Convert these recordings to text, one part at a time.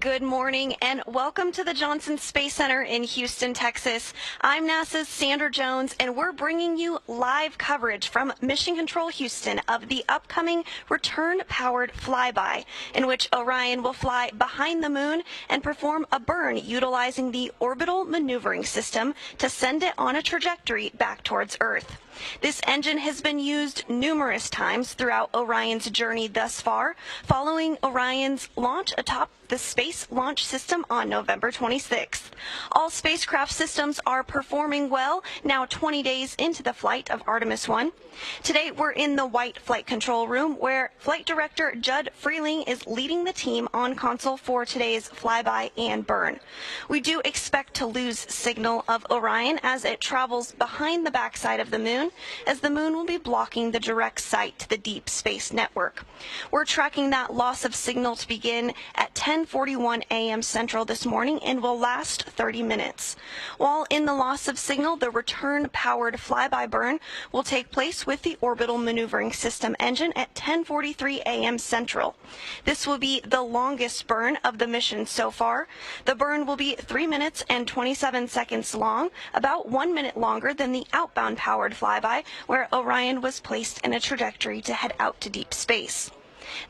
Good morning and welcome to the Johnson Space Center in Houston, Texas. I'm NASA's Sandra Jones and we're bringing you live coverage from Mission Control Houston of the upcoming return-powered flyby, in which Orion will fly behind the moon and perform a burn utilizing the orbital maneuvering system to send it on a trajectory back towards Earth. This engine has been used numerous times throughout Orion's journey thus far, following Orion's launch atop the Space Launch System on November 26th. All spacecraft systems are performing well, now 20 days into the flight of Artemis 1. Today, we're in the White Flight Control Room, where Flight Director Judd Freeling is leading the team on console for today's flyby and burn. We do expect to lose signal of Orion as it travels behind the backside of the moon, as the moon will be blocking the direct sight to the Deep Space Network. We're tracking that loss of signal to begin at 10:41 a.m. Central this morning and will last 30 minutes. While in the loss of signal, the return-powered flyby burn will take place with the orbital maneuvering system engine at 10:43 a.m. Central. This will be the longest burn of the mission so far. The burn will be 3 minutes and 27 seconds long, about 1 minute longer than the outbound powered flyby, where Orion was placed in a trajectory to head out to deep space.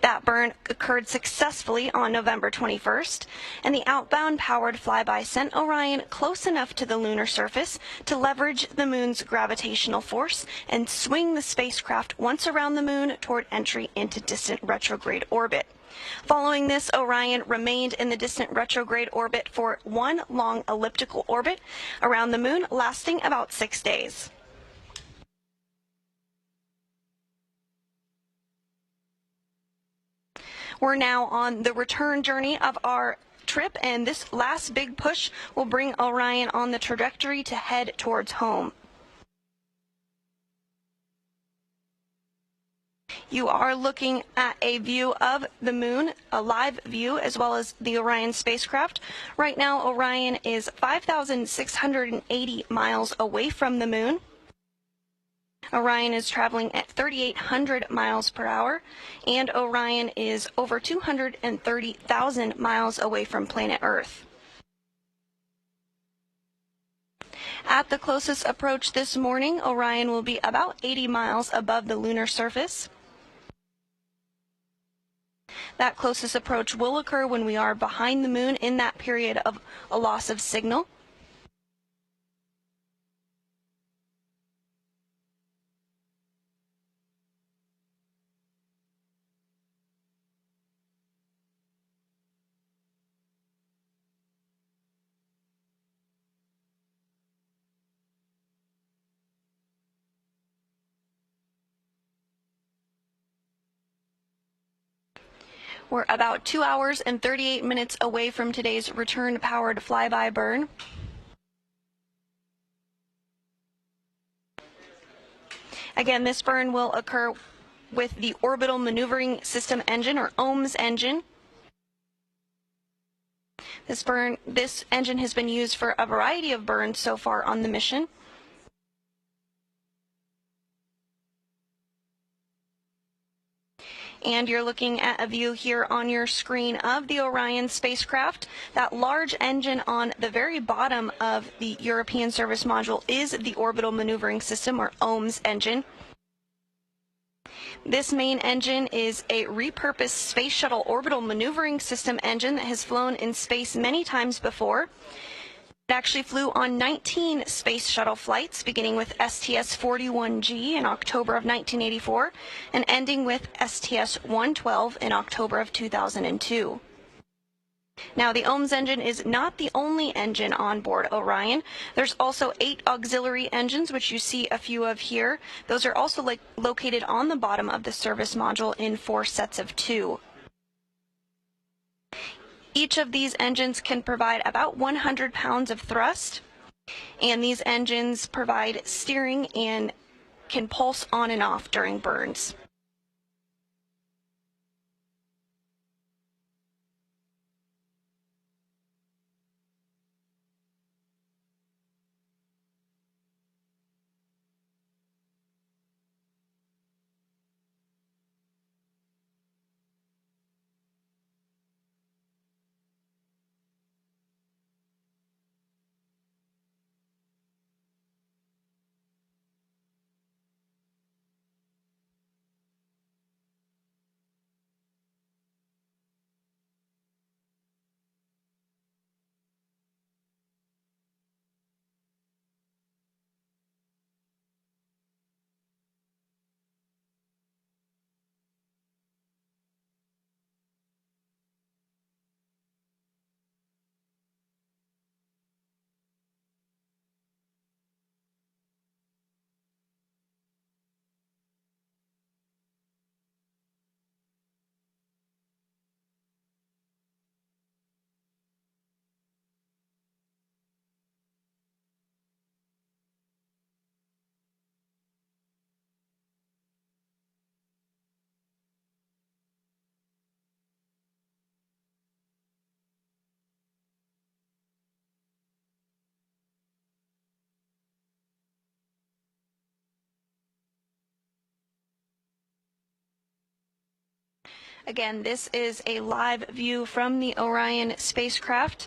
That burn occurred successfully on November 21st, and the outbound powered flyby sent Orion close enough to the lunar surface to leverage the moon's gravitational force and swing the spacecraft once around the moon toward entry into distant retrograde orbit. Following this, Orion remained in the distant retrograde orbit for one long elliptical orbit around the moon, lasting about 6 days. We're now on the return journey of our trip, and this last big push will bring Orion on the trajectory to head towards home. You are looking at a view of the moon, a live view, as well as the Orion spacecraft. Right now, Orion is 5,680 miles away from the moon. Orion is traveling at 3,800 miles per hour, and Orion is over 230,000 miles away from planet Earth. At the closest approach this morning, Orion will be about 80 miles above the lunar surface. That closest approach will occur when we are behind the moon in that period of a loss of signal. We're about 2 hours and 38 minutes away from today's return-powered flyby burn. Again, this burn will occur with the orbital maneuvering system engine, or OMS engine. This engine has been used for a variety of burns so far on the mission. And you're looking at a view here on your screen of the Orion spacecraft. That large engine on the very bottom of the European Service Module is the Orbital Maneuvering System, or OMS engine. This main engine is a repurposed Space Shuttle Orbital Maneuvering System engine that has flown in space many times before. It actually flew on 19 space shuttle flights, beginning with STS-41G in October of 1984 and ending with STS-112 in October of 2002. Now, the OMS engine is not the only engine on board Orion. There's also 8 auxiliary engines, which you see a few of here. Those are also located on the bottom of the service module in 4 sets of 2. Each of these engines can provide about 100 pounds of thrust, and these engines provide steering and can pulse on and off during burns. Again, this is a live view from the Orion spacecraft.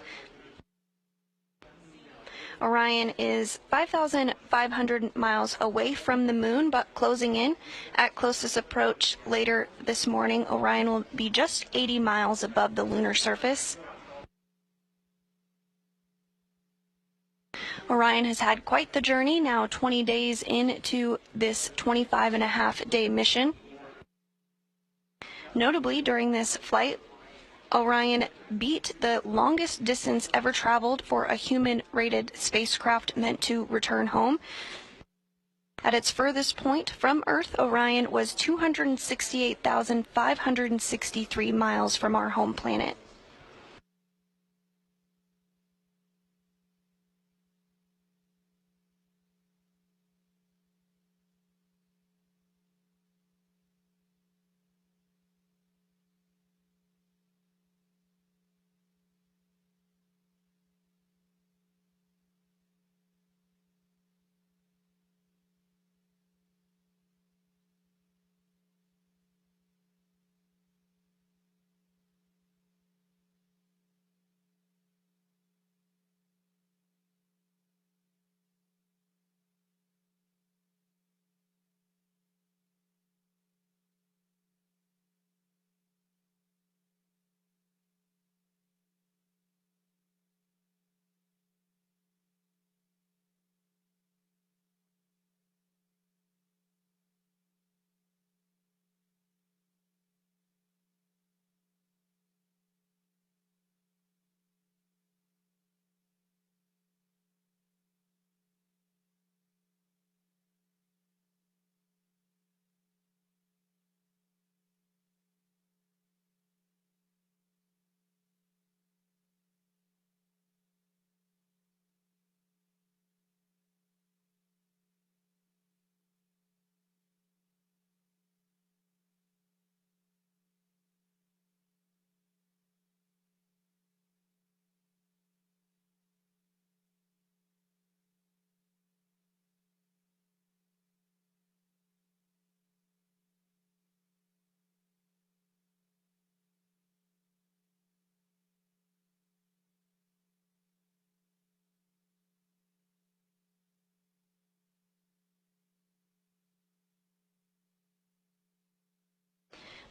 Orion is 5,500 miles away from the moon, but closing in. At closest approach later this morning, Orion will be just 80 miles above the lunar surface. Orion has had quite the journey, now 20 days into this 25-and-a-half-day mission. Notably, during this flight, Orion beat the longest distance ever traveled for a human-rated spacecraft meant to return home. At its furthest point from Earth, Orion was 268,563 miles from our home planet.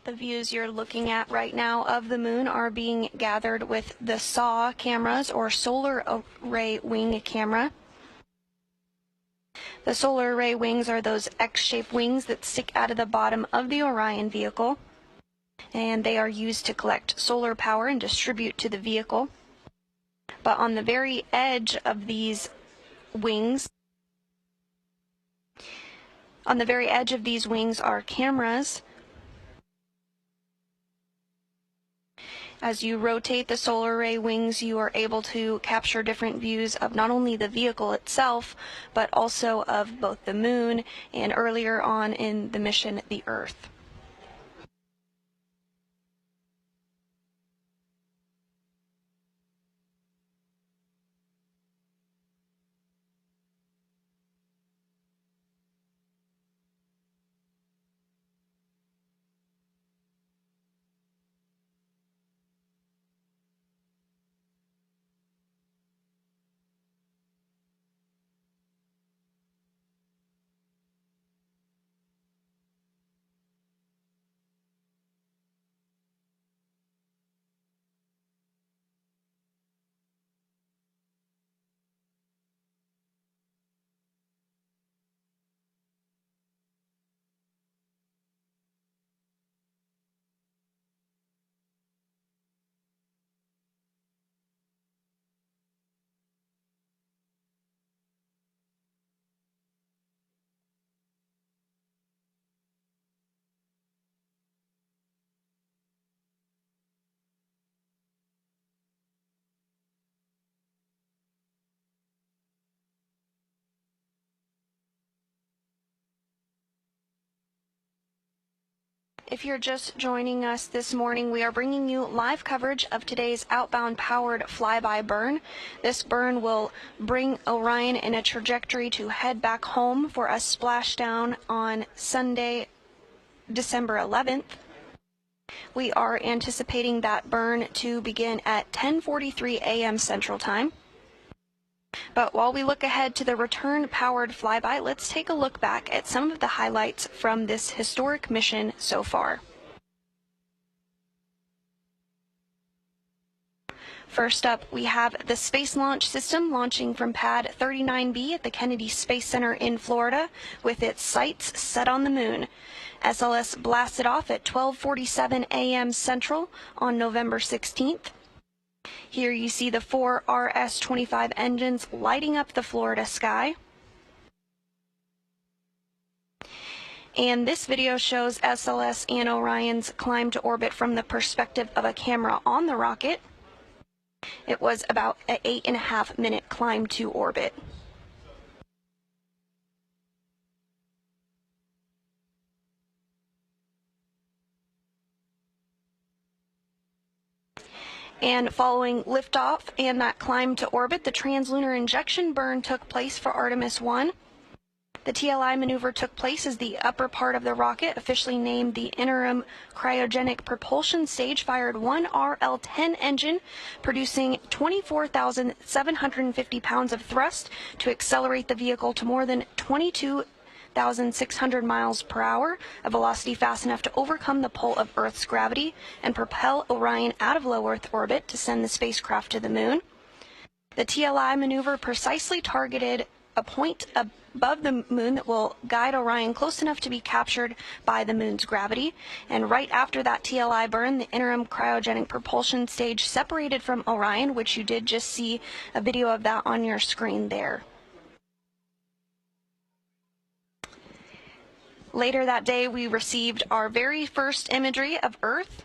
The views you're looking at right now of the moon are being gathered with the SAW cameras, or solar array wing camera. The solar array wings are those X-shaped wings that stick out of the bottom of the Orion vehicle, and they are used to collect solar power and distribute to the vehicle. But on the very edge of these wings, are cameras. As you rotate the solar array wings, you are able to capture different views of not only the vehicle itself, but also of both the moon and, earlier on in the mission, the Earth. If you're just joining us this morning, we are bringing you live coverage of today's outbound powered flyby burn. This burn will bring Orion in a trajectory to head back home for a splashdown on Sunday, December 11th. We are anticipating that burn to begin at 10:43 a.m. Central Time. But while we look ahead to the return-powered flyby, let's take a look back at some of the highlights from this historic mission so far. First up, we have the Space Launch System launching from Pad 39B at the Kennedy Space Center in Florida with its sights set on the moon. SLS blasted off at 12:47 a.m. Central on November 16th. Here you see the 4 RS-25 engines lighting up the Florida sky. And this video shows SLS and Orion's climb to orbit from the perspective of a camera on the rocket. It was about an 8.5-minute climb to orbit. And following liftoff and that climb to orbit, the translunar injection burn took place for Artemis 1. The TLI maneuver took place as the upper part of the rocket, officially named the Interim Cryogenic Propulsion Stage, fired one RL-10 engine, producing 24,750 pounds of thrust to accelerate the vehicle to more than 22,600 miles per hour, a velocity fast enough to overcome the pull of Earth's gravity and propel Orion out of low Earth orbit to send the spacecraft to the moon. The TLI maneuver precisely targeted a point above the moon that will guide Orion close enough to be captured by the moon's gravity. And right after that TLI burn, the interim cryogenic propulsion stage separated from Orion, which you did just see a video of that on your screen there. Later that day, we received our very first imagery of Earth,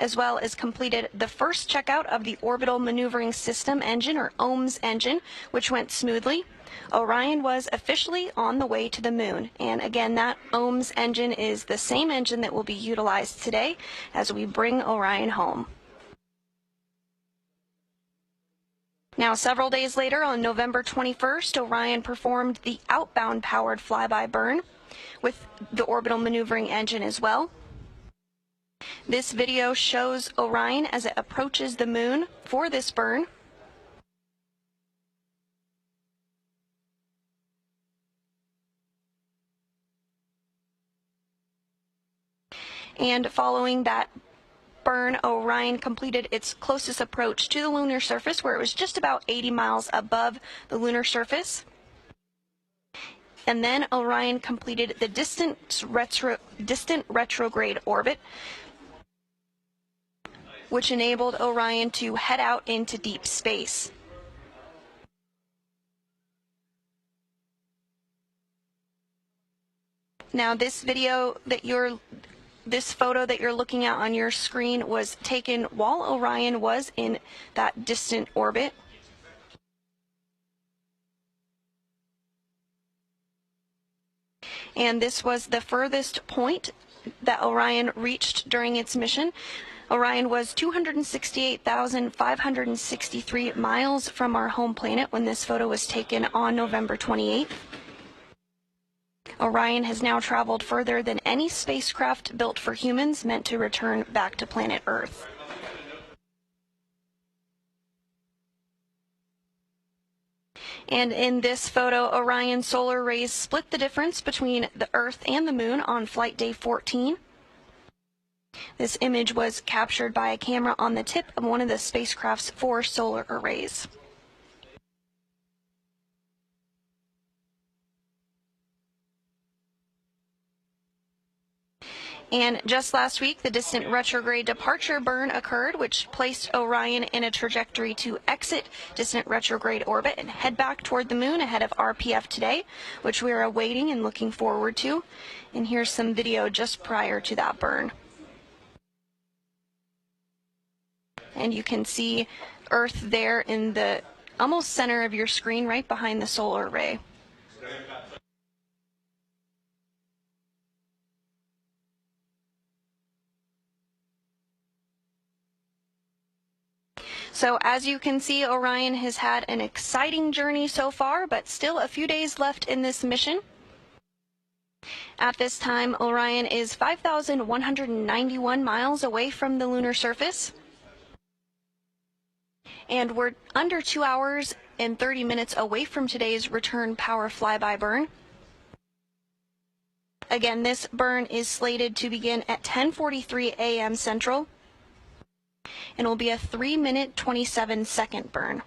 as well as completed the first checkout of the Orbital Maneuvering System engine, or OMS engine, which went smoothly. Orion was officially on the way to the moon, and again, that OMS engine is the same engine that will be utilized today as we bring Orion home. Now, several days later, on November 21st, Orion performed the outbound powered flyby burn with the orbital maneuvering engine as well. This video shows Orion as it approaches the moon for this burn. And following that burn, Orion completed its closest approach to the lunar surface, where it was just about 80 miles above the lunar surface. And then Orion completed the distant retrograde orbit, which enabled Orion to head out into deep space. Now, this photo that you're looking at on your screen was taken while Orion was in that distant orbit. And this was the furthest point that Orion reached during its mission. Orion was 268,563 miles from our home planet when this photo was taken on November 28th. Orion has now traveled further than any spacecraft built for humans meant to return back to planet Earth. And in this photo, Orion's solar rays split the difference between the Earth and the Moon on flight day 14. This image was captured by a camera on the tip of one of the spacecraft's 4 solar arrays. And just last week, the distant retrograde departure burn occurred, which placed Orion in a trajectory to exit distant retrograde orbit and head back toward the moon ahead of RPF today, which we are awaiting and looking forward to. And here's some video just prior to that burn. And you can see Earth there in the almost center of your screen, right behind the solar array. So as you can see, Orion has had an exciting journey so far, but still a few days left in this mission. At this time, Orion is 5,191 miles away from the lunar surface. And we're under 2 hours and 30 minutes away from today's return power flyby burn. Again, this burn is slated to begin at 10:43 a.m. Central and will be a 3-minute 27-second burn.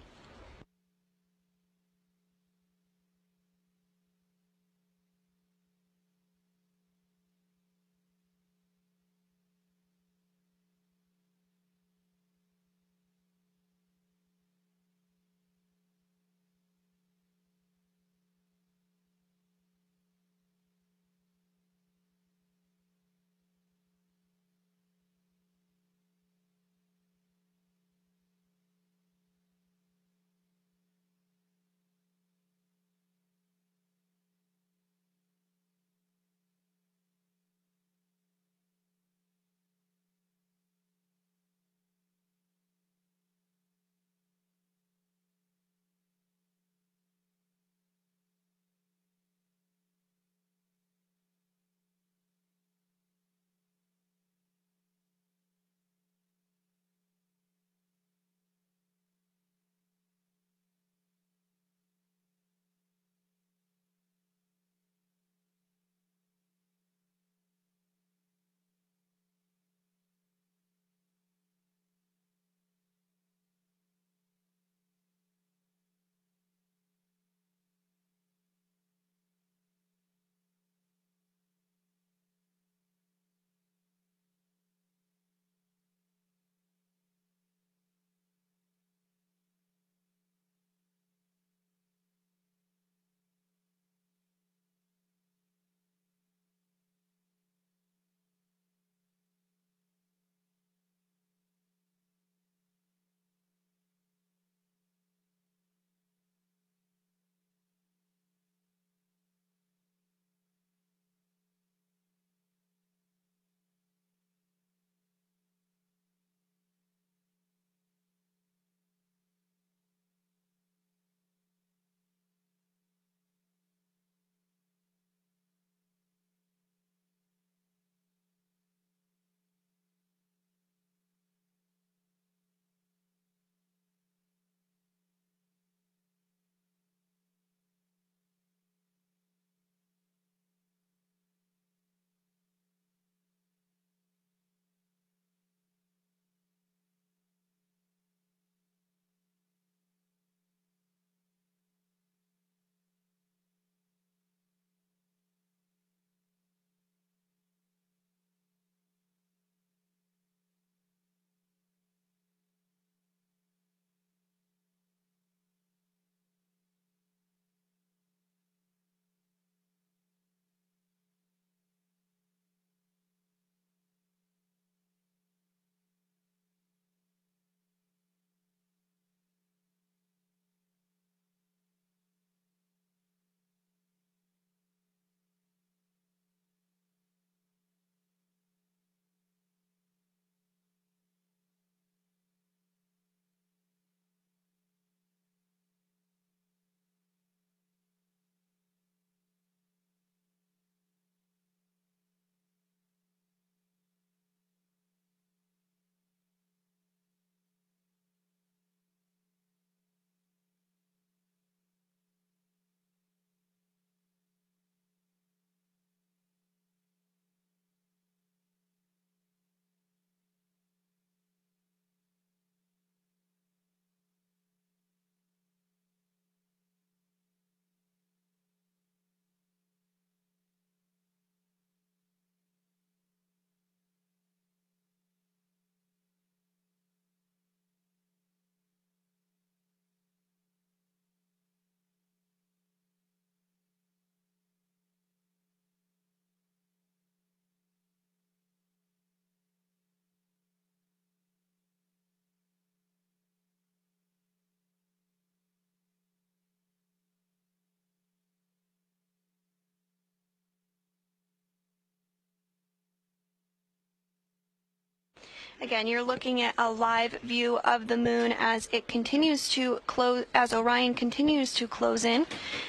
Again, you're looking at a live view of the moon as it continues to close, as Orion continues to close in.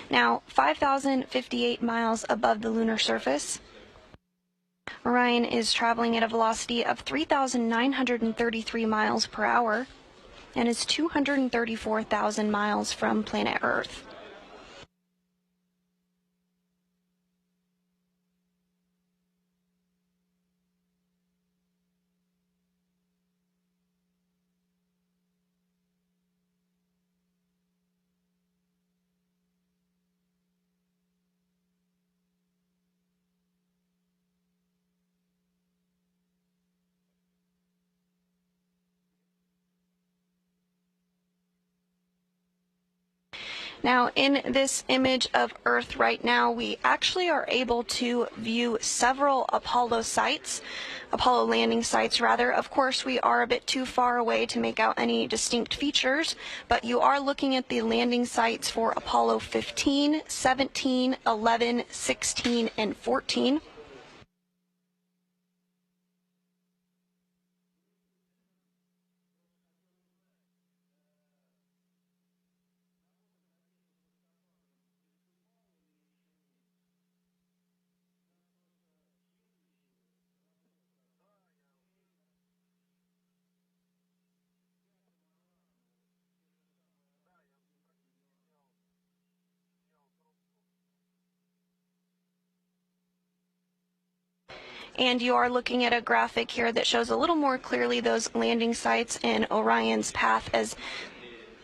Now, 5,058 miles above the lunar surface. Orion is traveling at a velocity of 3,933 miles per hour and is 234,000 miles from planet Earth. Now, in this image of Earth right now, we actually are able to view several Apollo landing sites rather. Of course, we are a bit too far away to make out any distinct features, but you are looking at the landing sites for Apollo 15, 17, 11, 16, and 14. And you are looking at a graphic here that shows a little more clearly those landing sites and Orion's path as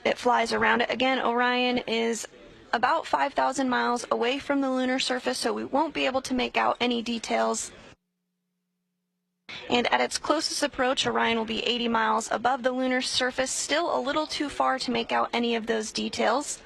it flies around it. Again, Orion is about 5,000 miles away from the lunar surface, so we won't be able to make out any details. And at its closest approach, Orion will be 80 miles above the lunar surface, still a little too far to make out any of those details.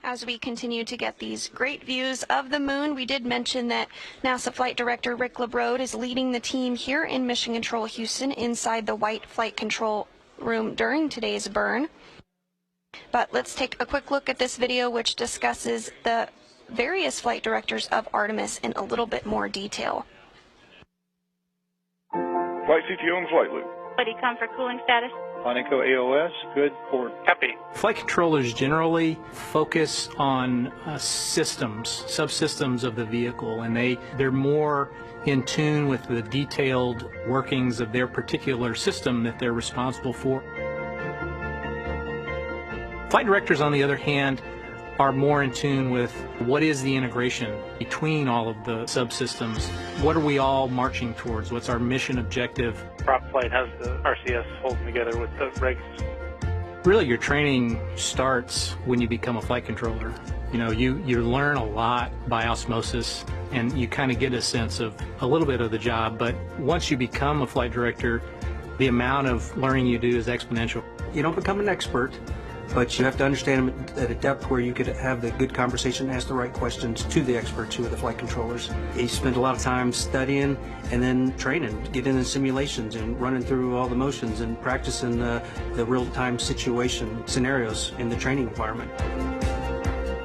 As we continue to get these great views of the moon, we did mention that NASA Flight Director Rick LeBrode is leading the team here in Mission Control Houston inside the White Flight Control Room during today's burn. But let's take a quick look at this video, which discusses the various flight directors of Artemis in a little bit more detail. Flight CTO and flight loop. Ready, come for cooling status. Monaco AOS, good for Copy. Flight controllers generally focus on systems, subsystems of the vehicle, and they're more in tune with the detailed workings of their particular system that they're responsible for. Flight directors, on the other hand, are more in tune with what is the integration between all of the subsystems. What are we all marching towards? What's our mission objective? Prop flight has the RCS holding together with the regs. Really, your training starts when you become a flight controller. You know, you learn a lot by osmosis, and you kind of get a sense of a little bit of the job, but once you become a flight director, The amount of learning you do is exponential. You don't become an expert, but you have to understand them at a depth where you could have the good conversation, ask the right questions to the experts who are the flight controllers. You spend a lot of time studying and then training, getting in simulations and running through all the motions and practicing the real-time situation scenarios in the training environment.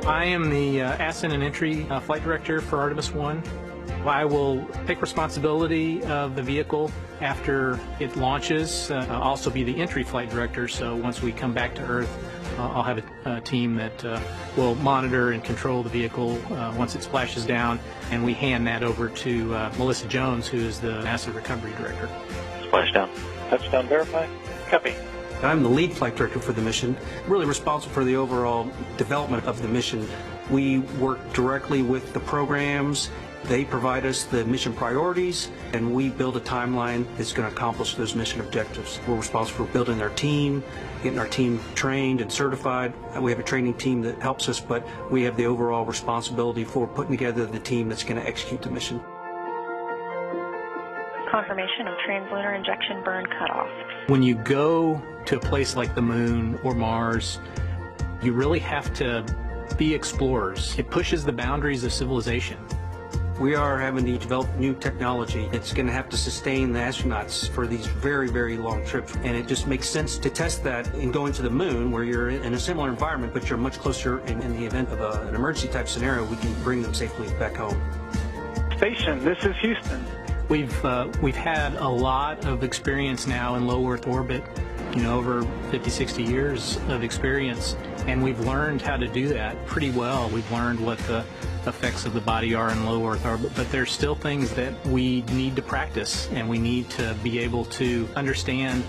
I am the Ascent and Entry Flight Director for Artemis 1. I will take responsibility of the vehicle after it launches. I'll also be the entry flight director, so once we come back to Earth, I'll have a team that will monitor and control the vehicle once it splashes down, and we hand that over to Melissa Jones, who is the NASA Recovery Director. Splashdown. Touchdown verify. Copy. I'm the lead flight director for the mission, really responsible for the overall development of the mission. We work directly with the programs. They provide us the mission priorities, and we build a timeline that's going to accomplish those mission objectives. We're responsible for building our team, getting our team trained and certified. We have a training team that helps us, but we have the overall responsibility for putting together the team that's going to execute the mission. Confirmation of translunar injection burn cutoff. When you go to a place like the Moon or Mars, you really have to be explorers. It pushes the boundaries of civilization. We are having to develop new technology. It's going to have to sustain the astronauts for these very, very long trips. And it just makes sense to test that in going to the Moon, where you're in a similar environment, but you're much closer. In the event of an emergency type scenario, we can bring them safely back home. Station, this is Houston. We've had a lot of experience now in low Earth orbit, over 50, 60 years of experience, and we've learned how to do that pretty well. We've learned what the effects of the body are in low Earth orbit, but there's still things that we need to practice, and we need to be able to understand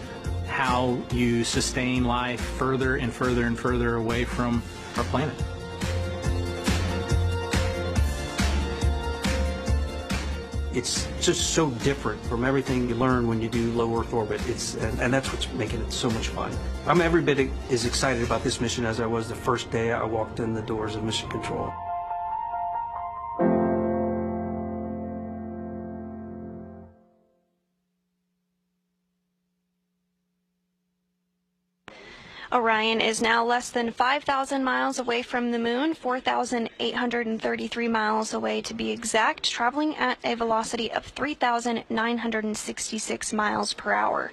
how you sustain life further and further and further away from our planet. It's just so different from everything you learn when you do low Earth orbit. And that's what's making it so much fun. I'm every bit as excited about this mission as I was the first day I walked in the doors of Mission Control. Orion is now less than 5,000 miles away from the Moon, 4,833 miles away to be exact, traveling at a velocity of 3,966 miles per hour.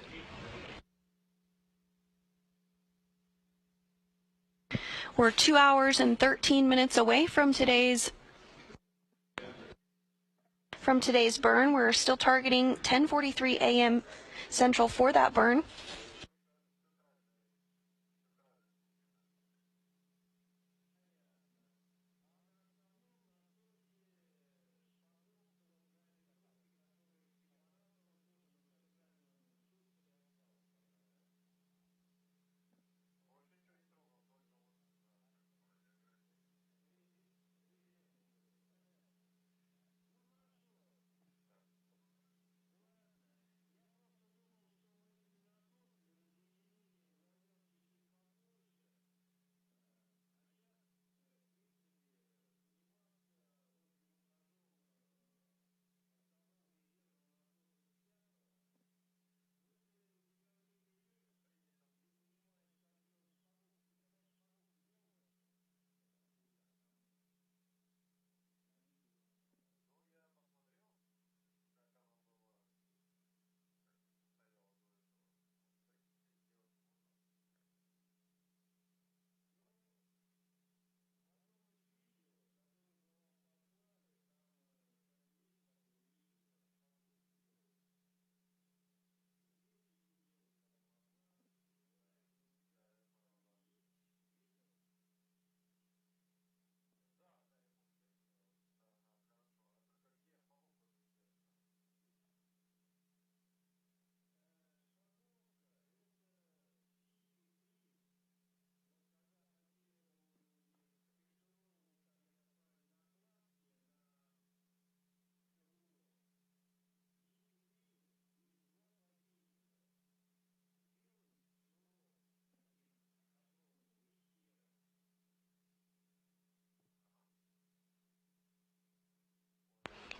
We're 2 hours and 13 minutes away from today's burn. We're still targeting 10:43 a.m. Central for that burn.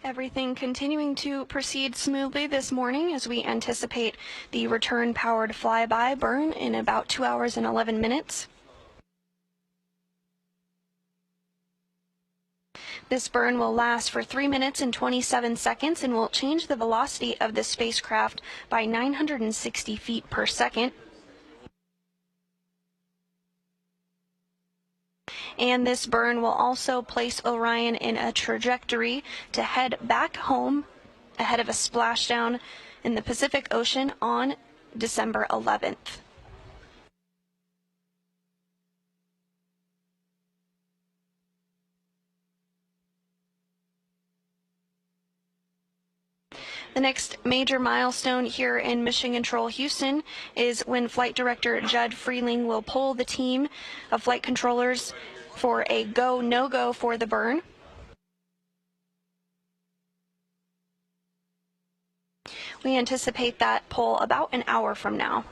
Everything continuing to proceed smoothly this morning as we anticipate the return-powered flyby burn in about 2 hours and 11 minutes. This burn will last for 3 minutes and 27 seconds and will change the velocity of the spacecraft by 960 feet per second. And this burn will also place Orion in a trajectory to head back home ahead of a splashdown in the Pacific Ocean on December 11th. The next major milestone here in Mission Control Houston is when Flight Director Judd Freeling will poll the team of flight controllers for a go, no-go for the burn. We anticipate that poll about an hour from now.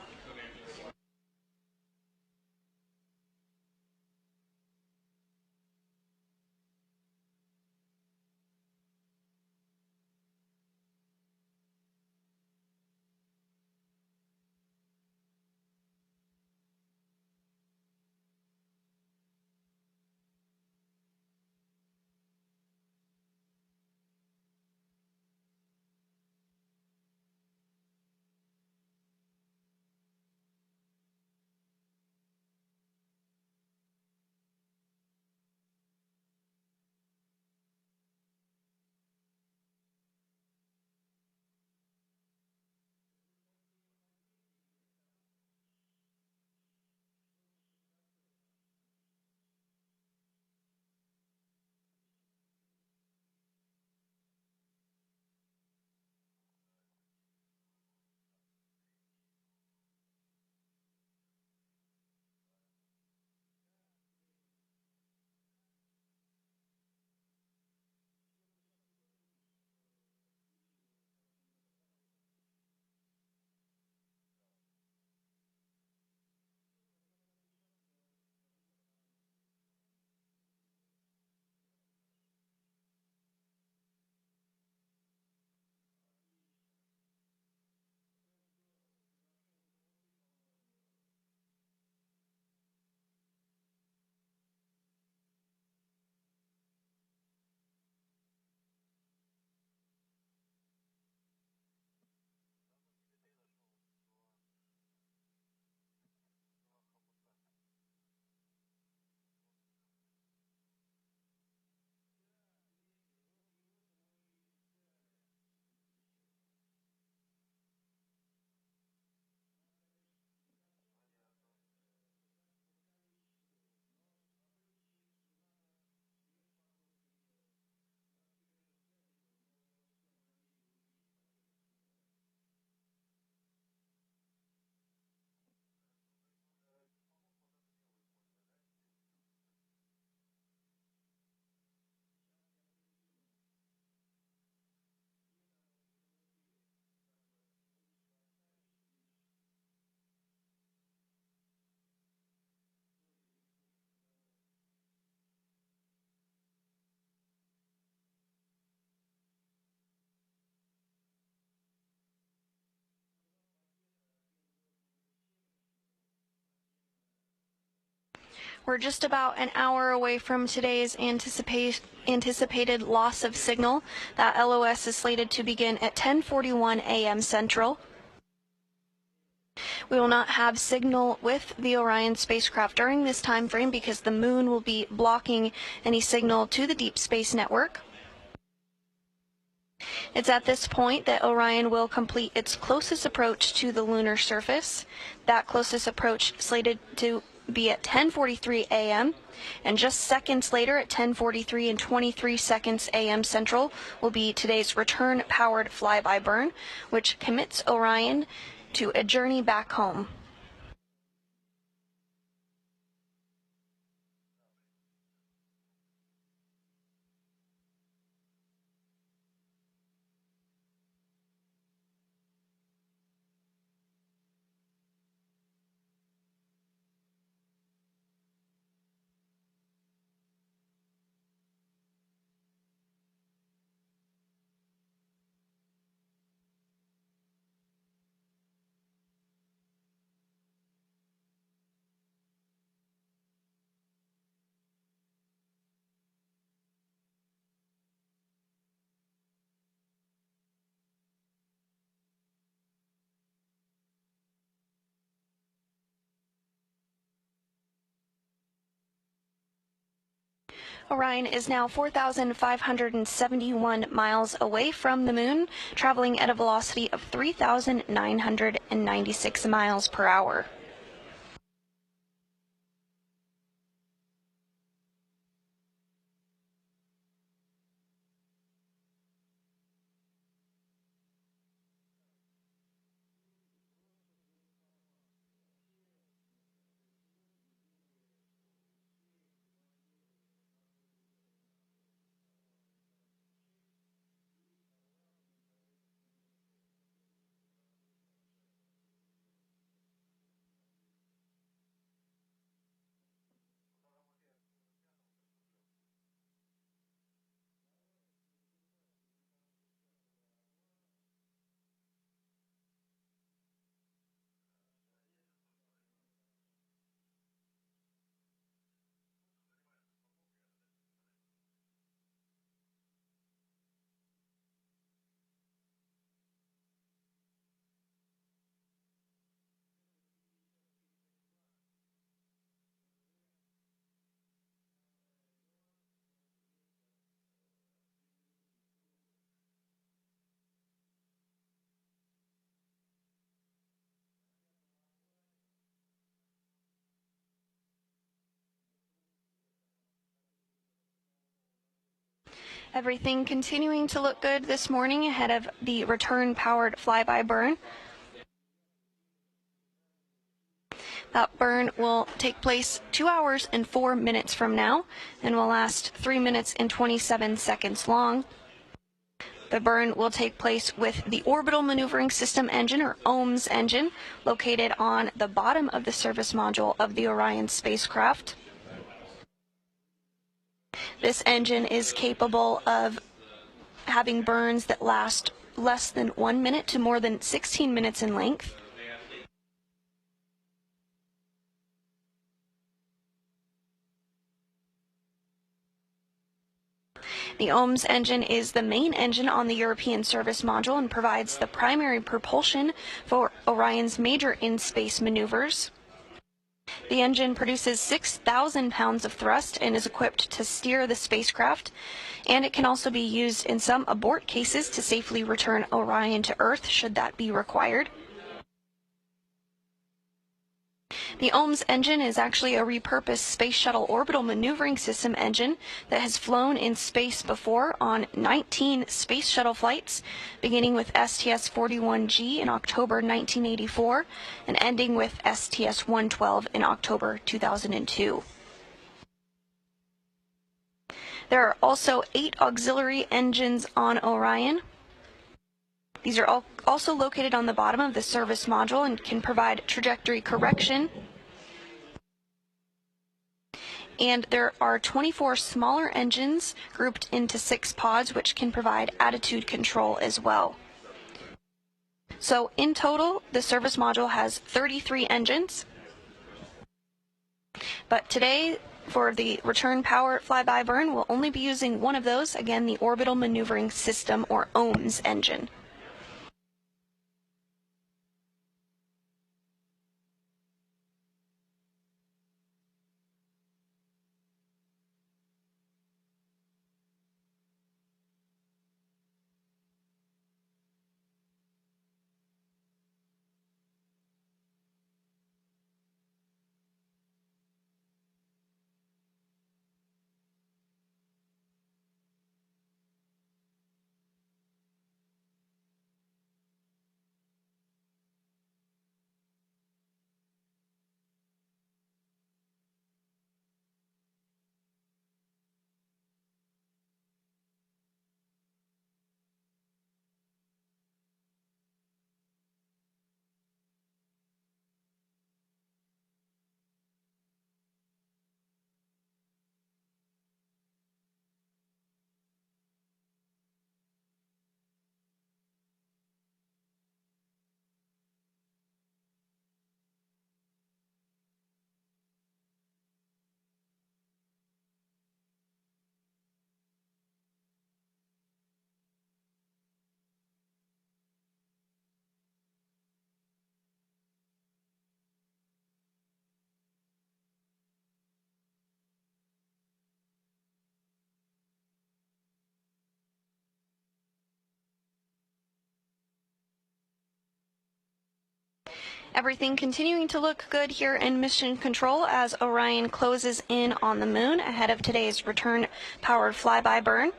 We're just about an hour away from today's anticipated loss of signal. That LOS is slated to begin at 10:41 a.m. Central. We will not have signal with the Orion spacecraft during this time frame because the moon will be blocking any signal to the Deep Space Network. It's at this point that Orion will complete its closest approach to the lunar surface. That closest approach slated to be at 10:43 a.m. and just seconds later at 10:43 and 23 seconds a.m. Central will be today's return-powered flyby burn, which commits Orion to a journey back home. Orion is now 4,571 miles away from the moon, traveling at a velocity of 3,996 miles per hour. Everything continuing to look good this morning ahead of the return-powered flyby burn. That burn will take place 2 hours and 4 minutes from now and will last 3 minutes and 27 seconds long. The burn will take place with the Orbital Maneuvering System engine, or OMS engine, located on the bottom of the service module of the Orion spacecraft. This engine is capable of having burns that last less than 1 minute to more than 16 minutes in length. The OMS engine is the main engine on the European service module and provides the primary propulsion for Orion's major in-space maneuvers. The engine produces 6,000 pounds of thrust and is equipped to steer the spacecraft, and it can also be used in some abort cases to safely return Orion to Earth should that be required. The OMS engine is actually a repurposed Space Shuttle Orbital Maneuvering System engine that has flown in space before on 19 Space Shuttle flights, beginning with STS-41G in October 1984 and ending with STS-112 in October 2002. There are also 8 auxiliary engines on Orion. These are also located on the bottom of the service module and can provide trajectory correction. And there are 24 smaller engines grouped into 6 pods, which can provide attitude control as well. So in total, the service module has 33 engines. But today, for the return power flyby burn, we'll only be using one of those, again, the Orbital Maneuvering System, or OMS engine. Everything continuing to look good here in Mission Control as Orion closes in on the moon ahead of today's return-powered flyby burn.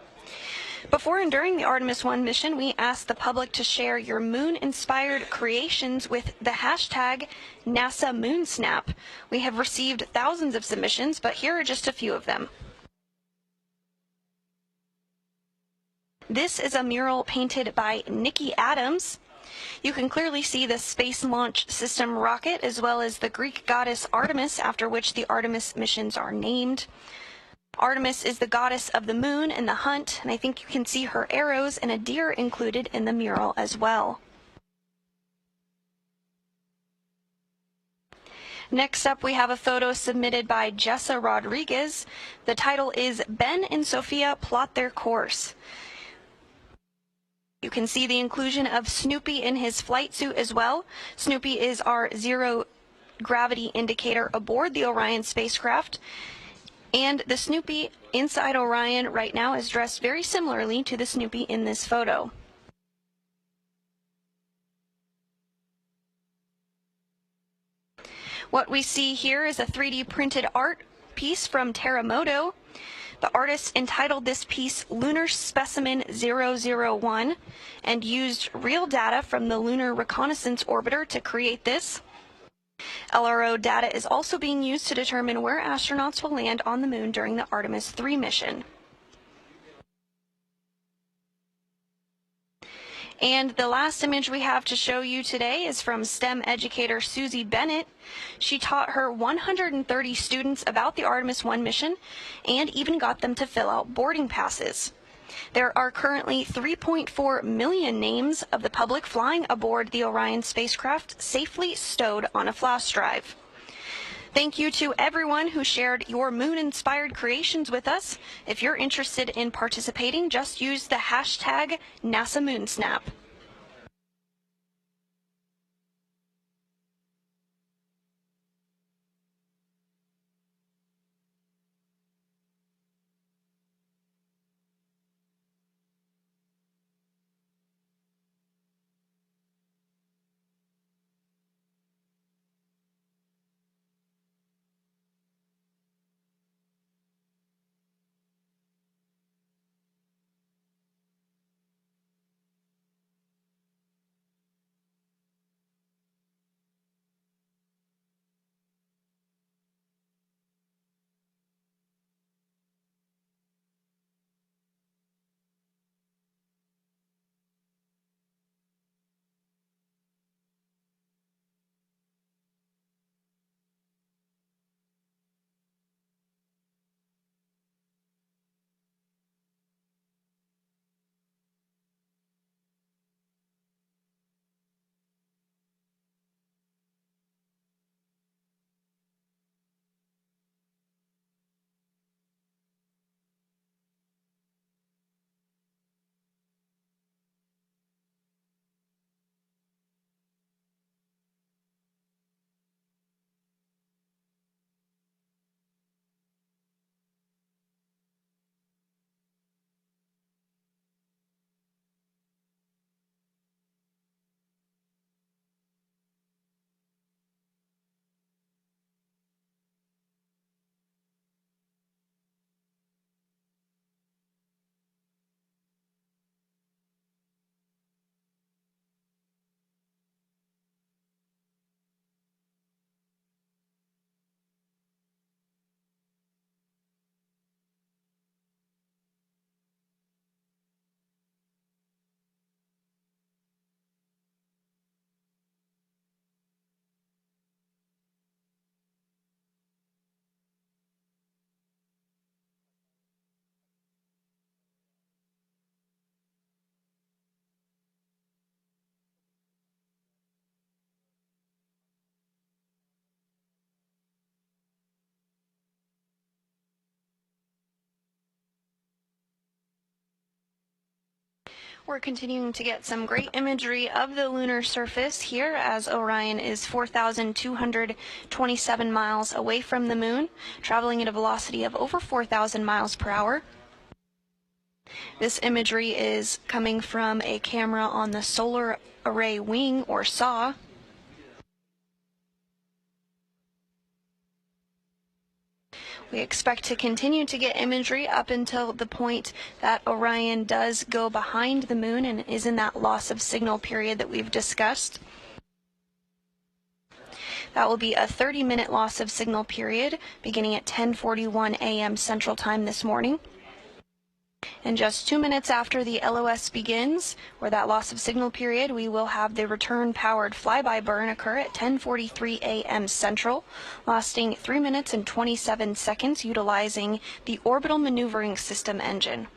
Before and during the Artemis 1 mission, we asked the public to share your moon-inspired creations with the hashtag NASA MoonSnap. We have received thousands of submissions, but here are just a few of them. This is a mural painted by Nikki Adams. You can clearly see the Space Launch System rocket as well as the Greek goddess Artemis, after which the Artemis missions are named. Artemis is the goddess of the moon and the hunt, and I think you can see her arrows and a deer included in the mural as well. Next up, we have a photo submitted by Jessa Rodriguez. The title is Ben and Sophia Plot Their Course. You can see the inclusion of Snoopy in his flight suit as well. Snoopy is our zero gravity indicator aboard the Orion spacecraft. And the Snoopy inside Orion right now is dressed very similarly to the Snoopy in this photo. What we see here is a 3D printed art piece from Terramoto. The artist entitled this piece Lunar Specimen 001 and used real data from the Lunar Reconnaissance Orbiter to create this. LRO data is also being used to determine where astronauts will land on the moon during the Artemis 3 mission. And the last image we have to show you today is from STEM educator Susie Bennett. She taught her 130 students about the Artemis 1 mission and even got them to fill out boarding passes. There are currently 3.4 million names of the public flying aboard the Orion spacecraft safely stowed on a flash drive. Thank you to everyone who shared your moon-inspired creations with us. If you're interested in participating, just use the hashtag NASA MoonSnap. We're continuing to get some great imagery of the lunar surface here as Orion is 4,227 miles away from the moon, traveling at a velocity of over 4,000 miles per hour. This imagery is coming from a camera on the Solar Array Wing, or SAW. We expect to continue to get imagery up until the point that Orion does go behind the moon and is in that loss of signal period that we've discussed. That will be a 30-minute loss of signal period beginning at 10:41 a.m. Central Time this morning. And just 2 minutes after the LOS begins, or that loss of signal period, we will have the return-powered flyby burn occur at 10:43 a.m. Central, lasting 3 minutes and 27 seconds, utilizing the Orbital Maneuvering System engine.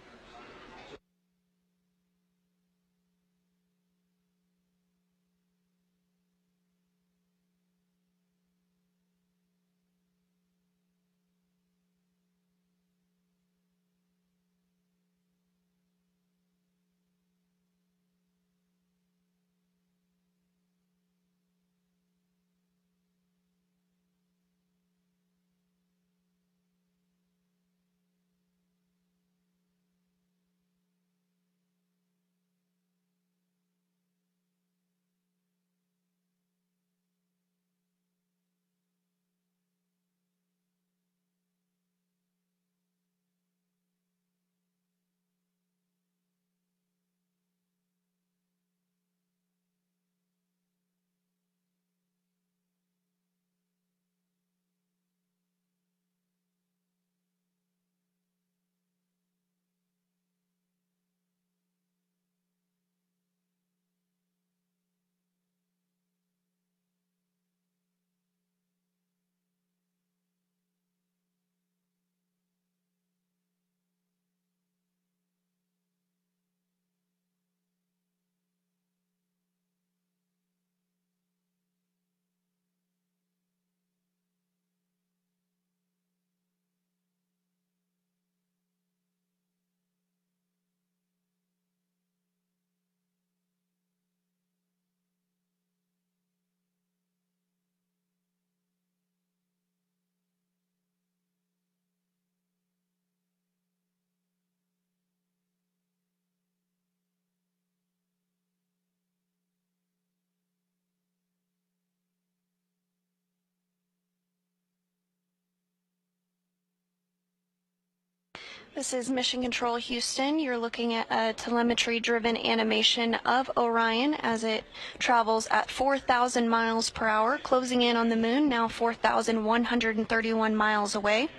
This is Mission Control Houston. You're looking at a telemetry-driven animation of Orion as it travels at 4,000 miles per hour, closing in on the moon, now 4,131 miles away.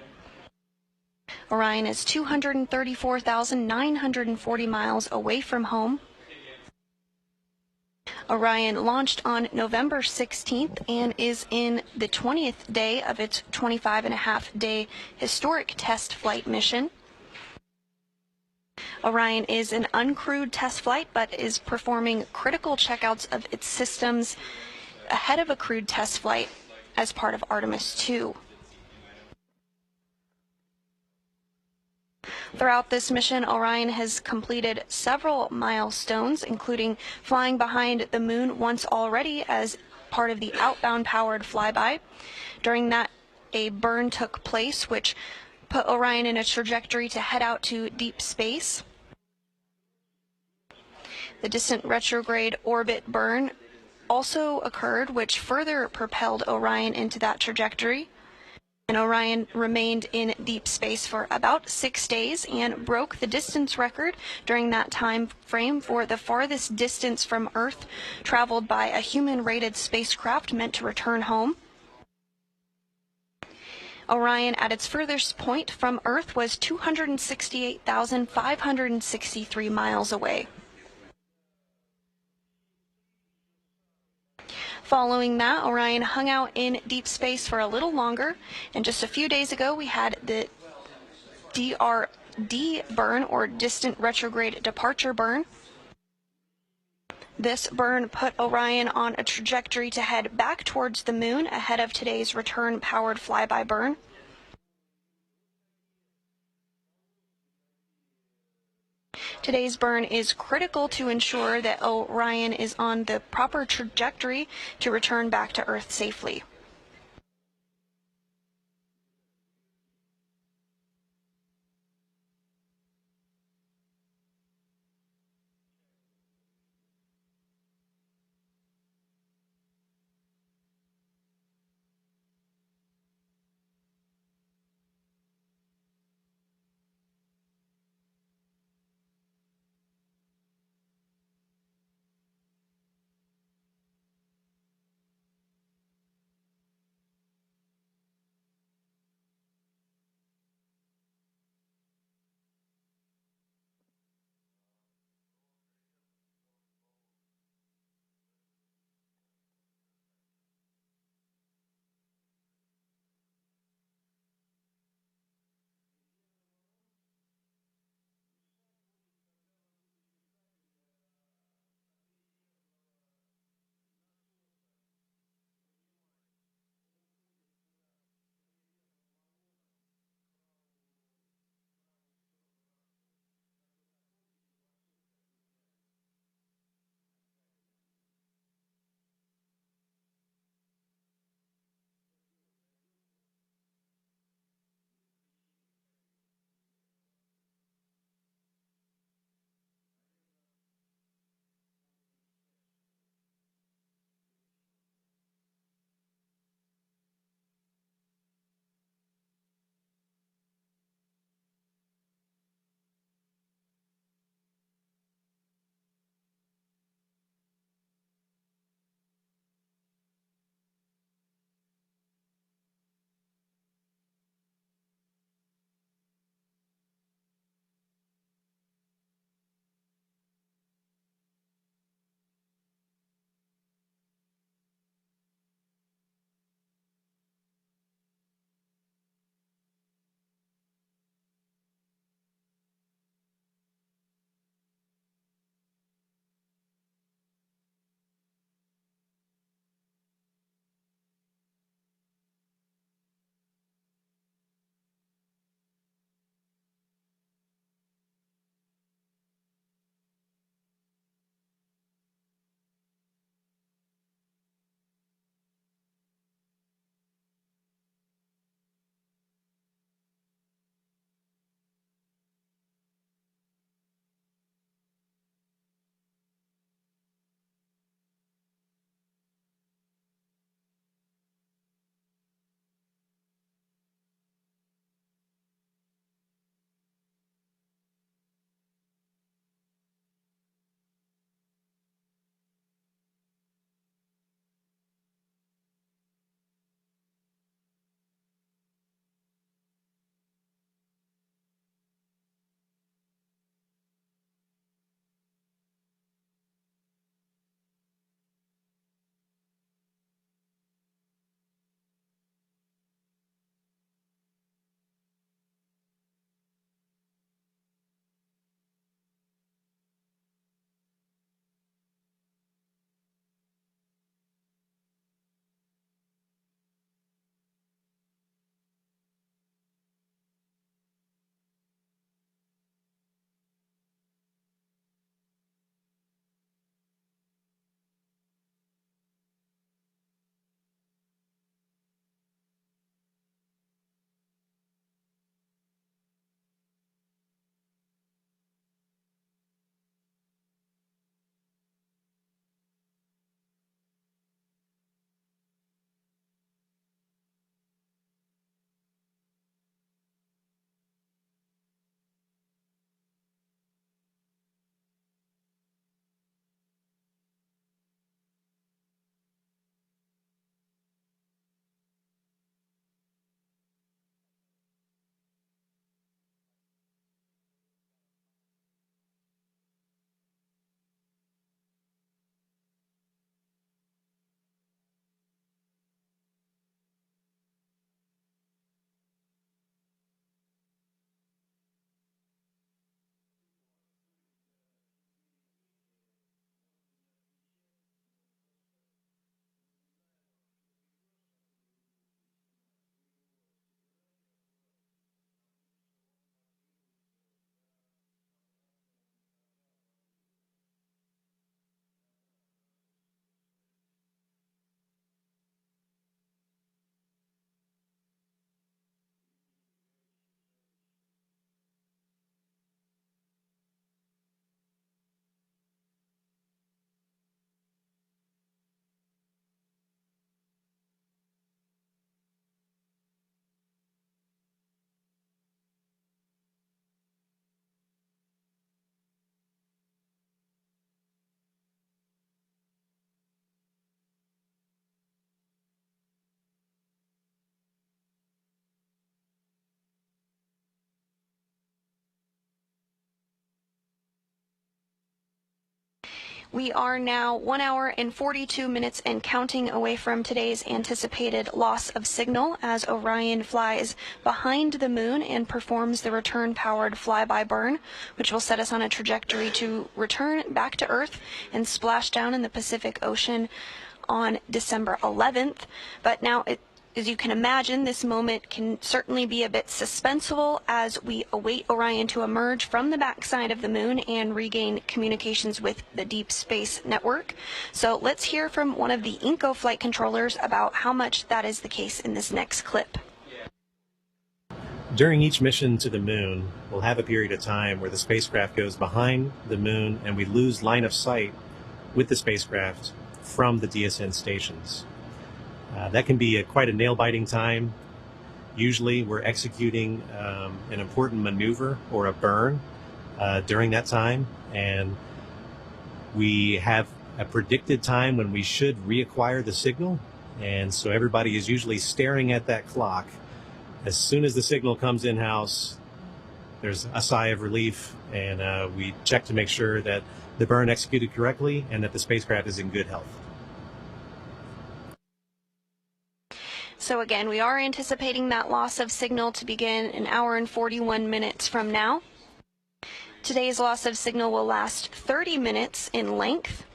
Orion is 234,940 miles away from home. Orion launched on November 16th and is in the 20th day of its 25-and-a-half-day historic test flight mission. Orion is an uncrewed test flight, but is performing critical checkouts of its systems ahead of a crewed test flight as part of Artemis 2. Throughout this mission, Orion has completed several milestones, including flying behind the moon once already as part of the outbound powered flyby. During that, a burn took place, which put Orion in a trajectory to head out to deep space. The distant retrograde orbit burn also occurred, which further propelled Orion into that trajectory. And Orion remained in deep space for about 6 days and broke the distance record during that time frame for the farthest distance from Earth traveled by a human-rated spacecraft meant to return home. Orion, at its furthest point from Earth, was 268,563 miles away. Following that, Orion hung out in deep space for a little longer, and just a few days ago we had the DRD burn, or distant retrograde departure burn. This burn put Orion on a trajectory to head back towards the moon ahead of today's return-powered flyby burn. Today's burn is critical to ensure that Orion is on the proper trajectory to return back to Earth safely. We are now 1 hour and 42 minutes and counting away from today's anticipated loss of signal as Orion flies behind the moon and performs the return-powered flyby burn, which will set us on a trajectory to return back to Earth and splash down in the Pacific Ocean on December 11th. But now, as you can imagine, this moment can certainly be a bit suspenseful as we await Orion to emerge from the backside of the moon and regain communications with the Deep Space Network. So let's hear from one of the INCO flight controllers about how much that is the case in this next clip. During each mission to the moon, we'll have a period of time where the spacecraft goes behind the moon and we lose line of sight with the spacecraft from the DSN stations. That can be quite a nail-biting time. Usually we're executing an important maneuver or a burn during that time, and we have a predicted time when we should reacquire the signal, and so everybody is usually staring at that clock. As soon as the signal comes in-house, there's a sigh of relief, and we check to make sure that the burn executed correctly and that the spacecraft is in good health. So again, we are anticipating that loss of signal to begin an hour and 41 minutes from now. Today's loss of signal will last 30 minutes in length,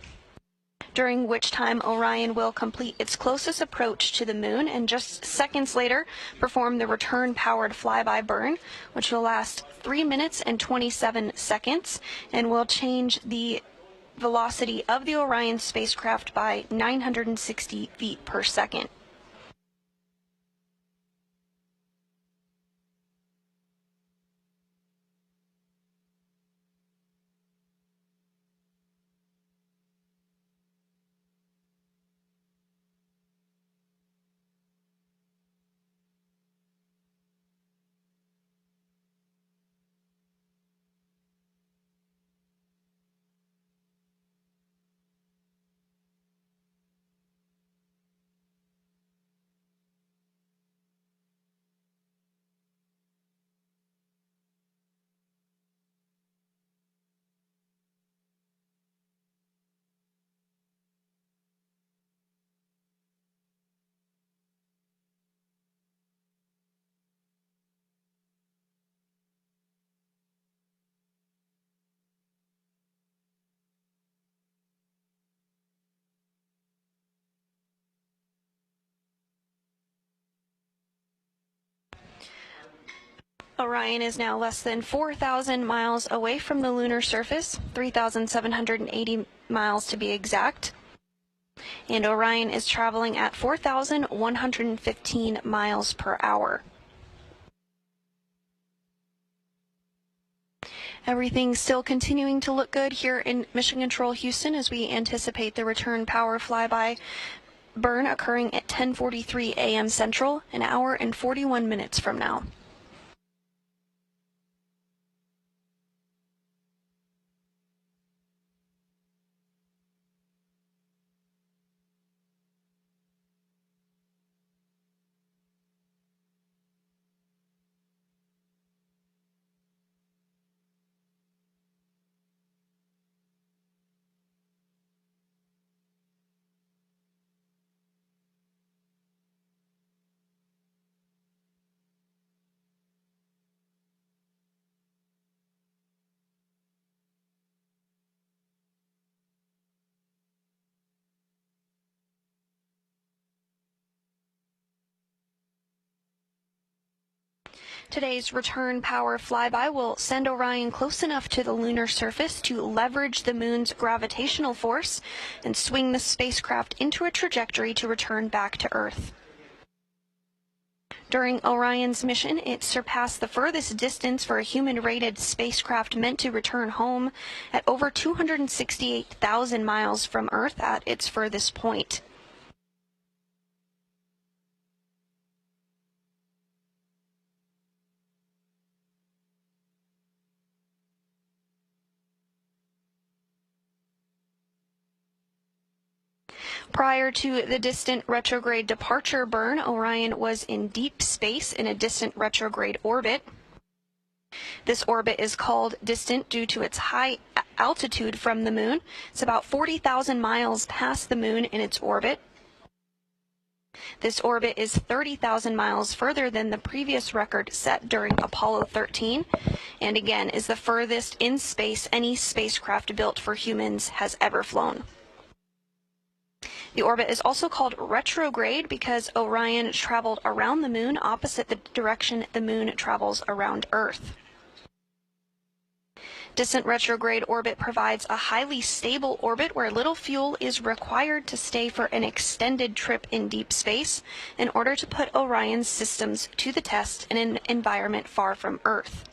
during which time Orion will complete its closest approach to the moon and just seconds later perform the return-powered flyby burn, which will last 3 minutes and 27 seconds and will change the velocity of the Orion spacecraft by 960 feet per second. Orion is now less than 4,000 miles away from the lunar surface, 3,780 miles to be exact. And Orion is traveling at 4,115 miles per hour. Everything's still continuing to look good here in Mission Control Houston as we anticipate the return power flyby burn occurring at 10:43 a.m. Central, an hour and 41 minutes from now. Today's return power flyby will send Orion close enough to the lunar surface to leverage the moon's gravitational force and swing the spacecraft into a trajectory to return back to Earth. During Orion's mission, it surpassed the furthest distance for a human-rated spacecraft meant to return home at over 268,000 miles from Earth at its furthest point. Prior to the distant retrograde departure burn, Orion was in deep space in a distant retrograde orbit. This orbit is called distant due to its high altitude from the moon. It's about 40,000 miles past the moon in its orbit. This orbit is 30,000 miles further than the previous record set during Apollo 13, and again is the furthest in space any spacecraft built for humans has ever flown. The orbit is also called retrograde because Orion traveled around the moon opposite the direction the moon travels around Earth. Distant retrograde orbit provides a highly stable orbit where little fuel is required to stay for an extended trip in deep space in order to put Orion's systems to the test in an environment far from Earth.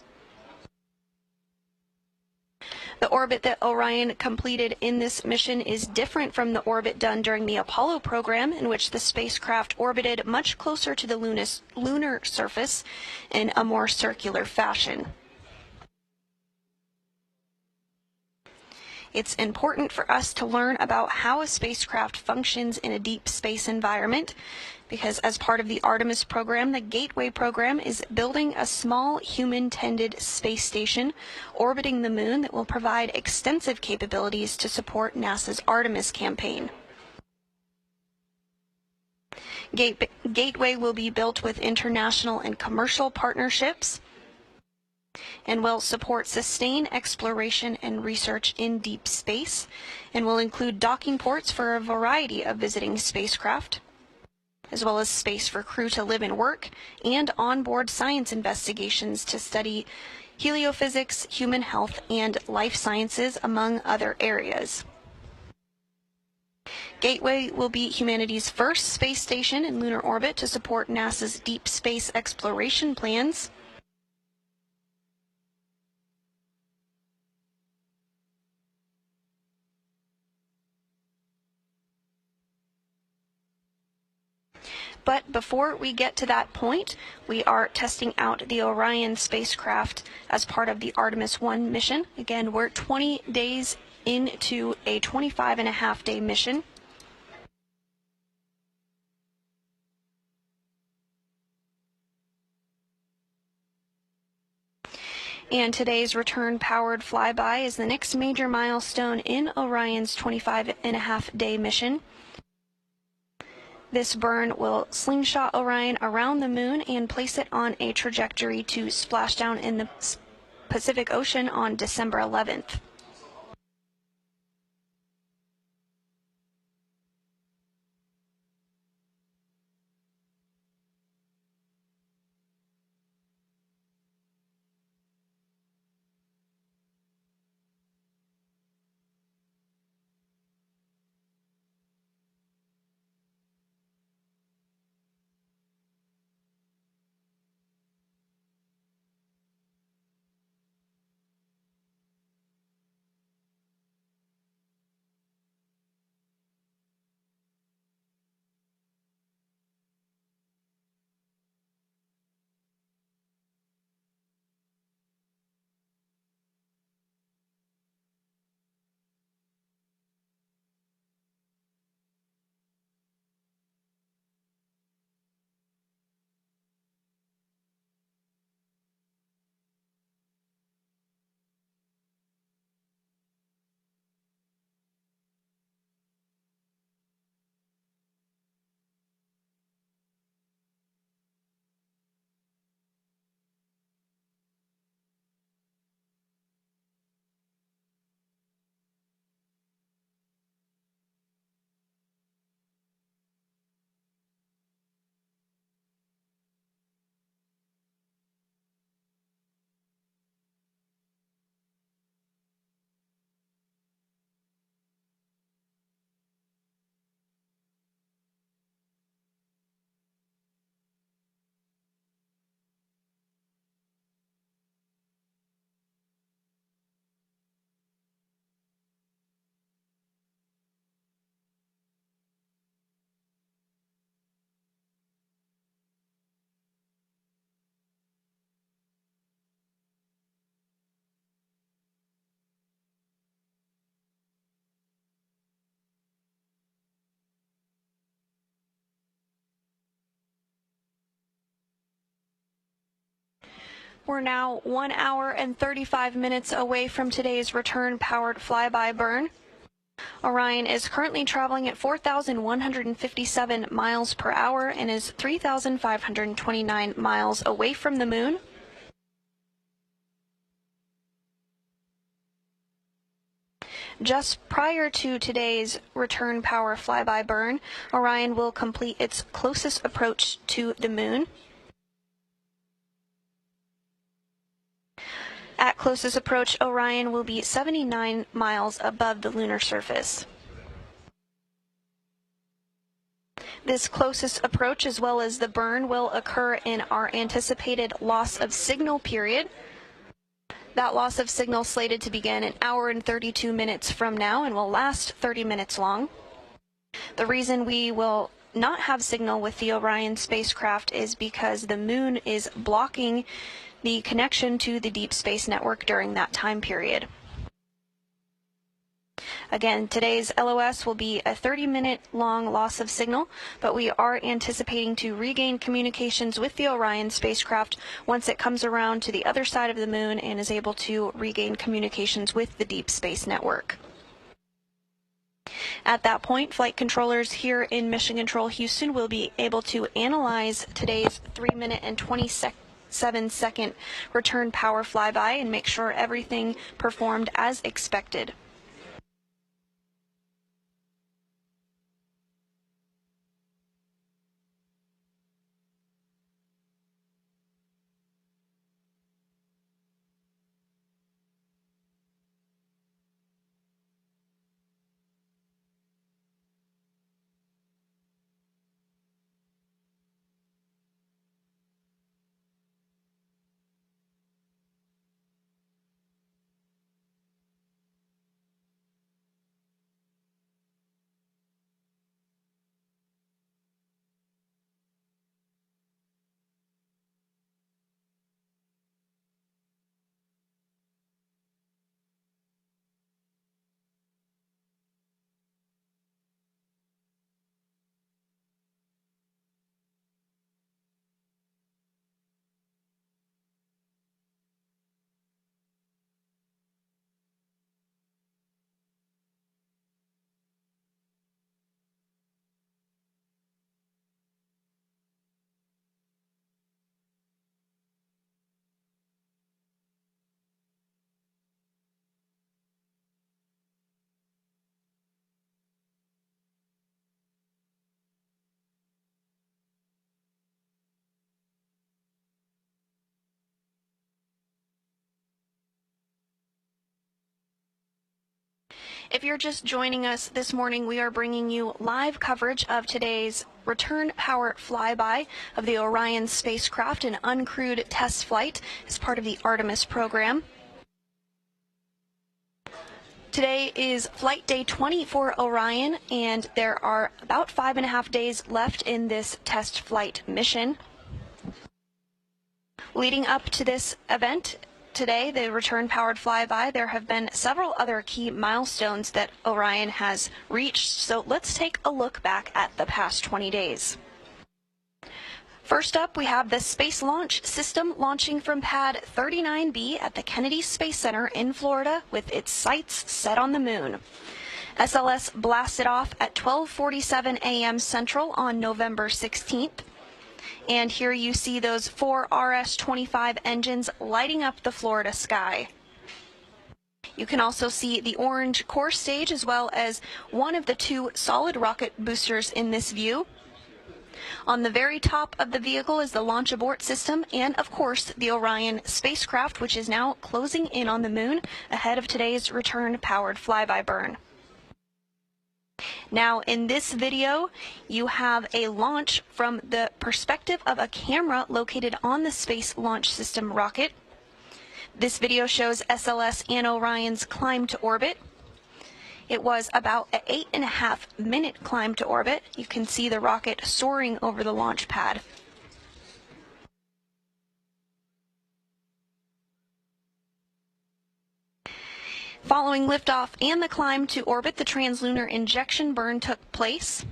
The orbit that Orion completed in this mission is different from the orbit done during the Apollo program, in which the spacecraft orbited much closer to the lunar surface in a more circular fashion. It's important for us to learn about how a spacecraft functions in a deep space environment because as part of the Artemis program, the Gateway program is building a small human-tended space station orbiting the moon that will provide extensive capabilities to support NASA's Artemis campaign. Gateway will be built with international and commercial partnerships and will support sustained exploration and research in deep space, and will include docking ports for a variety of visiting spacecraft, as well as space for crew to live and work, and onboard science investigations to study heliophysics, human health, and life sciences, among other areas. Gateway will be humanity's first space station in lunar orbit to support NASA's deep space exploration plans. But before we get to that point, we are testing out the Orion spacecraft as part of the Artemis 1 mission. Again, we're 20 days into a 25-and-a-half-day mission. And today's return-powered flyby is the next major milestone in Orion's 25-and-a-half-day mission. This burn will slingshot Orion around the moon and place it on a trajectory to splash down in the Pacific Ocean on December 11th. We're now 1 hour and 35 minutes away from today's return-powered flyby burn. Orion is currently traveling at 4,157 miles per hour and is 3,529 miles away from the moon. Just prior to today's return power flyby burn, Orion will complete its closest approach to the moon. At closest approach, Orion will be 79 miles above the lunar surface. This closest approach, as well as the burn, will occur in our anticipated loss of signal period. That loss of signal slated to begin an hour and 32 minutes from now and will last 30 minutes long. The reason we will not have signal with the Orion spacecraft is because the moon is blocking the connection to the Deep Space Network during that time period. Again, today's LOS will be a 30-minute long loss of signal, but we are anticipating to regain communications with the Orion spacecraft once it comes around to the other side of the moon and is able to regain communications with the Deep Space Network. At that point, flight controllers here in Mission Control Houston will be able to analyze today's 3-minute and 27-second return power flyby and make sure everything performed as expected. If you're just joining us this morning, we are bringing you live coverage of today's return power flyby of the Orion spacecraft, an uncrewed test flight as part of the Artemis program. Today is flight day 20 for Orion, and there are about 5.5 days left in this test flight mission. Leading up to this event, today, the return-powered flyby, there have been several other key milestones that Orion has reached, so let's take a look back at the past 20 days. First up, we have the Space Launch System launching from Pad 39B at the Kennedy Space Center in Florida with its sights set on the moon. SLS blasted off at 12:47 a.m. Central on November 16th. And here you see those 4 RS-25 engines lighting up the Florida sky. You can also see the orange core stage as well as one of the 2 solid rocket boosters in this view. On the very top of the vehicle is the launch abort system and, of course, the Orion spacecraft, which is now closing in on the moon ahead of today's return-powered flyby burn. Now, in this video, you have a launch from the perspective of a camera located on the Space Launch System rocket. This video shows SLS and Orion's climb to orbit. It was about an 8.5-minute climb to orbit. You can see the rocket soaring over the launch pad. Following liftoff and the climb to orbit, the translunar injection burn took place.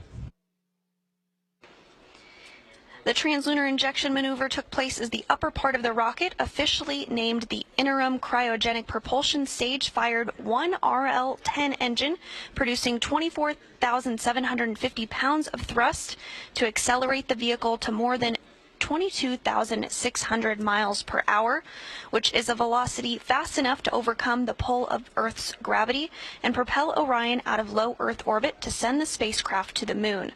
The translunar injection maneuver took place as the upper part of the rocket, officially named the Interim Cryogenic Propulsion Stage, fired one RL-10 engine, producing 24,750 pounds of thrust to accelerate the vehicle to more than 22,600 miles per hour, which is a velocity fast enough to overcome the pull of Earth's gravity and propel Orion out of low Earth orbit to send the spacecraft to the Moon.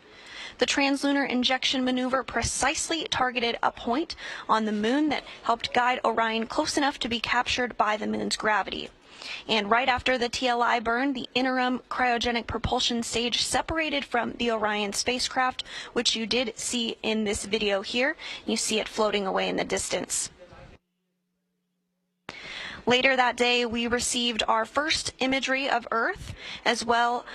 The translunar injection maneuver precisely targeted a point on the Moon that helped guide Orion close enough to be captured by the Moon's gravity. And right after the TLI burn, the interim cryogenic propulsion stage separated from the Orion spacecraft, which you did see in this video here. You see it floating away in the distance. Later that day, we received our first imagery of Earth, as well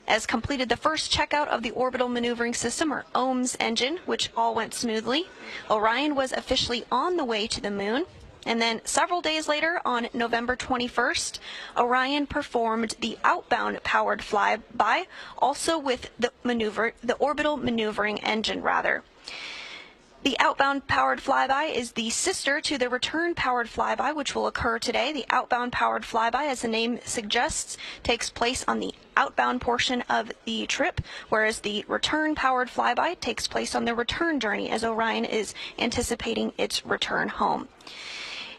as completed the first checkout of the Orbital Maneuvering System, or OMS engine, which all went smoothly. Orion was officially on the way to the Moon. And then several days later, on November 21st, Orion performed the outbound powered flyby, also with the Orbital Maneuvering Engine, rather. The outbound powered flyby is the sister to the return powered flyby, which will occur today. The outbound powered flyby, as the name suggests, takes place on the outbound portion of the trip, whereas the return powered flyby takes place on the return journey, as Orion is anticipating its return home.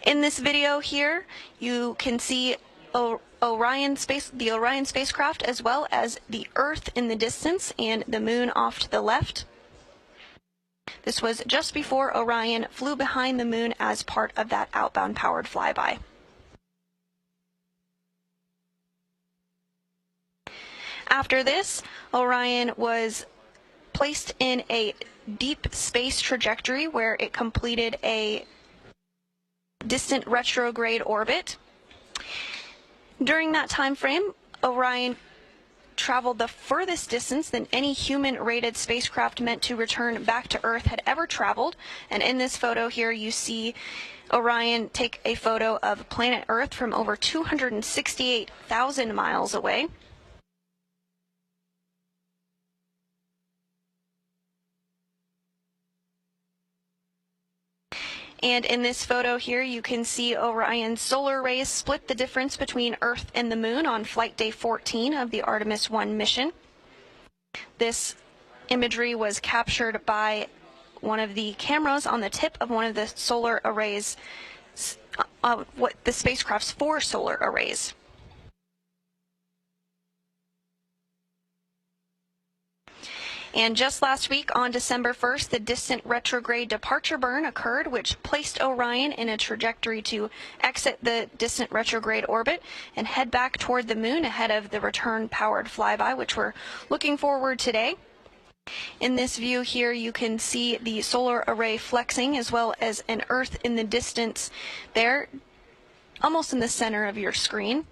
In this video here, you can see the Orion spacecraft, as well as the Earth in the distance and the Moon off to the left. This was just before Orion flew behind the Moon as part of that outbound powered flyby. After this, Orion was placed in a deep space trajectory where it completed a distant retrograde orbit. During that time frame, Orion traveled the furthest distance than any human-rated spacecraft meant to return back to Earth had ever traveled. And in this photo here, you see Orion take a photo of planet Earth from over 268,000 miles away. And in this photo here, you can see Orion's solar rays split the difference between Earth and the Moon on flight day 14 of the Artemis 1 mission. This imagery was captured by one of the cameras on the tip of one of the solar arrays, the spacecraft's 4 solar arrays. And just last week, on December 1st, the distant retrograde departure burn occurred, which placed Orion in a trajectory to exit the distant retrograde orbit and head back toward the Moon ahead of the return-powered flyby, which we're looking forward today. In this view here, you can see the solar array flexing, as well as an Earth in the distance there, almost in the center of your screen.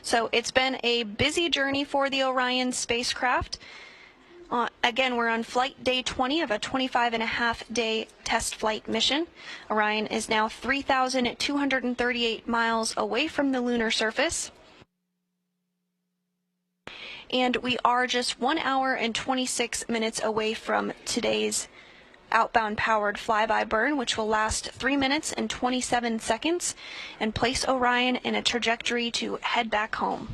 So it's been a busy journey for the Orion spacecraft. Again, we're on flight day 20 of a 25-and-a-half-day test flight mission. Orion is now 3,238 miles away from the lunar surface. And we are just 1 hour and 26 minutes away from today's outbound powered flyby burn, which will last 3 minutes and 27 seconds and place Orion in a trajectory to head back home.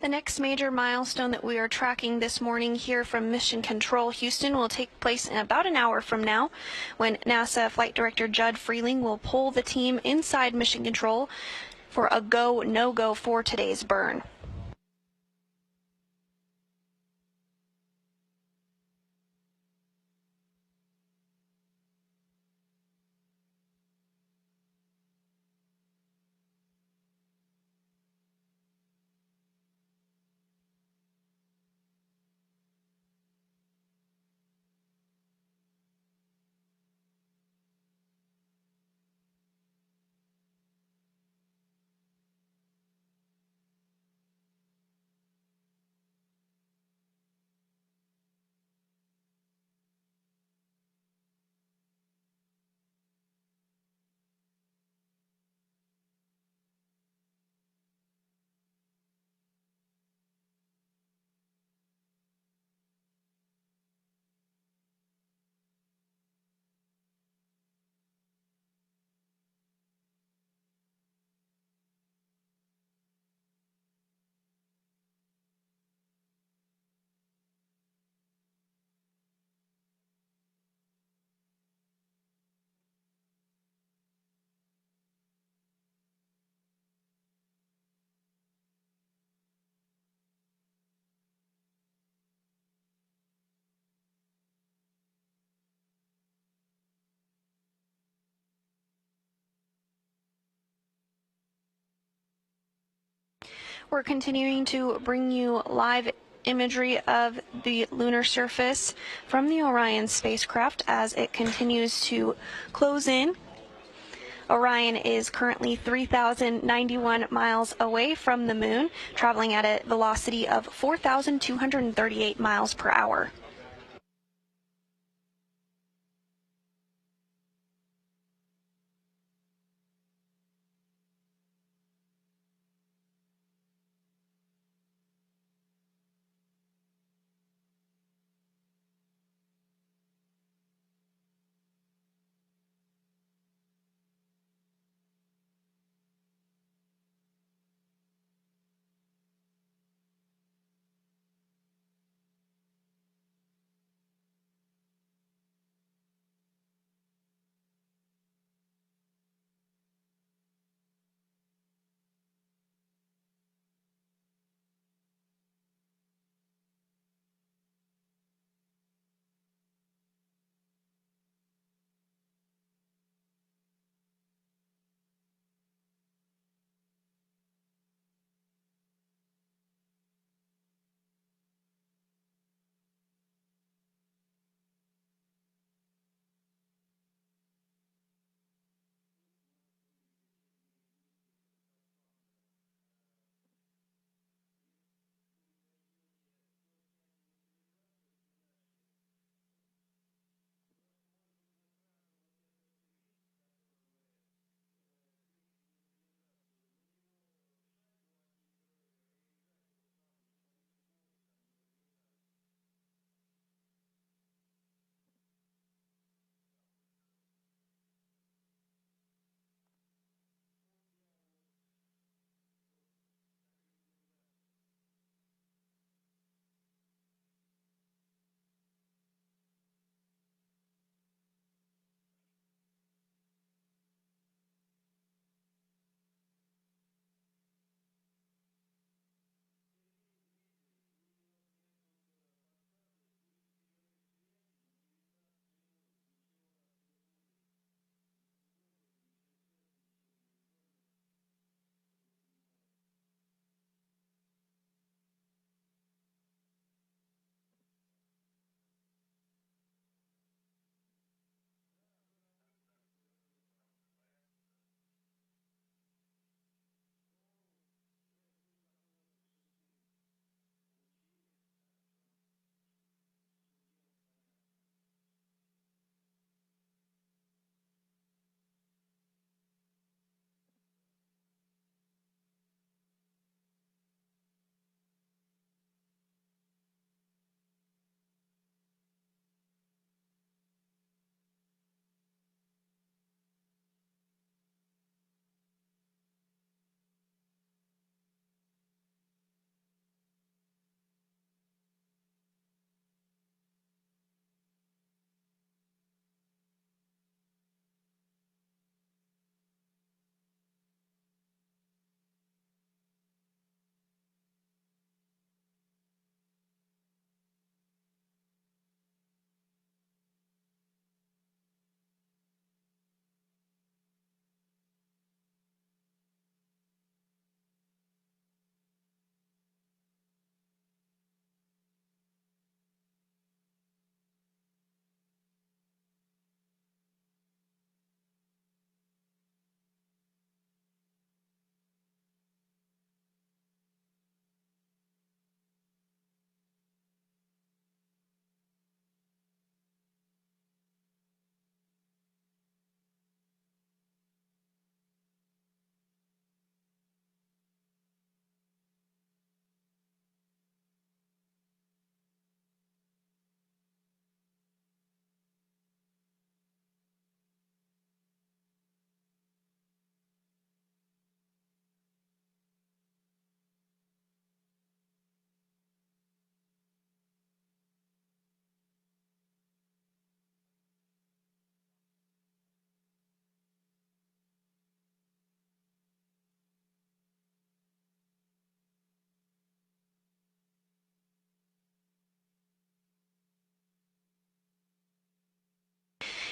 The next major milestone that we are tracking this morning here from Mission Control Houston will take place in about an hour from now, when NASA Flight Director Judd Freeling will pull the team inside Mission Control for a go, no-go for today's burn. We're continuing to bring you live imagery of the lunar surface from the Orion spacecraft as it continues to close in. Orion is currently 3,091 miles away from the moon, traveling at a velocity of 4,238 miles per hour.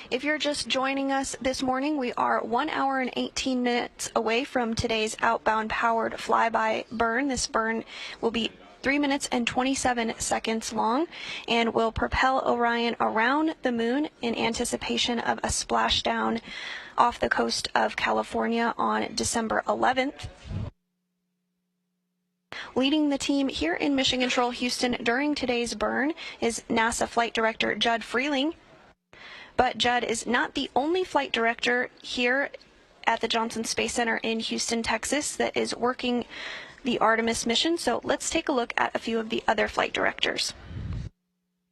If you're just joining us this morning, we are 1 hour and 18 minutes away from today's outbound powered flyby burn. This burn will be 3 minutes and 27 seconds long and will propel Orion around the moon in anticipation of a splashdown off the coast of California on December 11th. Leading the team here in Mission Control Houston during today's burn is NASA Flight Director Judd Freeling. But Judd is not the only flight director here at the Johnson Space Center in Houston, Texas, that is working the Artemis mission. So let's take a look at a few of the other flight directors.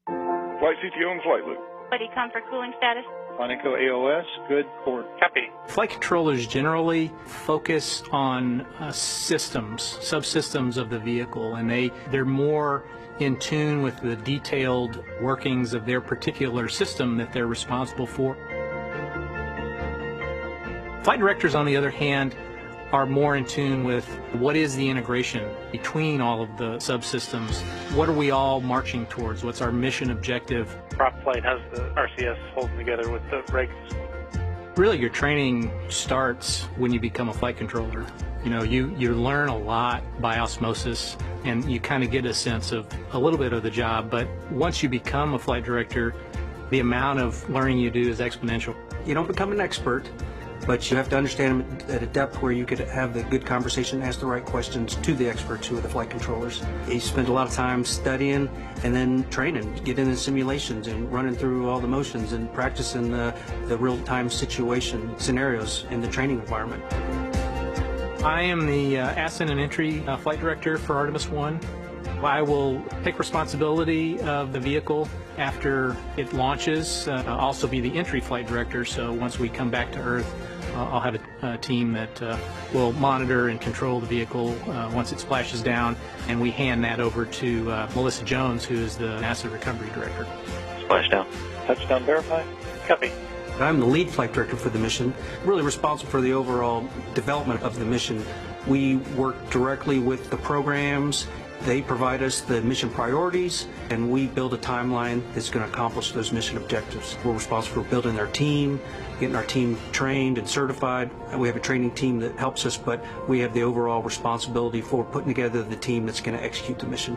Flight CTO and flight loop. Buddy, comfort cooling status. Conoco AOS, good port. Copy. Flight controllers generally focus on systems, subsystems of the vehicle, and they're more in tune with the detailed workings of their particular system that they're responsible for. Flight directors, on the other hand, are more in tune with what is the integration between all of the subsystems. What are we all marching towards? What's our mission objective? Prop flight has the RCS holding together with the regs. Really, your training starts when you become a flight controller. You know, you learn a lot by osmosis, and you kind of get a sense of a little bit of the job, but once you become a flight director, the amount of learning you do is exponential. You don't become an expert, but you have to understand them at a depth where you could have the good conversation, ask the right questions to the experts who are the flight controllers. You spend a lot of time studying and then training, getting in simulations and running through all the motions and practicing the real-time situation scenarios in the training environment. I am the ascent and entry flight director for Artemis 1. I will take responsibility of the vehicle after it launches. I'll also be the entry flight director, so once we come back to Earth, I'll have a team that will monitor and control the vehicle once it splashes down, and we hand that over to Melissa Jones, who is the NASA recovery director. Splashdown. Touchdown verify. Copy. I'm the lead flight director for the mission, really responsible for the overall development of the mission. We work directly with the programs. They provide us the mission priorities, and we build a timeline that's going to accomplish those mission objectives. We're responsible for building our team, getting our team trained and certified. We have a training team that helps us, but we have the overall responsibility for putting together the team that's going to execute the mission.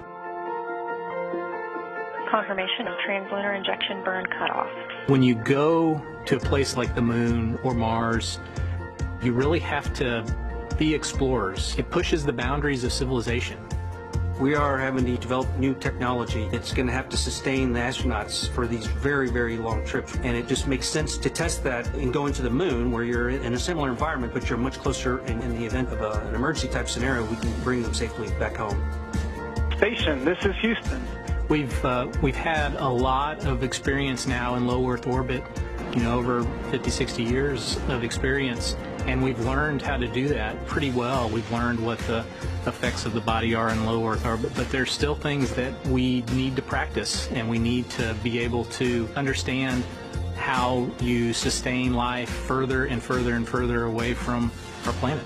Confirmation of translunar injection burn cutoff. When you go to a place like the moon or Mars, you really have to be explorers. It pushes the boundaries of civilization. We are having to develop new technology that's going to have to sustain the astronauts for these very, very long trips. And it just makes sense to test that and go into the moon where you're in a similar environment, but you're much closer. And in the event of an emergency type scenario, we can bring them safely back home. Station, this is Houston. We've had a lot of experience now in low Earth orbit, you know, over 50, 60 years of experience, and we've learned how to do that pretty well. We've learned what the effects of the body are in low Earth orbit, but there's still things that we need to practice, and we need to be able to understand how you sustain life further and further and further away from our planet.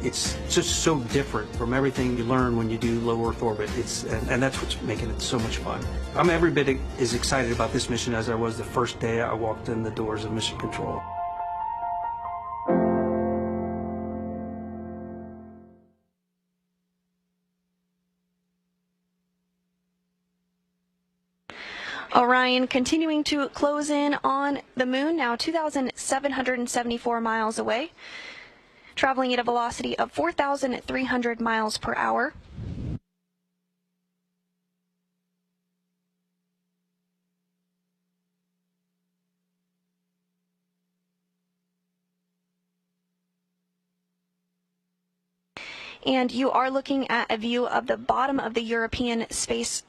It's just so different from everything you learn when you do low Earth orbit. And that's what's making it so much fun. I'm every bit as excited about this mission as I was the first day I walked in the doors of Mission Control. Orion continuing to close in on the moon, now 2,774 miles away, traveling at a velocity of 4,300 miles per hour. And you are looking at a view of the bottom of the European space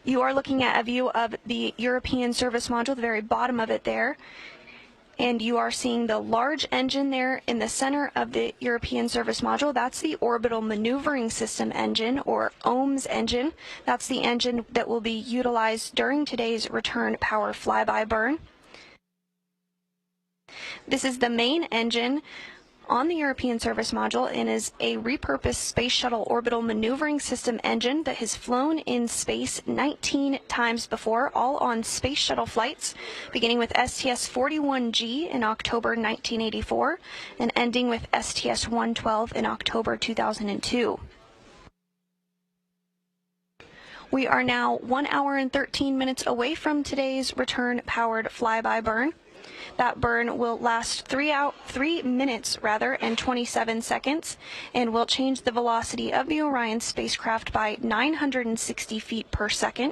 You are looking at a view of the European service module, the very bottom of it there. And you are seeing the large engine there in the center of the European service module. That's the Orbital Maneuvering System engine, or OMS engine. That's the engine that will be utilized during today's return power flyby burn. This is the main engine on the European Service Module and is a repurposed Space Shuttle Orbital Maneuvering System engine that has flown in space 19 times before, all on Space Shuttle flights, beginning with STS-41G in October 1984 and ending with STS-112 in October 2002. We are now 1 hour and 13 minutes away from today's return-powered flyby burn. That burn will last 3 minutes and 27 seconds, and will change the velocity of the Orion spacecraft by 960 feet per second.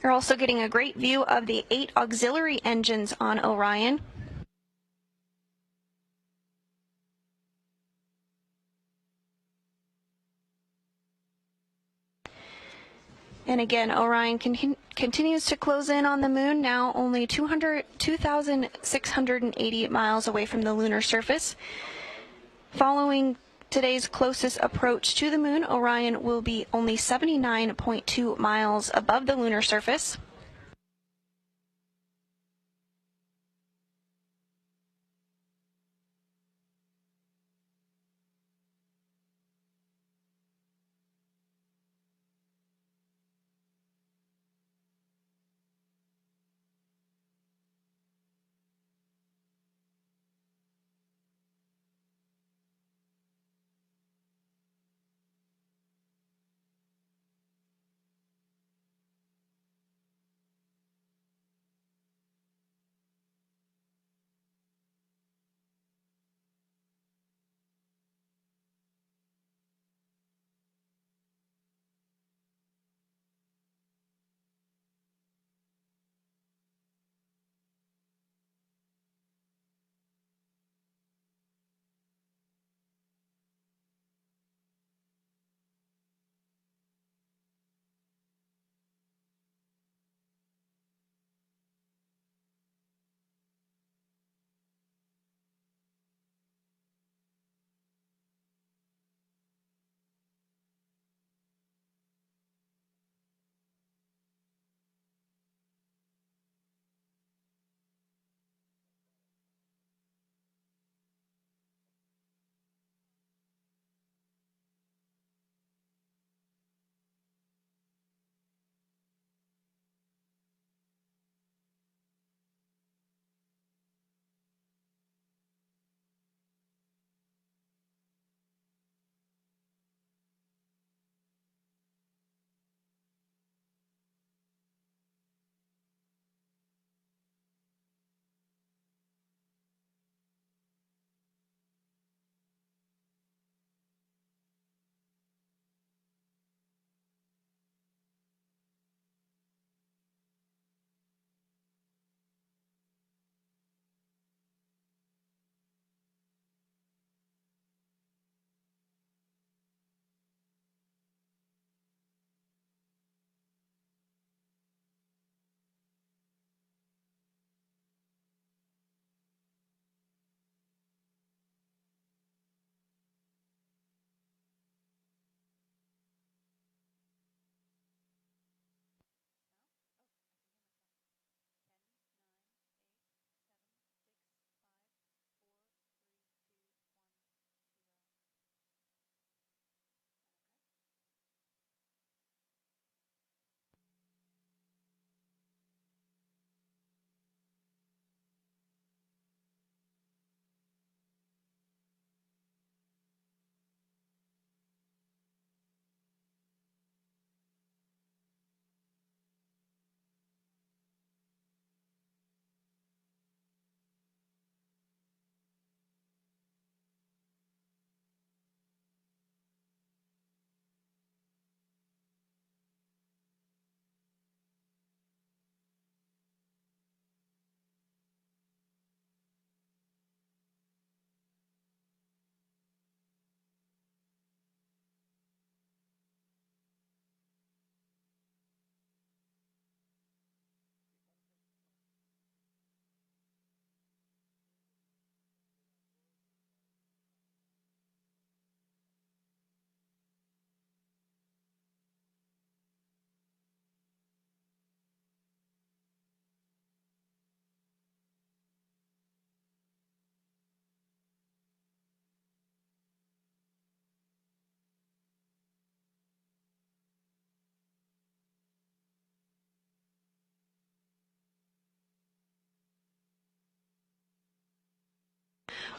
You're also getting a great view of the 8 auxiliary engines on Orion. And again, Orion continues to close in on the moon, now only 2,680 miles away from the lunar surface. Following today's closest approach to the moon, Orion will be only 79.2 miles above the lunar surface.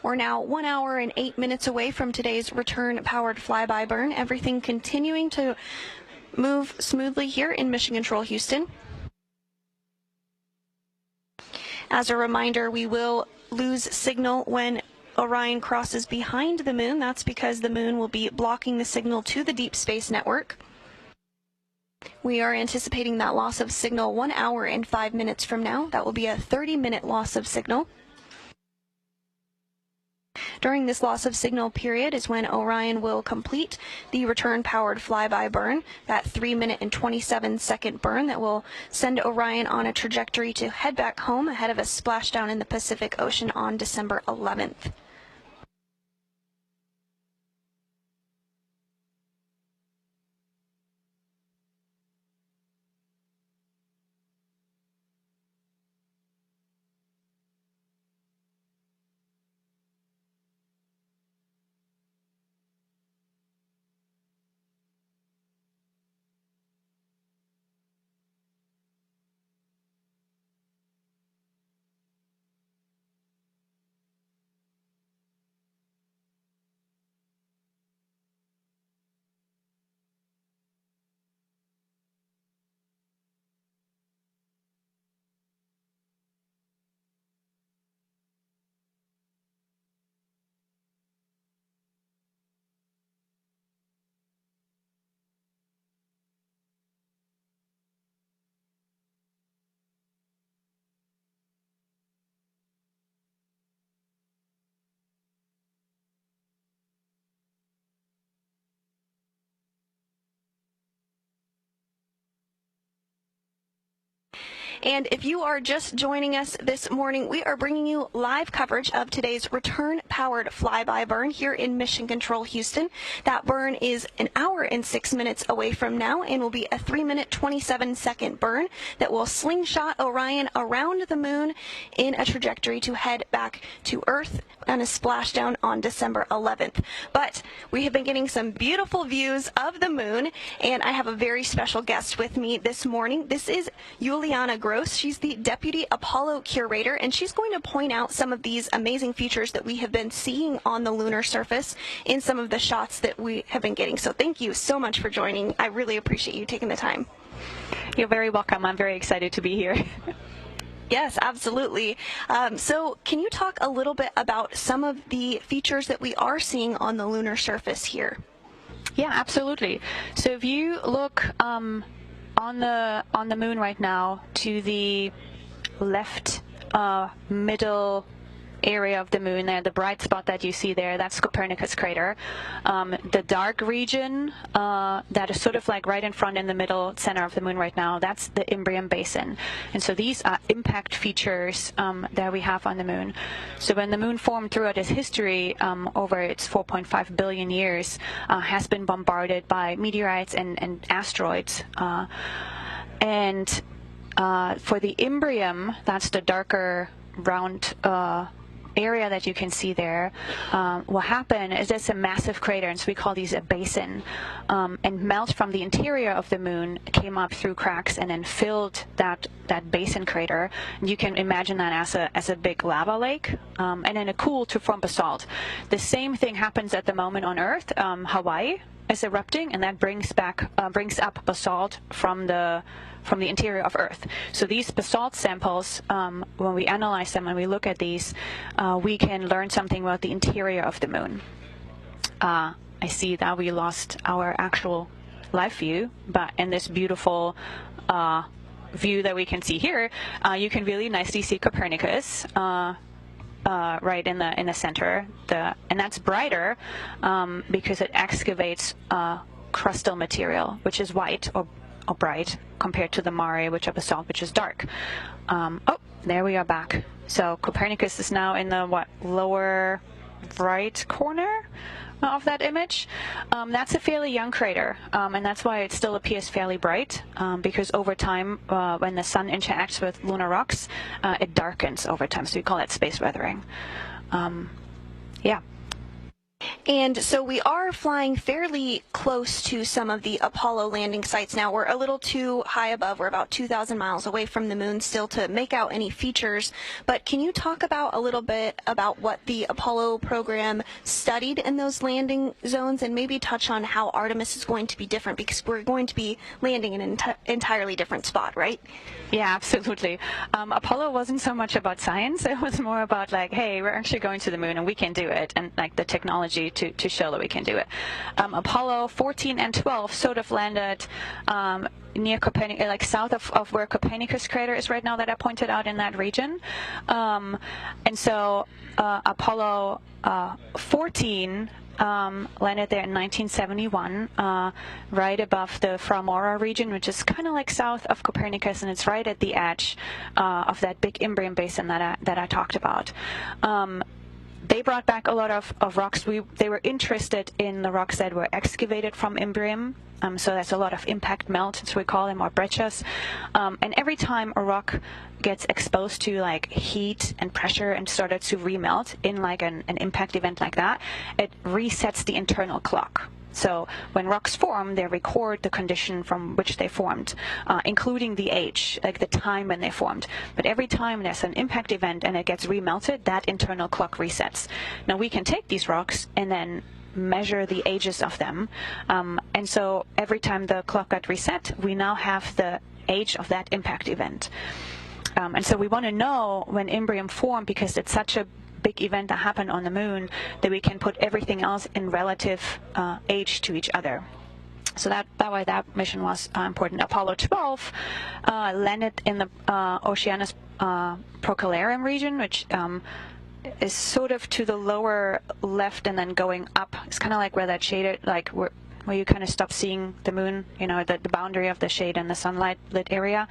We're now 1 hour and 8 minutes away from today's return-powered flyby burn. Everything continuing to move smoothly here in Mission Control Houston. As a reminder, we will lose signal when Orion crosses behind the moon. That's because the moon will be blocking the signal to the Deep Space Network. We are anticipating that loss of signal 1 hour and 5 minutes from now. That will be a 30-minute loss of signal. During this loss of signal period is when Orion will complete the return-powered flyby burn, that 3-minute and 27-second burn that will send Orion on a trajectory to head back home ahead of a splashdown in the Pacific Ocean on December 11th. And if you are just joining us this morning, we are bringing you live coverage of today's return-powered flyby burn here in Mission Control Houston. That burn is 1 hour and 6 minutes away from now and will be a 3-minute, 27-second burn that will slingshot Orion around the moon in a trajectory to head back to Earth on a splashdown on December 11th. But we have been getting some beautiful views of the moon, and I have a very special guest with me this morning. This is Juliana Gross. She's the Deputy Apollo Curator, and she's going to point out some of these amazing features that we have been seeing on the lunar surface in some of the shots that we have been getting. So thank you so much for joining. I really appreciate you taking the time. You're very welcome. I'm very excited to be here. Yes, absolutely. So can you talk a little bit about some of the features that we are seeing on the lunar surface here? Yeah, absolutely. So if you look on the moon right now to the left middle area of the moon there, the bright spot that you see there, that's Copernicus crater. The dark region that is sort of like right in front in the middle center of the moon right now, that's the Imbrium basin. And so these are impact features that we have on the moon. So when the moon formed throughout its history, over its 4.5 billion years, has been bombarded by meteorites and asteroids. And for the Imbrium, that's the darker round area that you can see there, what happened is it's a massive crater, and so we call these a basin, and melt from the interior of the moon came up through cracks and then filled that basin crater. And you can imagine that as a big lava lake, and then it cooled to form basalt. The same thing happens at the moment on Earth. Hawaii is erupting, and that brings up basalt from the interior of Earth. So these basalt samples, when we analyze them and we look at these, we can learn something about the interior of the moon. I see that we lost our actual live view, but in this beautiful view that we can see here, you can really nicely see Copernicus right in the center, and that's brighter because it excavates crustal material, which is white or bright, compared to the mare, which are basalt, which is dark. Oh, there we are back. So Copernicus is now in the lower right corner of that image. That's a fairly young crater, and that's why it still appears fairly bright, because over time, when the sun interacts with lunar rocks, it darkens over time. So we call that space weathering. Yeah. And so we are flying fairly close to some of the Apollo landing sites now. We're a little too high above. We're about 2,000 miles away from the moon still to make out any features. But can you talk about a little bit about what the Apollo program studied in those landing zones, and maybe touch on how Artemis is going to be different, because we're going to be landing in an entirely different spot, right? Yeah, absolutely. Apollo wasn't so much about science. It was more about like, hey, we're actually going to the moon and we can do it, and like the technology to show that we can do it. Apollo 14 and 12 sort of landed near Copernicus, like south of where Copernicus crater is right now that I pointed out in that region. And so Apollo 14 landed there in 1971, right above the Framora region, which is kind of like south of Copernicus, and it's right at the edge of that big Imbrium basin that I talked about. They brought back a lot of rocks. They were interested in the rocks that were excavated from Imbrium. So that's a lot of impact melt, as we call them, or breccias. And every time a rock gets exposed to like heat and pressure and started to remelt in like an impact event like that, it resets the internal clock. So when rocks form, they record the condition from which they formed, including the age, like the time when they formed. But every time there's an impact event and it gets remelted, that internal clock resets. Now we can take these rocks and then measure the ages of them. And so every time the clock got reset, we now have the age of that impact event. And so we want to know when Imbrium formed, because it's such a big event that happened on the moon, that we can put everything else in relative age to each other. So that why that mission was important. Apollo 12 landed in the Oceanus Procellarum region, which is sort of to the lower left and then going up. It's kind of like where that shaded, like where you kind of stop seeing the moon, you know, the boundary of the shade and the sunlight lit area.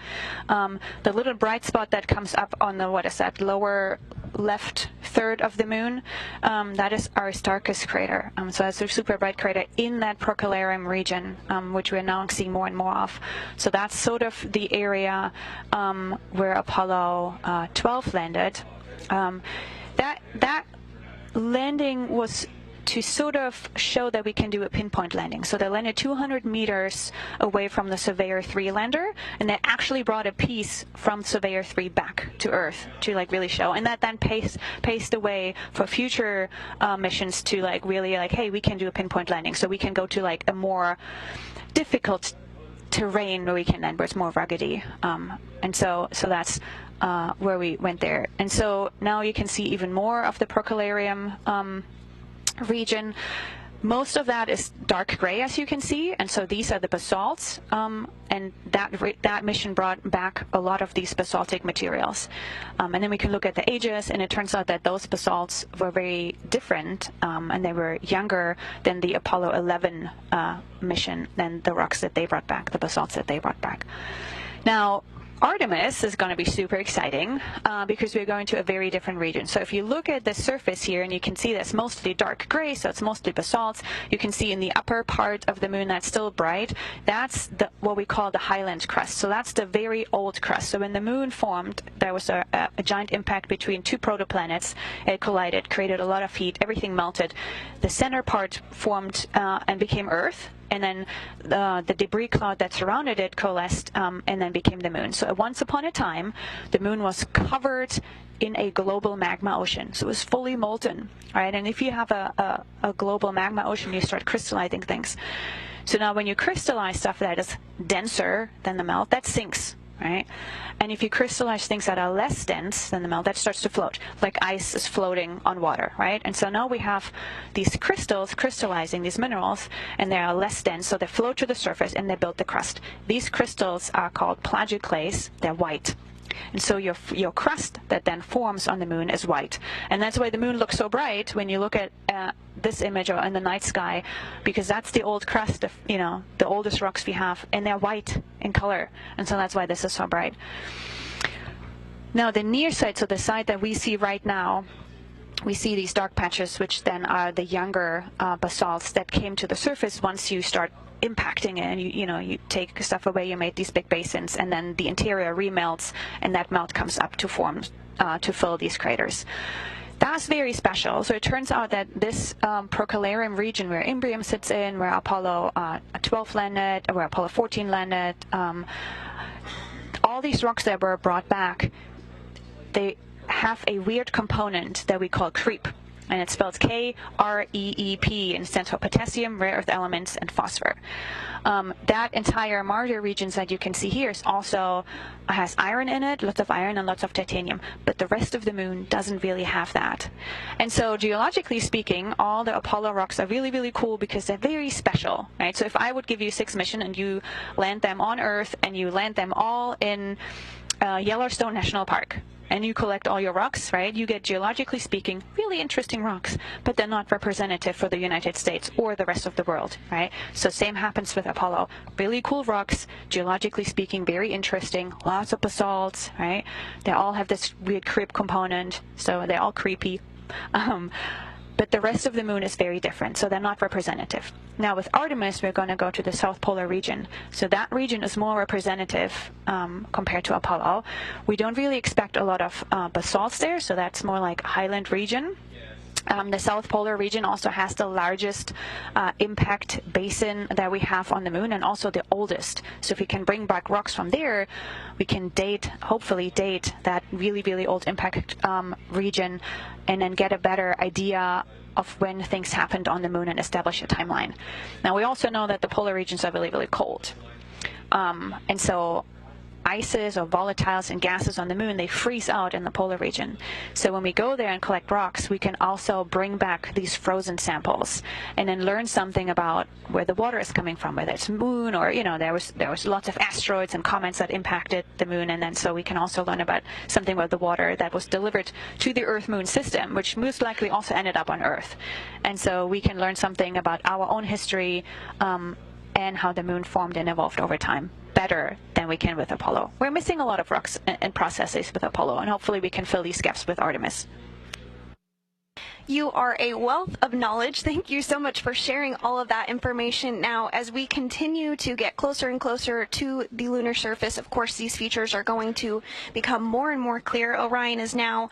The little bright spot that comes up on the, what is that, lower left third of the moon, that is Aristarchus crater. So that's a super bright crater in that Procellarum region, which we're now seeing more and more of. So that's sort of the area where Apollo 12 landed. That landing was to sort of show that we can do a pinpoint landing. So they landed 200 meters away from the Surveyor 3 lander, and they actually brought a piece from Surveyor 3 back to Earth to like really show. And that then paved the way for future missions to like really like, hey, we can do a pinpoint landing. So we can go to like a more difficult terrain where we can land, where it's more ruggedy. And so that's where we went there. And so now you can see even more of the Procellarum region. Most of that is dark gray, as you can see, and so these are the basalts, and that mission brought back a lot of these basaltic materials. And then we can look at the ages, and it turns out that those basalts were very different, and they were younger than the Apollo 11 mission, than the rocks that they brought back, the basalts that they brought back. Now, Artemis is going to be super exciting because we're going to a very different region. So if you look at the surface here, and you can see that's mostly dark gray, so it's mostly basalts. You can see in the upper part of the moon that's still bright. That's what we call the highland crust. So that's the very old crust. So when the moon formed, there was a giant impact between two protoplanets. It collided, created a lot of heat, everything melted. The center part formed and became Earth. And then the debris cloud that surrounded it coalesced and then became the moon. So once upon a time, the moon was covered in a global magma ocean. So it was fully molten, right? And if you have a global magma ocean, you start crystallizing things. So now when you crystallize stuff that is denser than the melt, that sinks, right? And if you crystallize things that are less dense than the melt, that starts to float, like ice is floating on water, right? And so now we have these crystals crystallizing these minerals, and they are less dense, so they float to the surface and they build the crust. These crystals are called plagioclase. They're white. And so your crust that then forms on the moon is white. And that's why the moon looks so bright when you look at this image or in the night sky, because that's the old crust of, you know, the oldest rocks we have, and they're white in color. And so that's why this is so bright. Now the near side, so the side that we see right now, we see these dark patches, which then are the younger basalts that came to the surface once you start impacting it, and you take stuff away, you made these big basins, and then the interior remelts, and that melt comes up to form to fill these craters. That's very special. So it turns out that this Procalarium region where Imbrium sits in, where Apollo 12 landed, where Apollo 14 landed, all these rocks that were brought back, they have a weird component that we call creep. And it's spelled K-R-E-E-P, and stands for potassium, rare earth elements, and phosphor. That entire Mars regions that you can see here is also has iron in it, lots of iron and lots of titanium, but the rest of the moon doesn't really have that. And so geologically speaking, all the Apollo rocks are really, really cool because they're very special, right? So if I would give you 6 missions and you land them on Earth and you land them all in Yellowstone National Park, and you collect all your rocks, right, you get, geologically speaking, really interesting rocks, but they're not representative for the United States or the rest of the world, right? So same happens with Apollo. Really cool rocks, geologically speaking, very interesting, lots of basalts, right? They all have this weird creep component, so they're all creepy. But the rest of the moon is very different, so they're not representative. Now with Artemis, we're going to go to the South Polar region. So that region is more representative compared to Apollo. We don't really expect a lot of basalts there, so that's more like highland region. The South Polar region also has the largest impact basin that we have on the moon, and also the oldest. So if we can bring back rocks from there, we can hopefully date that really, really old impact region, and then get a better idea of when things happened on the moon and establish a timeline. Now we also know that the polar regions are really, really cold. And so ices or volatiles and gases on the moon, they freeze out in the polar region. So when we go there and collect rocks, we can also bring back these frozen samples and then learn something about where the water is coming from, whether it's moon or, you know, there was lots of asteroids and comets that impacted the moon, and then so we can also learn about something about the water that was delivered to the Earth-Moon system, which most likely also ended up on Earth. And so we can learn something about our own history and how the moon formed and evolved over time better than we can with Apollo. We're missing a lot of rocks and processes with Apollo, and hopefully we can fill these gaps with Artemis. You are a wealth of knowledge. Thank you so much for sharing all of that information. Now, as we continue to get closer and closer to the lunar surface, of course, these features are going to become more and more clear. Orion is now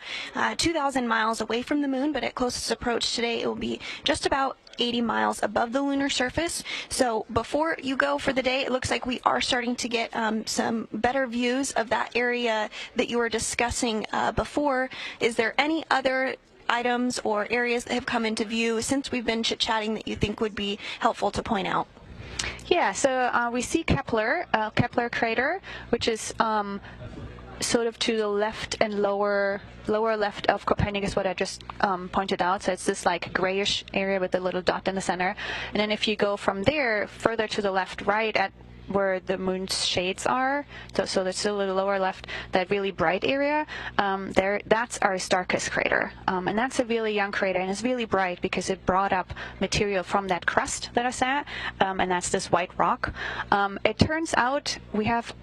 2,000 miles away from the moon, but at closest approach today, it will be just about 80 miles above the lunar surface. So before you go for the day, it looks like we are starting to get some better views of that area that you were discussing before. Is there any other items or areas that have come into view since we've been chit-chatting that you think would be helpful to point out? Yeah, so we see Kepler crater, which is sort of to the left and lower left of Copernicus, what I just pointed out. So it's this like grayish area with the little dot in the center. And then if you go from there further to the left, right at where the moon's shades are, so that's a little lower left, that really bright area, that's Aristarchus crater. And that's a really young crater, and it's really bright because it brought up material from that crust that I saw, and that's this white rock. It turns out we have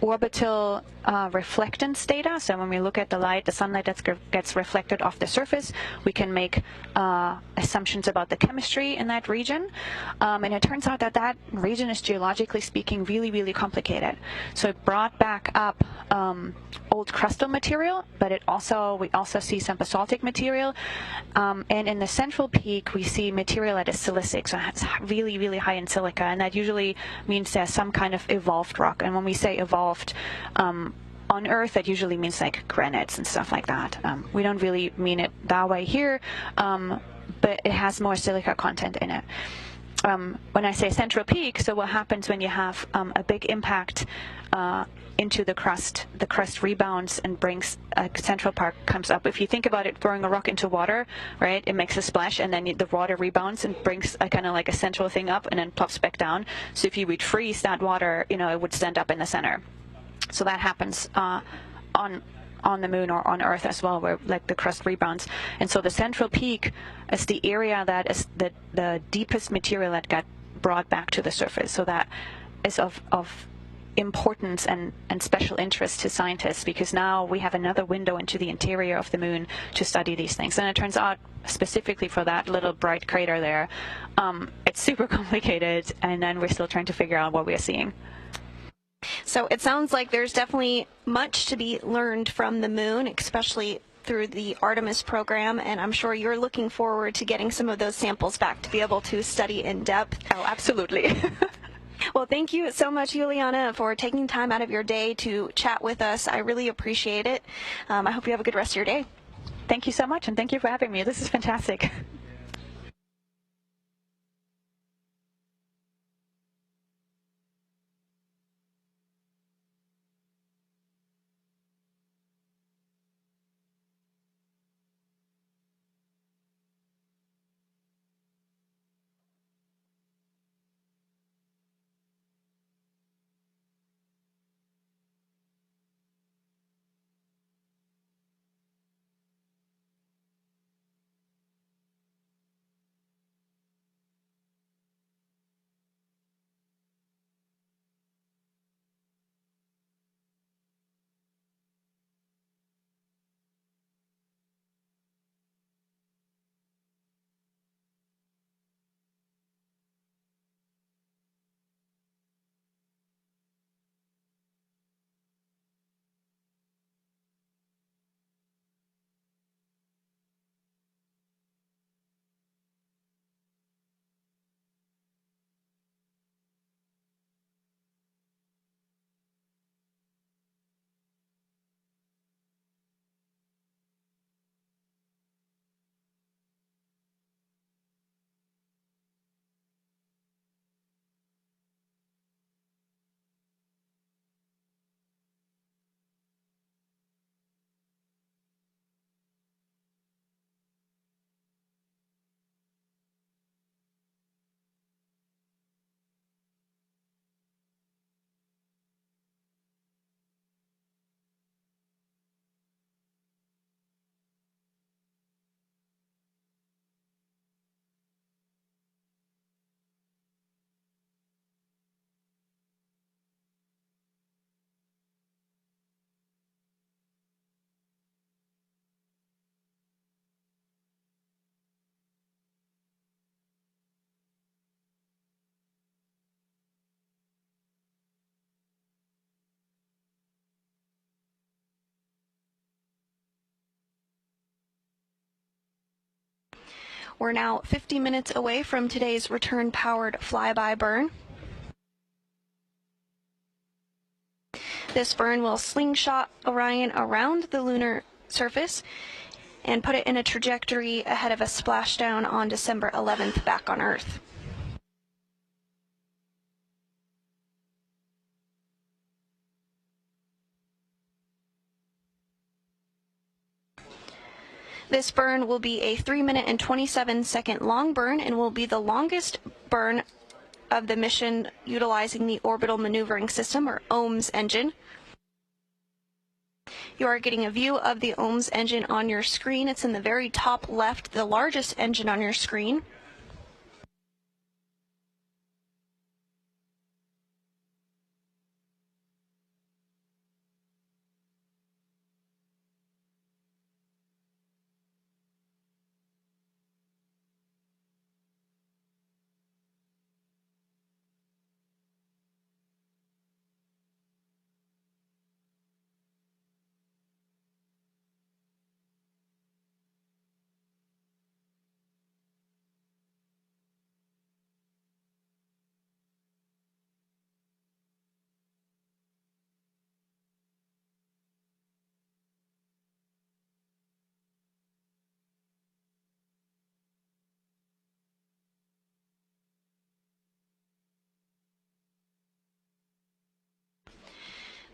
orbital reflectance data. So when we look at the light, the sunlight that gets reflected off the surface, we can make assumptions about the chemistry in that region. And it turns out that that region is, geologically speaking, really, really complicated. So it brought back up old crustal material, but we also see some basaltic material. And in the central peak, we see material that is silicic, so it's really, really high in silica, and that usually means there's some kind of evolved rock. And when we say evolved, on Earth, that usually means like granites and stuff like that. We don't really mean it that way here, but it has more silica content in it. When I say central peak, so what happens when you have a big impact into the crust rebounds and brings a central part comes up. If you think about it, throwing a rock into water, right, it makes a splash, and then the water rebounds and brings a kind of like a central thing up and then plops back down. So if you would freeze that water, it would stand up in the center. So that happens on the moon or on Earth as well, where like the crust rebounds. And so the central peak is the area that is the deepest material that got brought back to the surface. So that is of importance and special interest to scientists, because now we have another window into the interior of the moon to study these things. And it turns out, specifically for that little bright crater there, it's super complicated, and then we're still trying to figure out what we are seeing. So it sounds like there's definitely much to be learned from the moon, especially through the Artemis program, and I'm sure you're looking forward to getting some of those samples back to be able to study in depth. Oh, absolutely. Well, thank you so much, Juliana, for taking time out of your day to chat with us. I really appreciate it. I hope you have a good rest of your day. Thank you so much, and thank you for having me. This is fantastic. We're now 50 minutes away from today's return-powered flyby burn. This burn will slingshot Orion around the lunar surface and put it in a trajectory ahead of a splashdown on December 11th back on Earth. This burn will be a 3-minute and 27-second long burn and will be the longest burn of the mission utilizing the Orbital Maneuvering System, or OMS engine. You are getting a view of the OMS engine on your screen. It's in the very top left, the largest engine on your screen.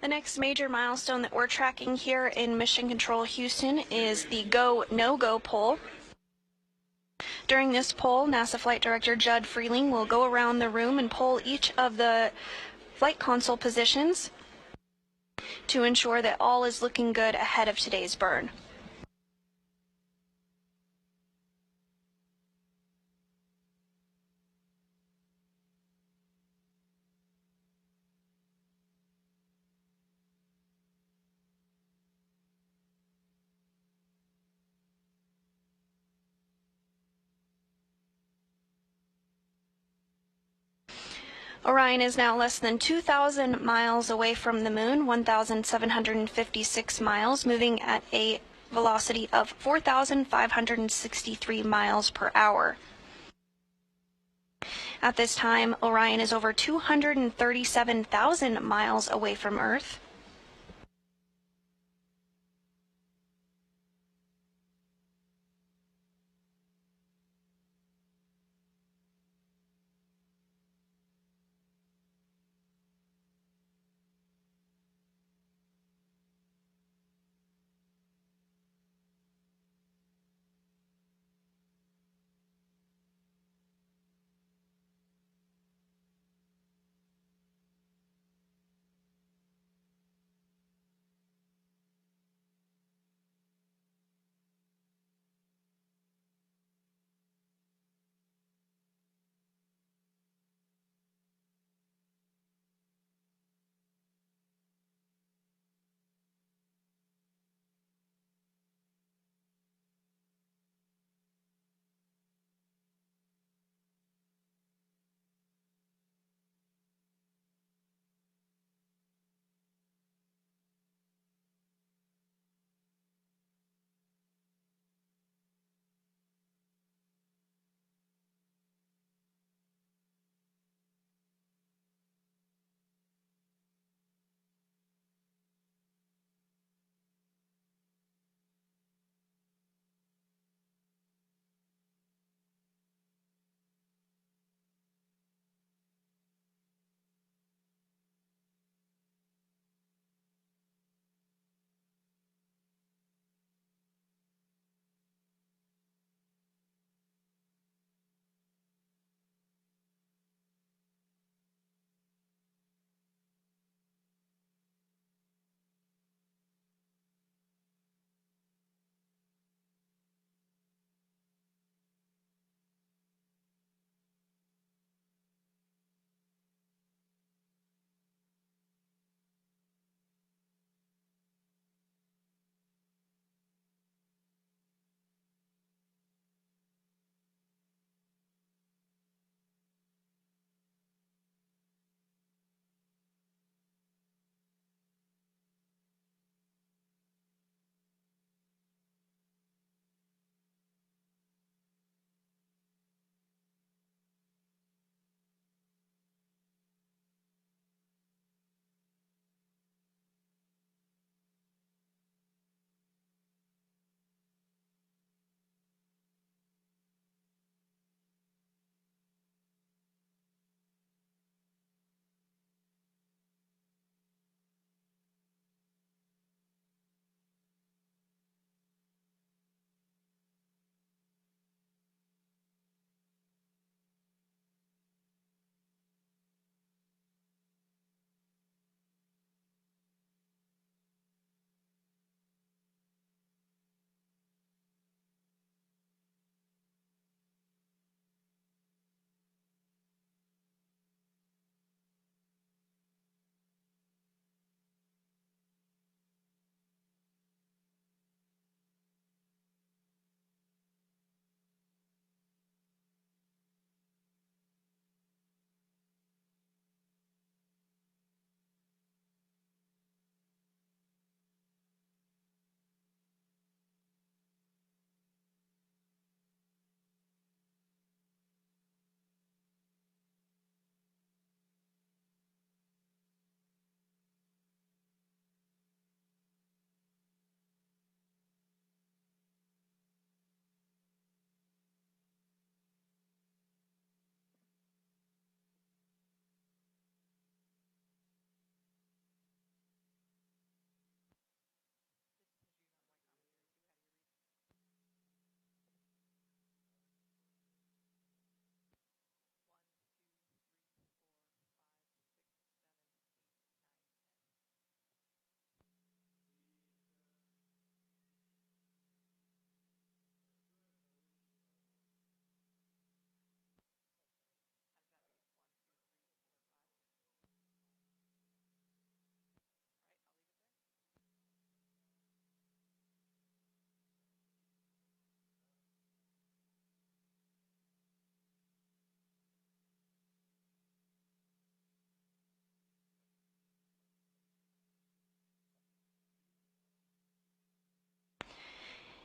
The next major milestone that we're tracking here in Mission Control Houston is the Go, No-Go poll. During this poll, NASA Flight Director Judd Freeling will go around the room and poll each of the flight console positions to ensure that all is looking good ahead of today's burn. Orion is now less than 2,000 miles away from the moon, 1,756 miles, moving at a velocity of 4,563 miles per hour. At this time, Orion is over 237,000 miles away from Earth.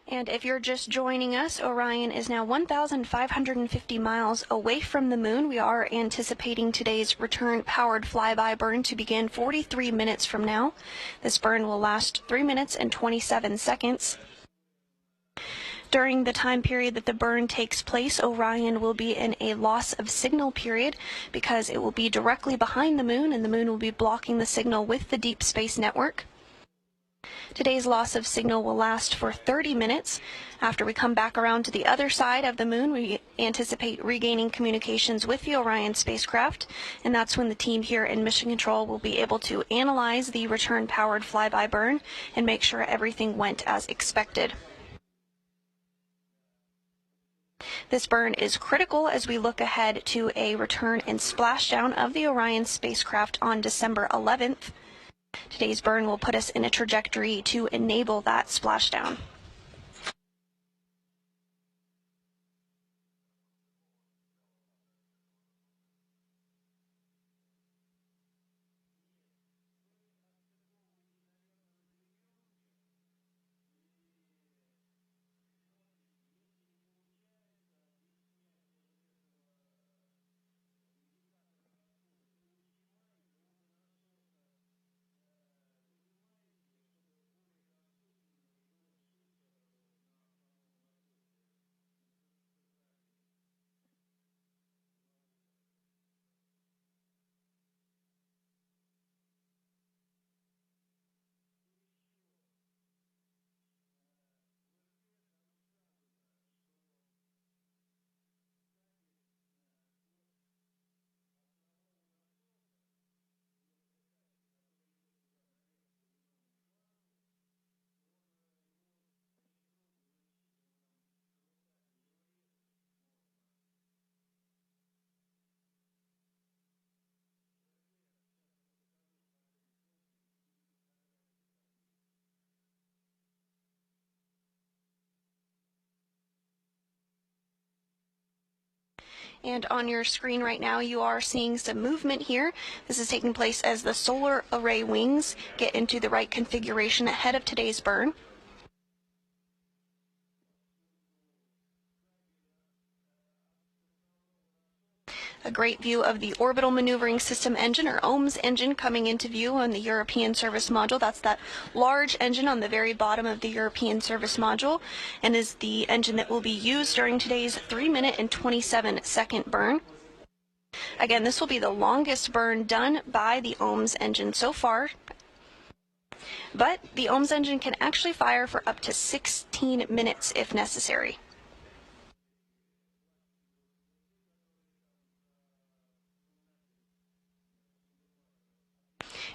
And if you're just joining us, Orion is now 1,550 miles away from the moon. We are anticipating today's return-powered flyby burn to begin 43 minutes from now. This burn will last 3 minutes and 27 seconds. During the time period that the burn takes place, Orion will be in a loss of signal period because it will be directly behind the moon, and the moon will be blocking the signal with the deep space network. Today's loss of signal will last for 30 minutes. After we come back around to the other side of the moon, we anticipate regaining communications with the Orion spacecraft, and that's when the team here in Mission Control will be able to analyze the return-powered flyby burn and make sure everything went as expected. This burn is critical as we look ahead to a return and splashdown of the Orion spacecraft on December 11th. Today's burn will put us in a trajectory to enable that splashdown. And on your screen right now, you are seeing some movement here. This is taking place as the solar array wings get into the right configuration ahead of today's burn. A great view of the Orbital Maneuvering System engine, or OMS engine, coming into view on the European Service Module. That's that large engine on the very bottom of the European Service Module, and is the engine that will be used during today's 3-minute and 27-second burn. Again, this will be the longest burn done by the OMS engine so far, but the OMS engine can actually fire for up to 16 minutes if necessary.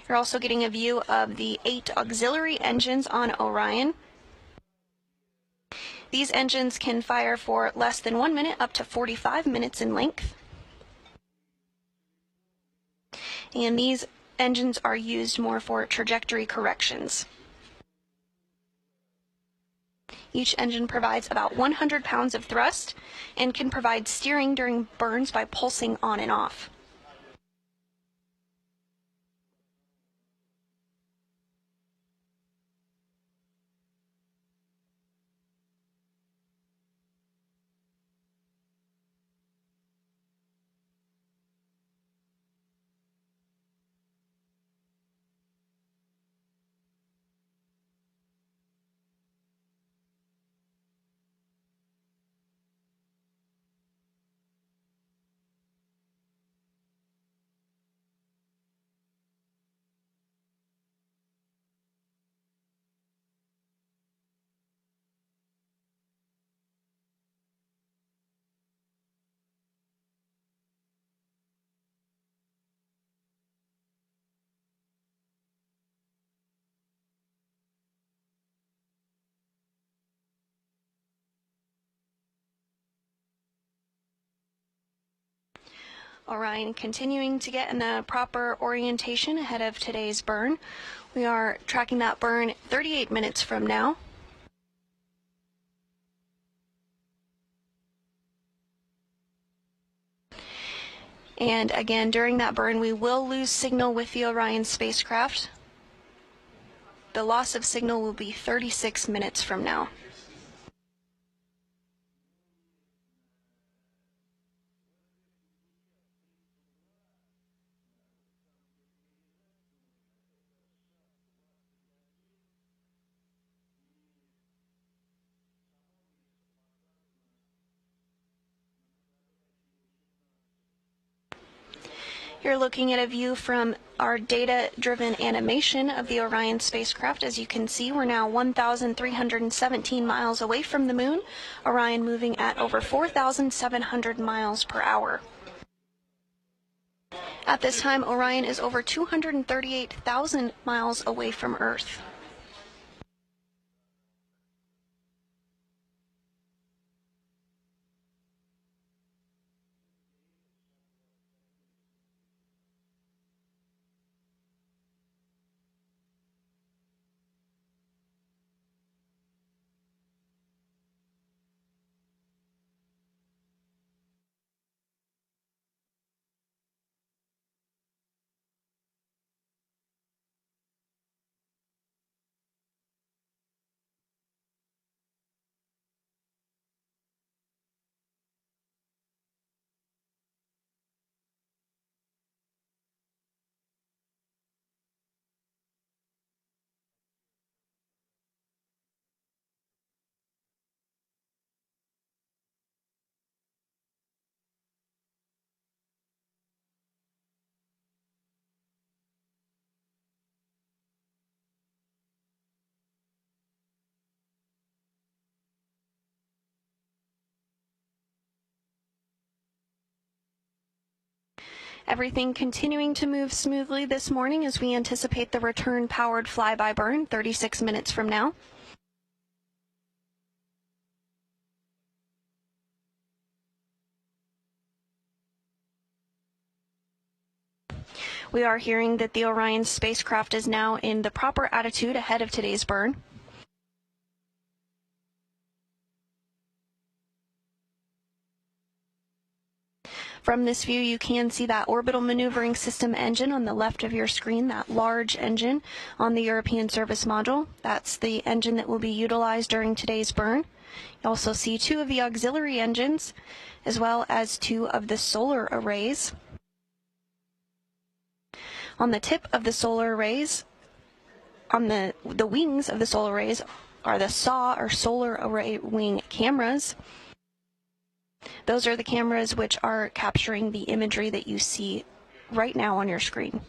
You're also getting a view of the 8 auxiliary engines on Orion. These engines can fire for less than 1 minute, up to 45 minutes in length. And these engines are used more for trajectory corrections. Each engine provides about 100 pounds of thrust and can provide steering during burns by pulsing on and off. Orion continuing to get in the proper orientation ahead of today's burn. We are tracking that burn 38 minutes from now. And again, during that burn, we will lose signal with the Orion spacecraft. The loss of signal will be 36 minutes from now. You're looking at a view from our data-driven animation of the Orion spacecraft. As you can see, we're now 1,317 miles away from the moon. Orion moving at over 4,700 miles per hour. At this time, Orion is over 238,000 miles away from Earth. Everything continuing to move smoothly this morning as we anticipate the return powered flyby burn 36 minutes from now. We are hearing that the Orion spacecraft is now in the proper attitude ahead of today's burn. From this view, you can see that orbital maneuvering system engine on the left of your screen, that large engine on the European service module. That's the engine that will be utilized during today's burn. You also see two of the auxiliary engines, as well as two of the solar arrays. On the tip of the solar arrays, on the wings of the solar arrays, are the SAW, or solar array wing cameras. Those are the cameras which are capturing the imagery that you see right now on your screen.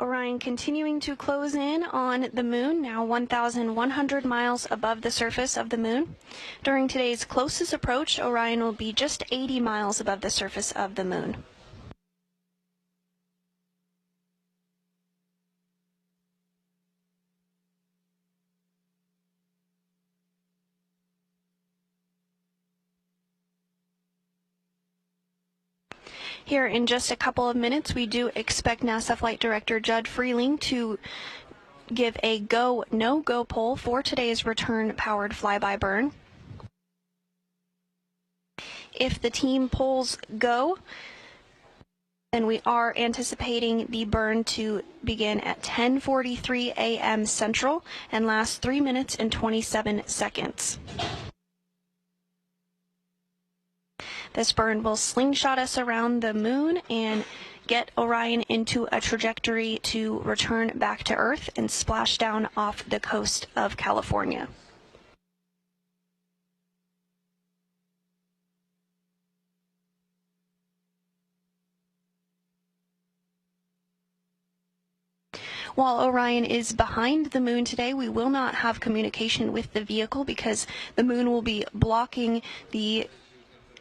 Orion continuing to close in on the moon, now 1,100 miles above the surface of the moon. During today's closest approach, Orion will be just 80 miles above the surface of the moon. Here in just a couple of minutes, we do expect NASA Flight Director Judd Freeling to give a go, no-go poll for today's return-powered flyby burn. If the team polls go, then we are anticipating the burn to begin at 10:43 a.m. Central and last 3 minutes and 27 seconds. This burn will slingshot us around the moon and get Orion into a trajectory to return back to Earth and splash down off the coast of California. While Orion is behind the moon today, we will not have communication with the vehicle because the moon will be blocking the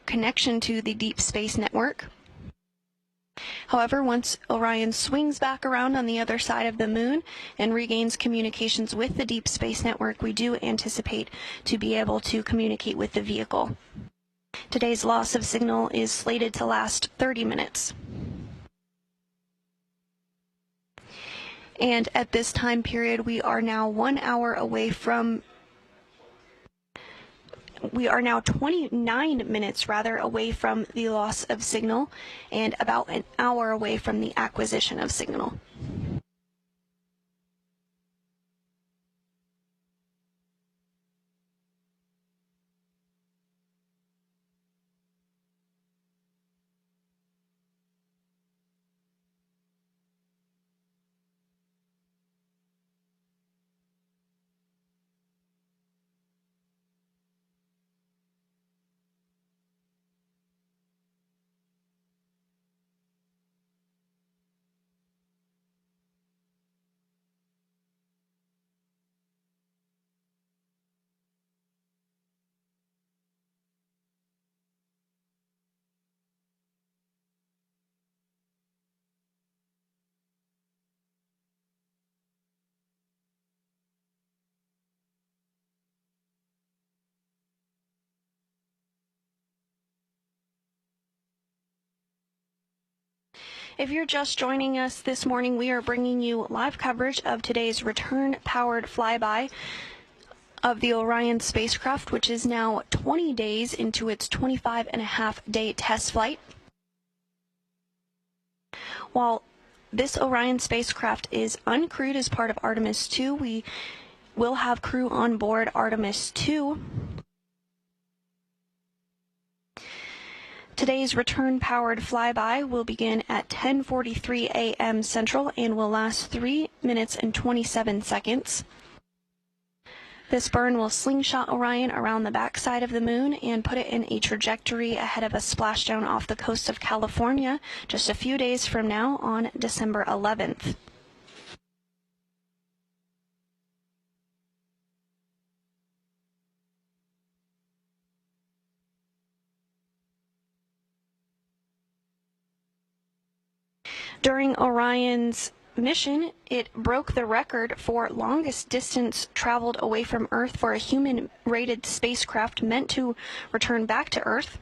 connection to the Deep Space Network. However, once Orion swings back around on the other side of the moon and regains communications with the Deep Space Network, we do anticipate to be able to communicate with the vehicle. Today's loss of signal is slated to last 30 minutes. And at this time period, we are now 1 hour away from we are now 29 minutes away from the loss of signal and about an hour away from the acquisition of signal. If you're just joining us this morning, we are bringing you live coverage of today's return-powered flyby of the Orion spacecraft, which is now 20 days into its 25.5-day test flight. While this Orion spacecraft is uncrewed as part of Artemis 2, we will have crew on board Artemis 2. Today's return-powered flyby will begin at 10:43 a.m. Central and will last 3 minutes and 27 seconds. This burn will slingshot Orion around the backside of the moon and put it in a trajectory ahead of a splashdown off the coast of California just a few days from now on December 11th. During Orion's mission, it broke the record for longest distance traveled away from Earth for a human-rated spacecraft meant to return back to Earth.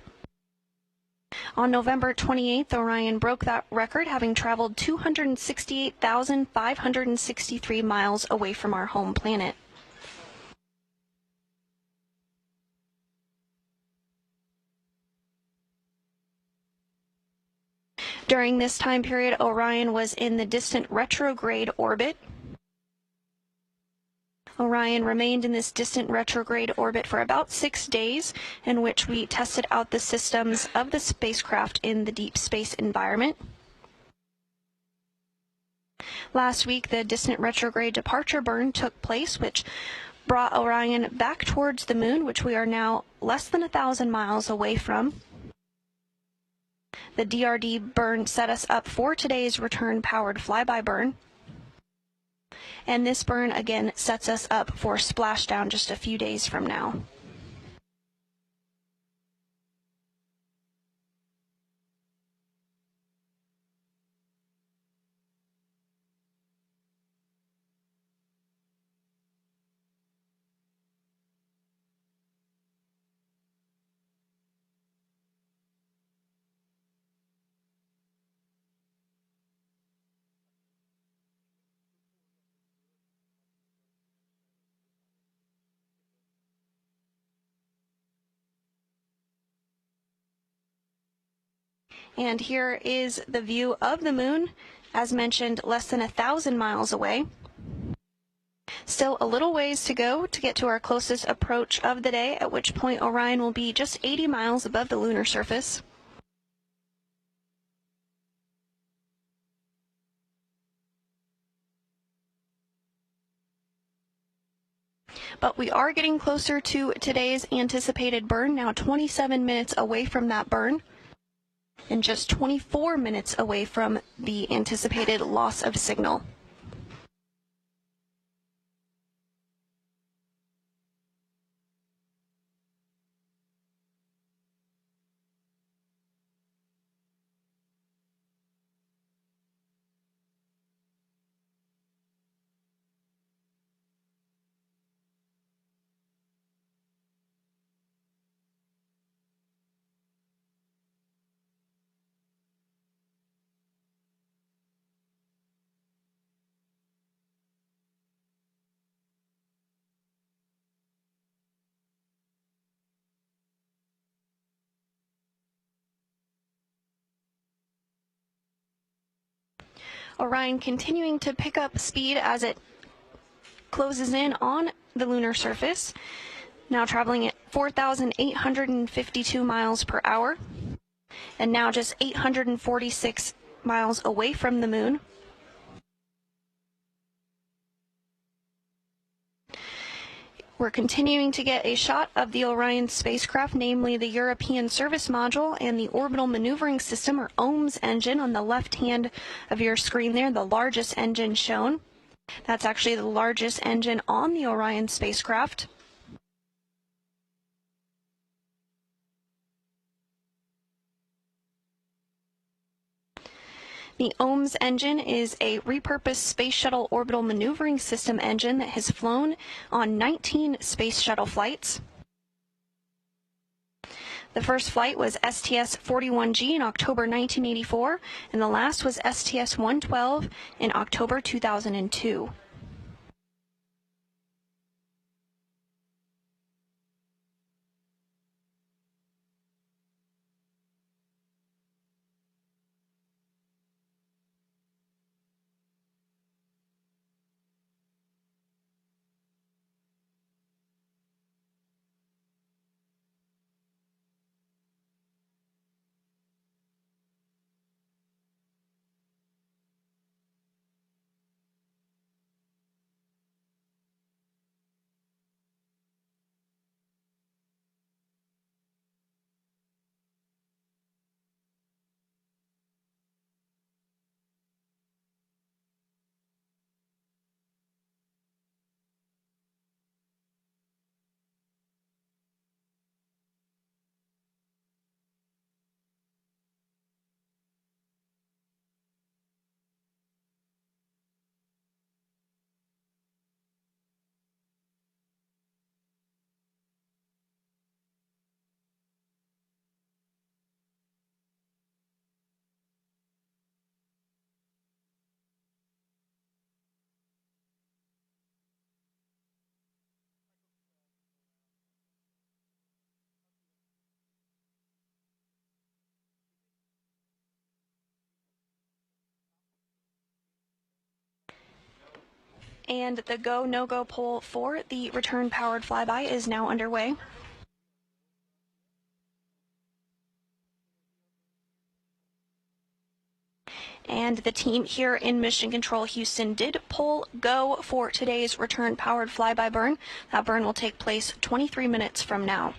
On November 28th, Orion broke that record, having traveled 268,563 miles away from our home planet. During this time period, Orion was in the distant retrograde orbit. Orion remained in this distant retrograde orbit for about 6 days, in which we tested out the systems of the spacecraft in the deep space environment. Last week, the distant retrograde departure burn took place, which brought Orion back towards the moon, which we are now less than 1,000 miles away from. The DRD burn set us up for today's return-powered flyby burn. And this burn again sets us up for splashdown just a few days from now. And here is the view of the moon, as mentioned, less than 1,000 miles away. Still a little ways to go to get to our closest approach of the day, at which point Orion will be just 80 miles above the lunar surface. But we are getting closer to today's anticipated burn, now 27 minutes away from that burn, and just 24 minutes away from the anticipated loss of signal. Orion continuing to pick up speed as it closes in on the lunar surface, now traveling at 4,852 miles per hour, and now just 846 miles away from the moon. We're continuing to get a shot of the Orion spacecraft, namely the European Service Module and the Orbital Maneuvering System, or OMS engine, on the left hand of your screen there, the largest engine shown. That's actually the largest engine on the Orion spacecraft. The OMS engine is a repurposed Space Shuttle Orbital Maneuvering System engine that has flown on 19 Space Shuttle flights. The first flight was STS-41G in October 1984, and the last was STS-112 in October 2002. And the go, no-go poll for the return-powered flyby is now underway. And the team here in Mission Control Houston did poll go for today's return-powered flyby burn. That burn will take place 23 minutes from now.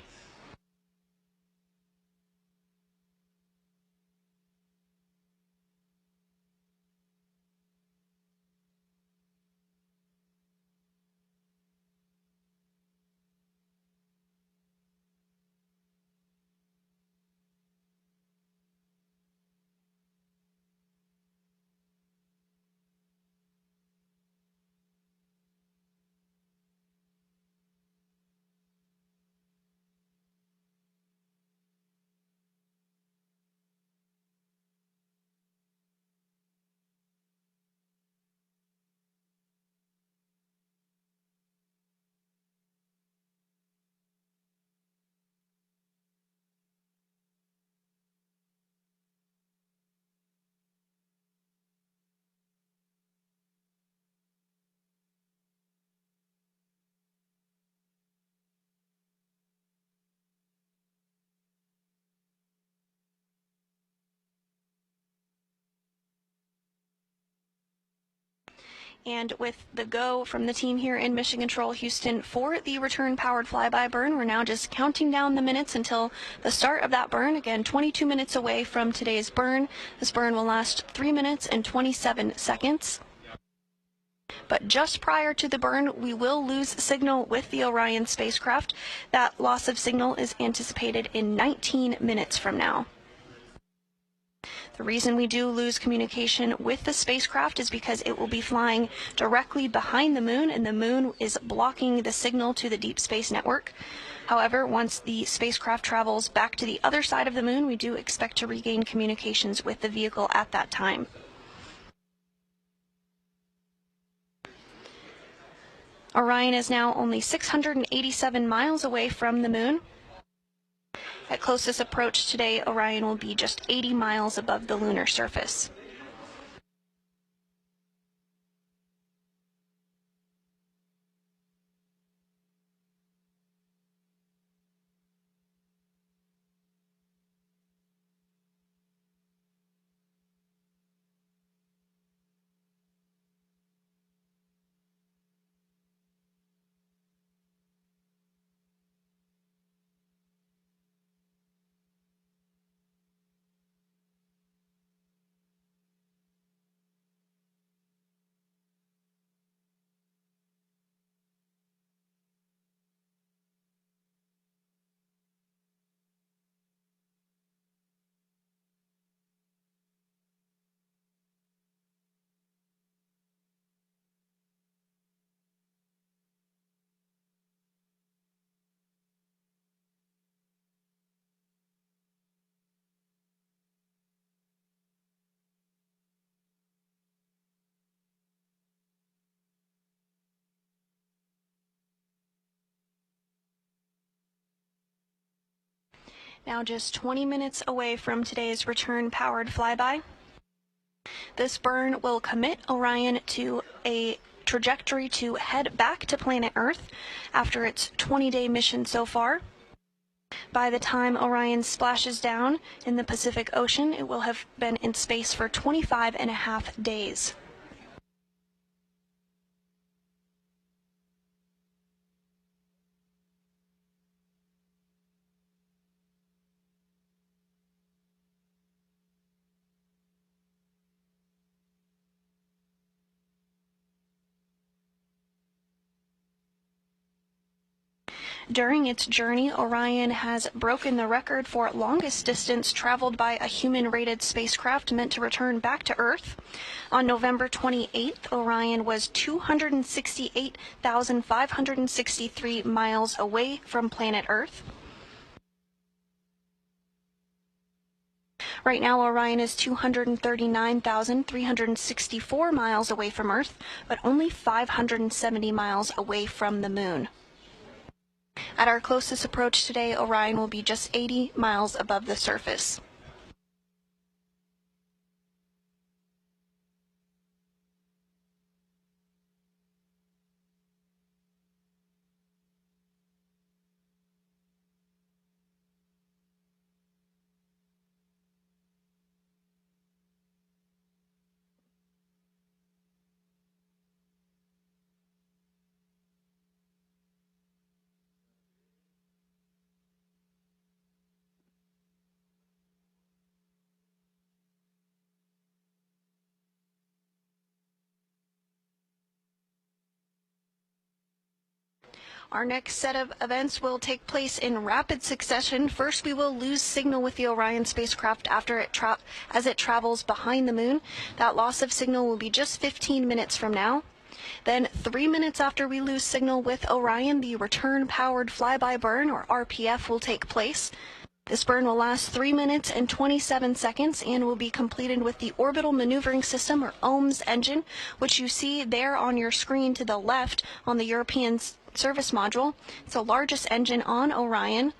And with the go from the team here in Mission Control Houston for the return powered flyby burn, we're now just counting down the minutes until the start of that burn. Again, 22 minutes away from today's burn. This burn will last 3 minutes and 27 seconds. But just prior to the burn, we will lose signal with the Orion spacecraft. That loss of signal is anticipated in 19 minutes from now. The reason we do lose communication with the spacecraft is because it will be flying directly behind the moon, and the moon is blocking the signal to the Deep Space Network. However, once the spacecraft travels back to the other side of the moon, we do expect to regain communications with the vehicle at that time. Orion is now only 687 miles away from the moon. At closest approach today, Orion will be just 80 miles above the lunar surface. Now just 20 minutes away from today's return-powered flyby. This burn will commit Orion to a trajectory to head back to planet Earth after its 20-day mission so far. By the time Orion splashes down in the Pacific Ocean, it will have been in space for 25.5 days. During its journey, Orion has broken the record for longest distance traveled by a human-rated spacecraft meant to return back to Earth. On November 28th, Orion was 268,563 miles away from planet Earth. Right now, Orion is 239,364 miles away from Earth, but only 570 miles away from the Moon. At our closest approach today, Orion will be just 80 miles above the surface. Our next set of events will take place in rapid succession. First, we will lose signal with the Orion spacecraft as it travels behind the moon. That loss of signal will be just 15 minutes from now. Then 3 minutes after we lose signal with Orion, the return-powered flyby burn, or RPF, will take place. This burn will last 3 minutes and 27 seconds and will be completed with the Orbital Maneuvering System, or OMS engine, which you see there on your screen to the left on the European Service Module. It's the largest engine on Orion.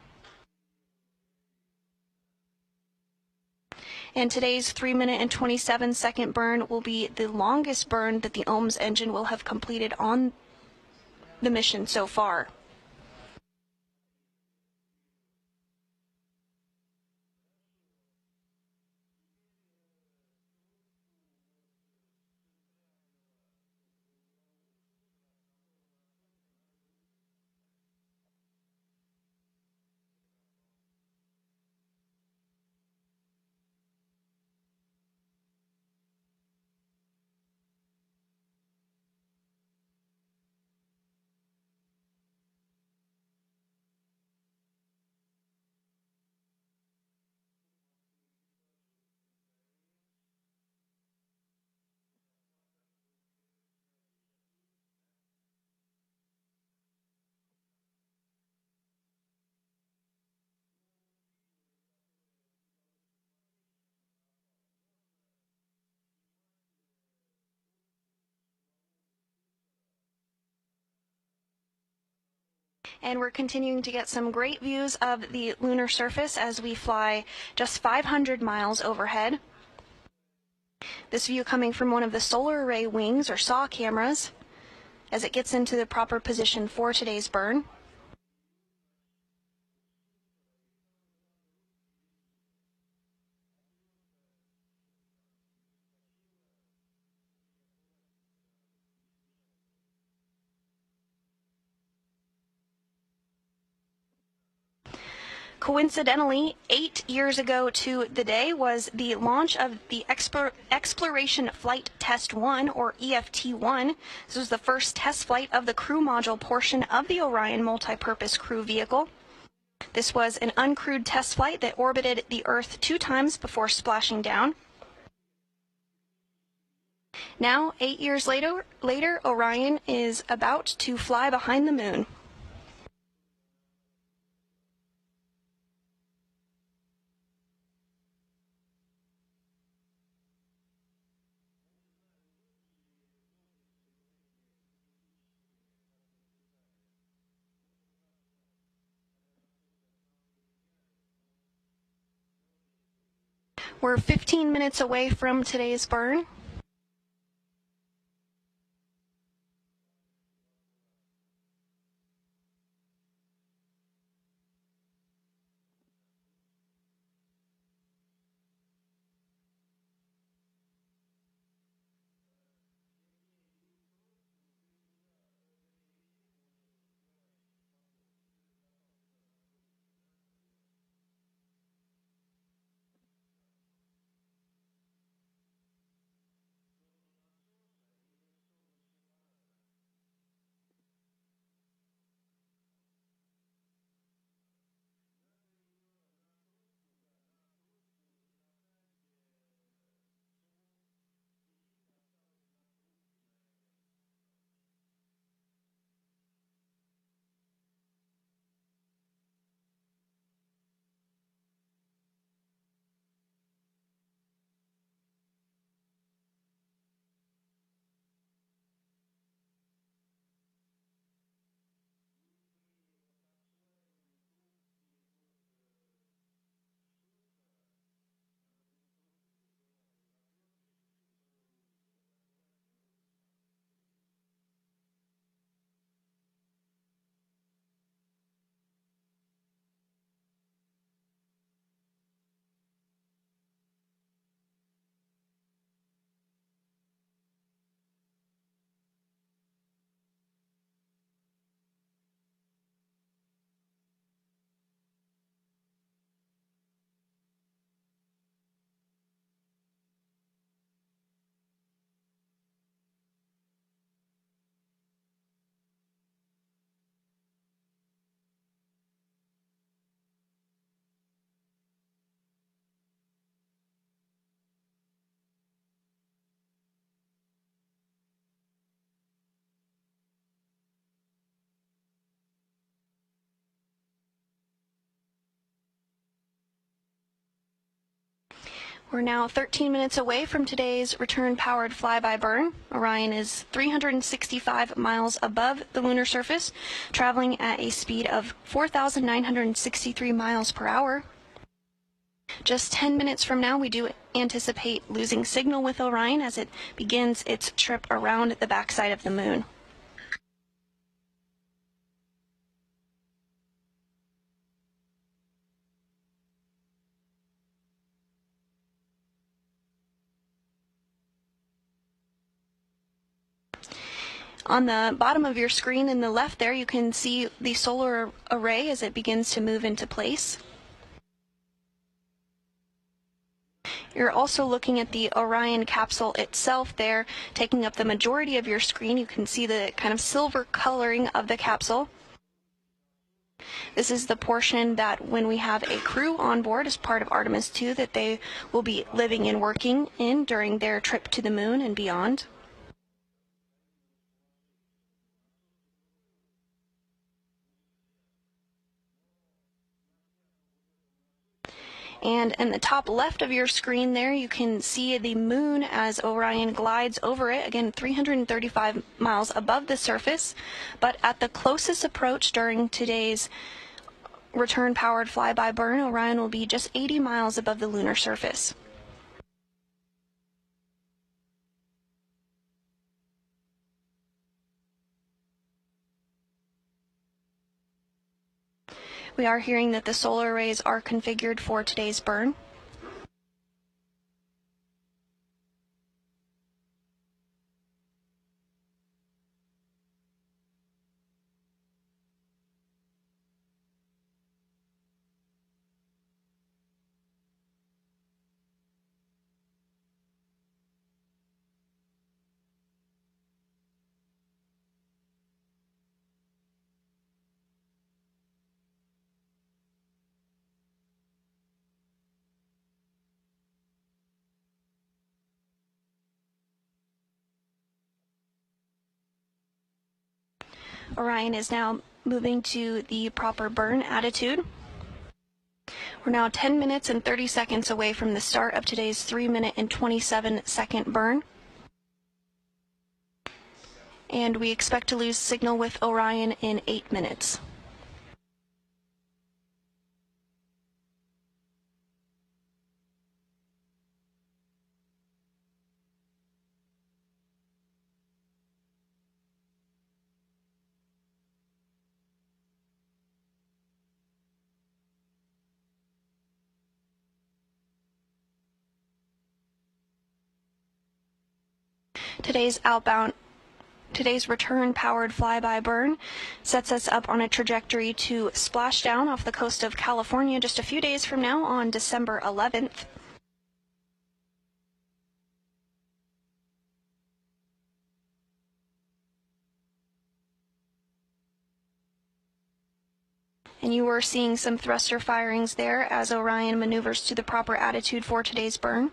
And today's 3 minute and 27 second burn will be the longest burn that the OMS engine will have completed on the mission so far. And we're continuing to get some great views of the lunar surface as we fly just 500 miles overhead. This view coming from one of the solar array wings or SAW cameras as it gets into the proper position for today's burn. Coincidentally, 8 years ago to the day was the launch of the Exploration Flight Test 1, or EFT-1. This was the first test flight of the crew module portion of the Orion multipurpose crew vehicle. This was an uncrewed test flight that orbited the Earth 2 times before splashing down. Now, 8 years later, Orion is about to fly behind the moon. We're 15 minutes away from today's burn. We're now 13 minutes away from today's return-powered flyby burn. Orion is 365 miles above the lunar surface, traveling at a speed of 4,963 miles per hour. Just 10 minutes from now, we do anticipate losing signal with Orion as it begins its trip around the backside of the moon. On the bottom of your screen in the left there, you can see the solar array as it begins to move into place. You're also looking at the Orion capsule itself there, taking up the majority of your screen. You can see the kind of silver coloring of the capsule. This is the portion that when we have a crew on board as part of Artemis 2 that they will be living and working in during their trip to the moon and beyond. And in the top left of your screen there, you can see the moon as Orion glides over it, again 335 miles above the surface. But at the closest approach during today's return-powered flyby burn, Orion will be just 80 miles above the lunar surface. We are hearing that the solar arrays are configured for today's burn. Orion is now moving to the proper burn attitude. We're now 10 minutes and 30 seconds away from the start of today's 3-minute and 27-second burn. And we expect to lose signal with Orion in 8 minutes. Today's return-powered flyby burn sets us up on a trajectory to splash down off the coast of California just a few days from now on December 11th. And you were seeing some thruster firings there as Orion maneuvers to the proper attitude for today's burn.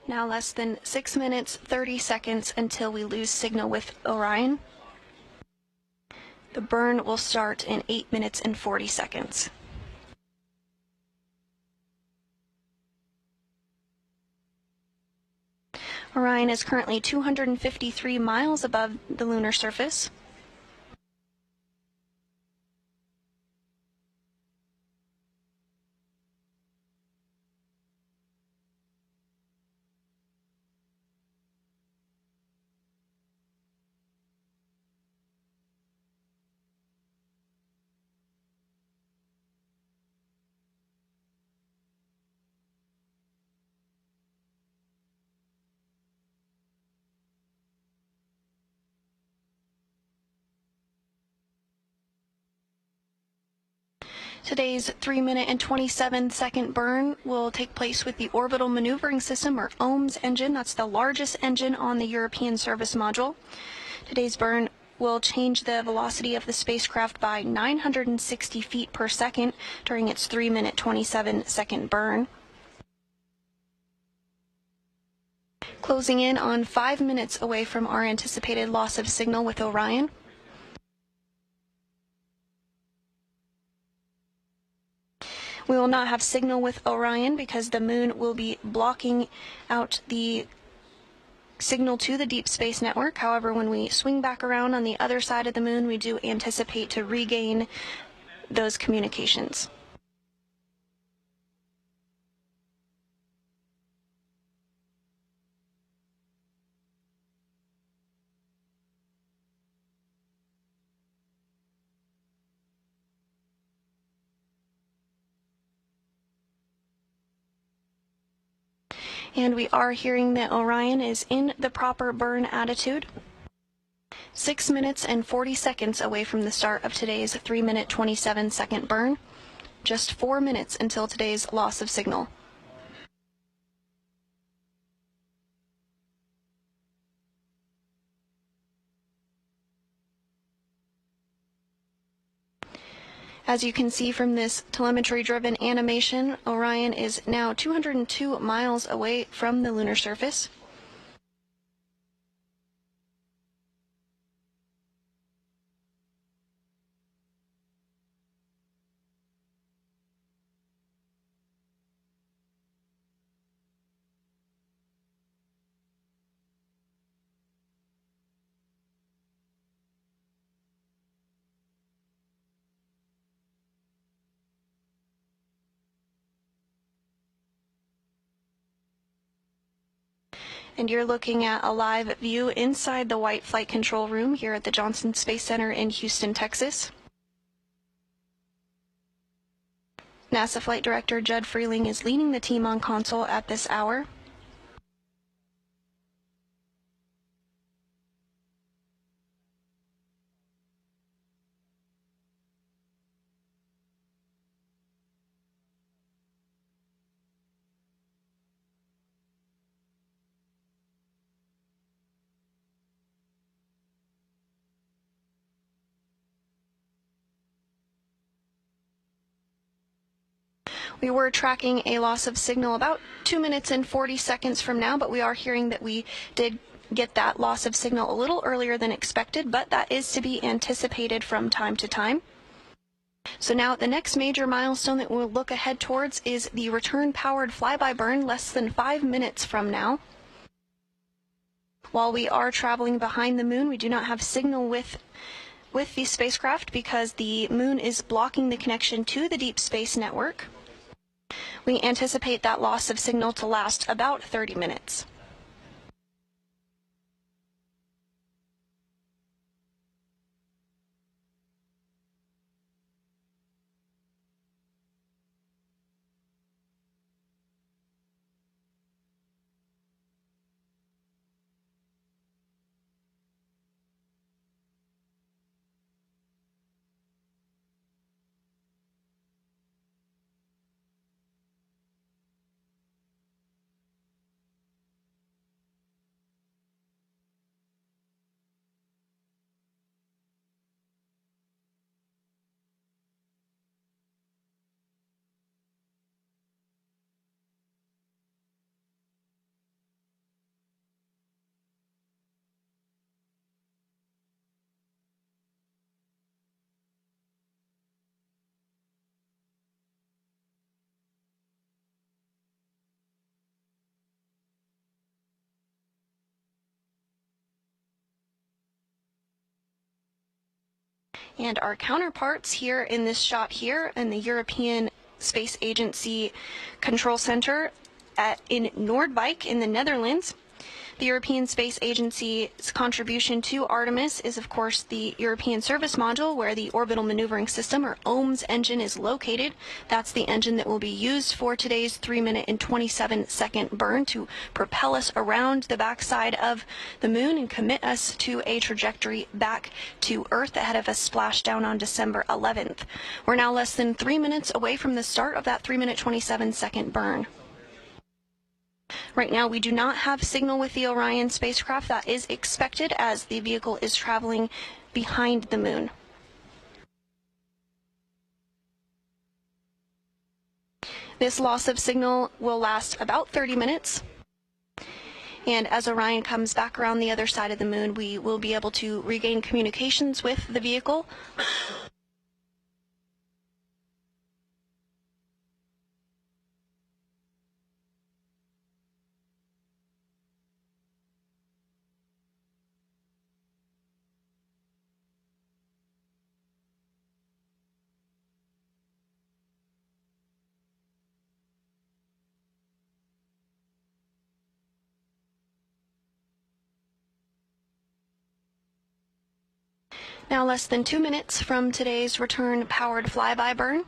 Now less than 6 minutes, 30 seconds until we lose signal with Orion. The burn will start in 8 minutes and 40 seconds. Orion is currently 253 miles above the lunar surface. Today's 3-minute and 27-second burn will take place with the Orbital Maneuvering System, or OMS engine. That's the largest engine on the European Service Module. Today's burn will change the velocity of the spacecraft by 960 feet per second during its 3-minute, 27-second burn. Closing in on 5 minutes away from our anticipated loss of signal with Orion. We will not have signal with Orion because the moon will be blocking out the signal to the Deep Space Network. However, when we swing back around on the other side of the moon, we do anticipate to regain those communications. And we are hearing that Orion is in the proper burn attitude. 6 minutes and 40 seconds away from the start of today's 3-minute 27-second burn. Just 4 minutes until today's loss of signal. As you can see from this telemetry-driven animation, Orion is now 202 miles away from the lunar surface. And you're looking at a live view inside the White Flight Control Room here at the Johnson Space Center in Houston, Texas. NASA Flight Director Judd Freeling is leading the team on console at this hour. We were tracking a loss of signal about 2 minutes and 40 seconds from now, but we are hearing that we did get that loss of signal a little earlier than expected, but that is to be anticipated from time to time. So now the next major milestone that we'll look ahead towards is the return-powered flyby burn less than 5 minutes from now. While we are traveling behind the moon, we do not have signal with the spacecraft because the moon is blocking the connection to the Deep Space Network. We anticipate that loss of signal to last about 30 minutes. And our counterparts here in this shot here in the European Space Agency Control Center in Noordwijk in the Netherlands. The European Space Agency's contribution to Artemis is, of course, the European Service Module, where the Orbital Maneuvering System, or OMS engine, is located. That's the engine that will be used for today's 3-minute and 27-second burn to propel us around the backside of the moon and commit us to a trajectory back to Earth ahead of a splashdown on December 11th. We're now less than 3 minutes away from the start of that 3-minute 27-second burn. Right now, we do not have signal with the Orion spacecraft. That is expected as the vehicle is traveling behind the moon. This loss of signal will last about 30 minutes. And as Orion comes back around the other side of the moon, we will be able to regain communications with the vehicle. Now less than 2 minutes from today's return-powered flyby burn.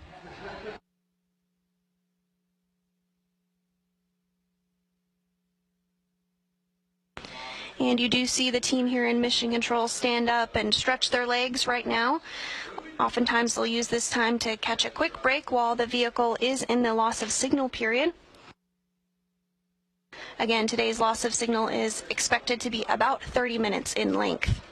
And you do see the team here in Mission Control stand up and stretch their legs right now. Oftentimes they'll use this time to catch a quick break while the vehicle is in the loss of signal period. Again, today's loss of signal is expected to be about 30 minutes in length.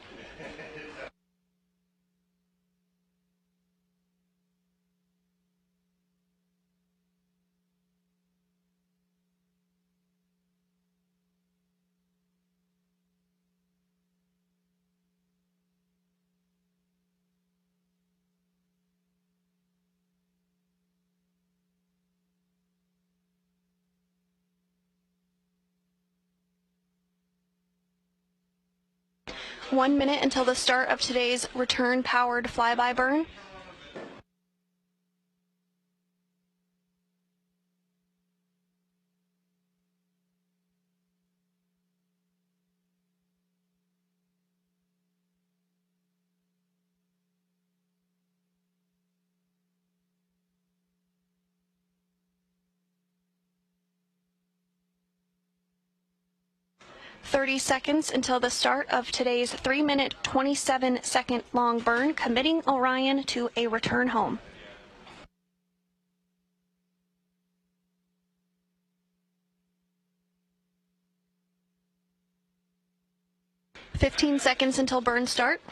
One minute until the start of today's return-powered flyby burn. "30 seconds until the start of today's 3-minute, 27-second long burn, committing Orion to a return home." "15 seconds until burn start."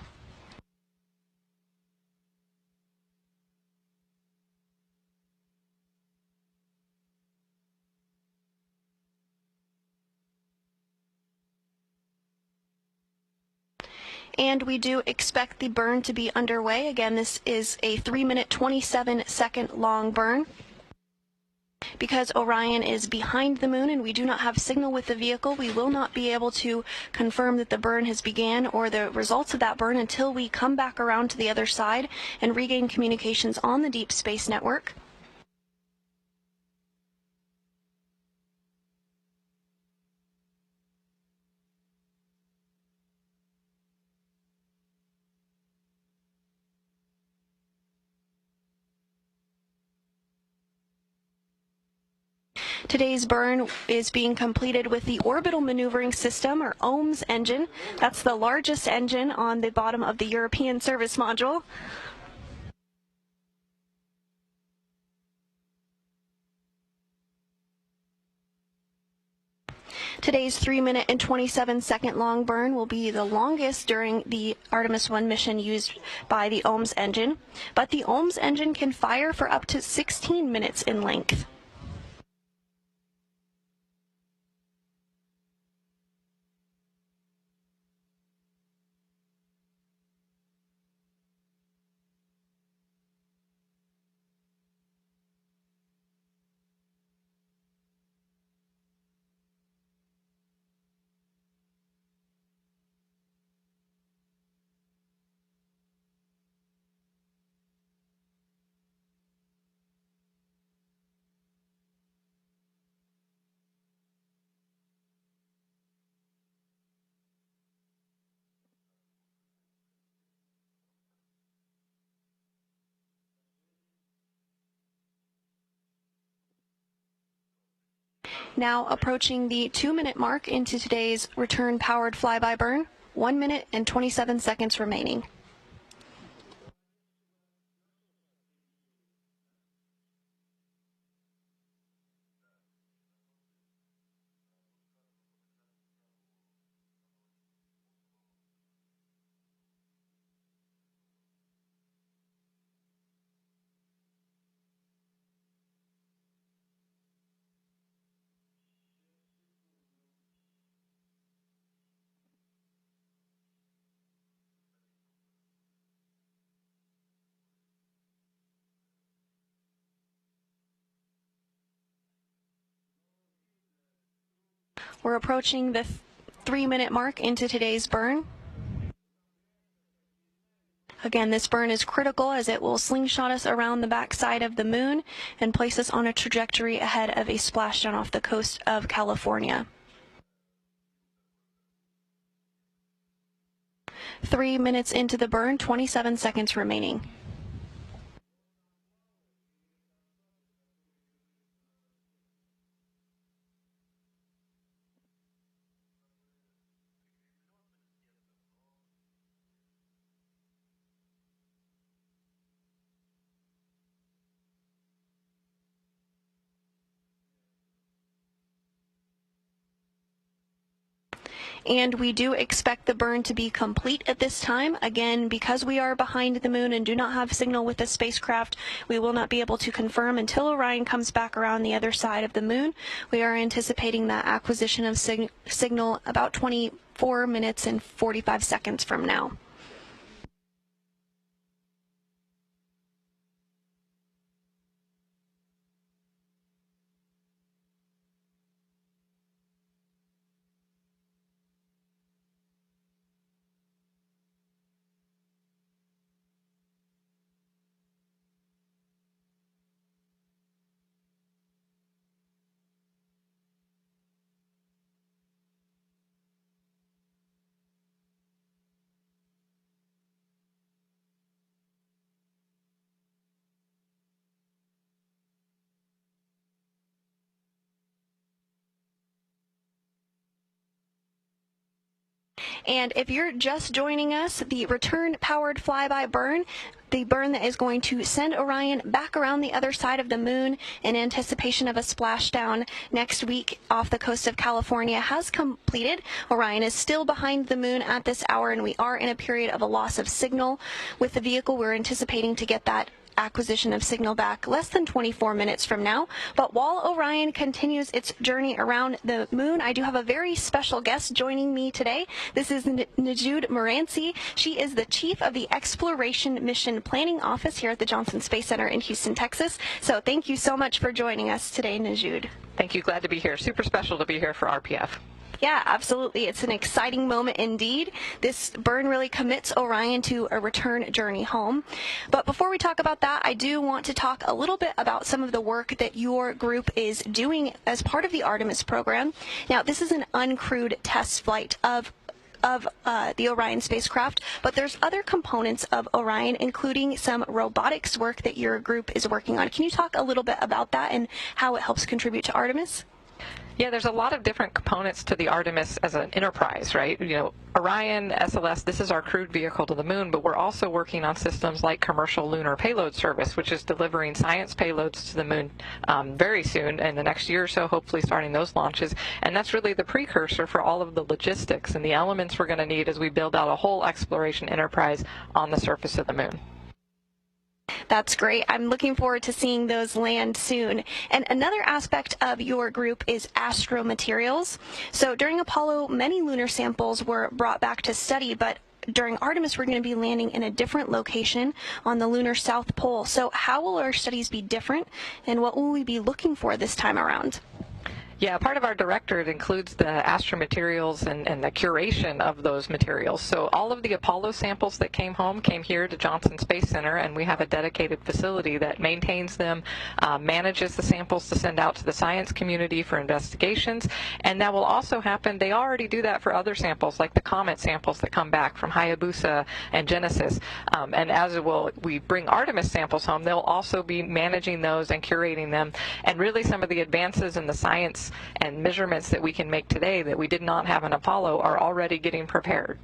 And we do expect the burn to be underway. Again, this is a 3-minute, 27-second long burn. Because Orion is behind the moon and we do not have signal with the vehicle, we will not be able to confirm that the burn has began or the results of that burn until we come back around to the other side and regain communications on the Deep Space Network. Today's burn is being completed with the Orbital Maneuvering System, or OMS engine. That's the largest engine on the bottom of the European Service Module. Today's 3-minute and 27-second long burn will be the longest during the Artemis 1 mission used by the OMS engine, but the OMS engine can fire for up to 16 minutes in length. Now approaching the 2-minute mark into today's return-powered flyby burn, 1 minute and 27 seconds remaining. We're approaching the 3-minute mark into today's burn. Again, this burn is critical as it will slingshot us around the backside of the moon and place us on a trajectory ahead of a splashdown off the coast of California. 3 minutes into the burn, 27 seconds remaining. and we do expect the burn to be complete at this time. Again, because we are behind the moon and do not have signal with the spacecraft, we will not be able to confirm until Orion comes back around the other side of the moon. We are anticipating that acquisition of signal about 24 minutes and 45 seconds from now. And if you're just joining us, the return-powered flyby burn, the burn that is going to send Orion back around the other side of the moon in anticipation of a splashdown next week off the coast of California, has completed. Orion is still behind the moon at this hour, and we are in a period of a loss of signal. With the vehicle, we're anticipating to get that acquisition of signal back less than 24 minutes from now. But while Orion continues its journey around the moon, I do have a very special guest joining me today. This is Najud Moranci. She is the chief of the Exploration Mission Planning Office here at the Johnson Space Center in Houston, Texas. So thank you so much for joining us today, Najud. Thank you. Glad to be here. Super special to be here for RPF. Yeah, absolutely. It's an exciting moment indeed. This burn really commits Orion to a return journey home. But before we talk about that, I do want to talk a little bit about some of the work that your group is doing as part of the Artemis program. Now, this is an uncrewed test flight of the Orion spacecraft, but there's other components of Orion, including some robotics work that your group is working on. Can you talk a little bit about that and how it helps contribute to Artemis? Yeah, there's a lot of different components to the Artemis as an enterprise, right? You know, Orion, SLS, this is our crewed vehicle to the moon, but we're also working on systems like Commercial Lunar Payload Service, which is delivering science payloads to the moon very soon, in the next year or so, hopefully starting those launches. And that's really the precursor for all of the logistics and the elements we're going to need as we build out a whole exploration enterprise on the surface of the moon. That's great. I'm looking forward to seeing those land soon. And another aspect of your group is astromaterials. So during Apollo, many lunar samples were brought back to study, but during Artemis, we're going to be landing in a different location on the lunar South Pole. So how will our studies be different, and what will we be looking for this time around? Yeah, part of our directorate includes the astromaterials and the curation of those materials. So all of the Apollo samples that came home came here to Johnson Space Center, and we have a dedicated facility that maintains them, manages the samples to send out to the science community for investigations. And that will also happen, they already do that for other samples, like the comet samples that come back from Hayabusa and Genesis. And as we bring Artemis samples home, they'll also be managing those and curating them. And really some of the advances in the science and measurements that we can make today that we did not have in Apollo are already getting prepared.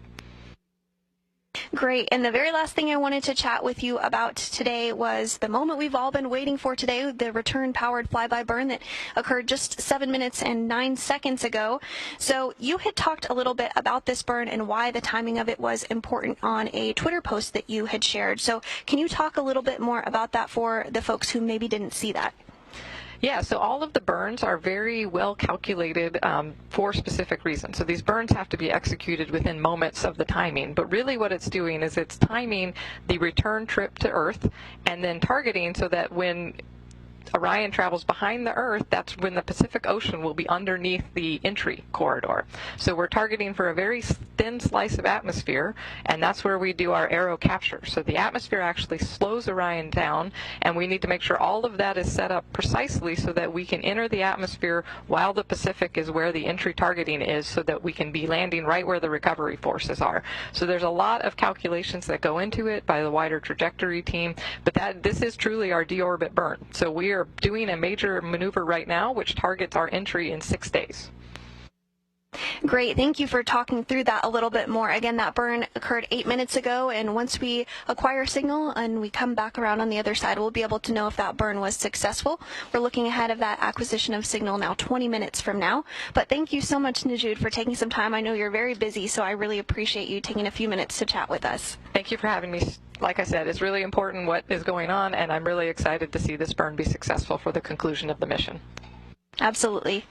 Great. And the very last thing I wanted to chat with you about today was the moment we've all been waiting for today, the return-powered flyby burn that occurred just 7 minutes and 9 seconds ago. So you had talked a little bit about this burn and why the timing of it was important on a Twitter post that you had shared. So can you talk a little bit more about that for the folks who maybe didn't see that? Yeah, so all of the burns are very well calculated for specific reasons. So these burns have to be executed within moments of the timing, but really what it's doing is it's timing the return trip to Earth and then targeting so that when Orion travels behind the Earth, that's when the Pacific Ocean will be underneath the entry corridor. So we're targeting for a very thin slice of atmosphere, and that's where we do our aero capture. So the atmosphere actually slows Orion down, and we need to make sure all of that is set up precisely so that we can enter the atmosphere while the Pacific is where the entry targeting is, so that we can be landing right where the recovery forces are. So there's a lot of calculations that go into it by the wider trajectory team, but this is truly our deorbit burn. So we are doing a major maneuver right now which targets our entry in 6 days. Great. Thank you for talking through that a little bit more. Again, that burn occurred 8 minutes ago, and once we acquire signal and we come back around on the other side, we'll be able to know if that burn was successful. We're looking ahead of that acquisition of signal now 20 minutes from now. But thank you so much, Najud, for taking some time. I know you're very busy, so I really appreciate you taking a few minutes to chat with us. Thank you for having me. Like I said, it's really important what is going on, and I'm really excited to see this burn be successful for the conclusion of the mission. Absolutely.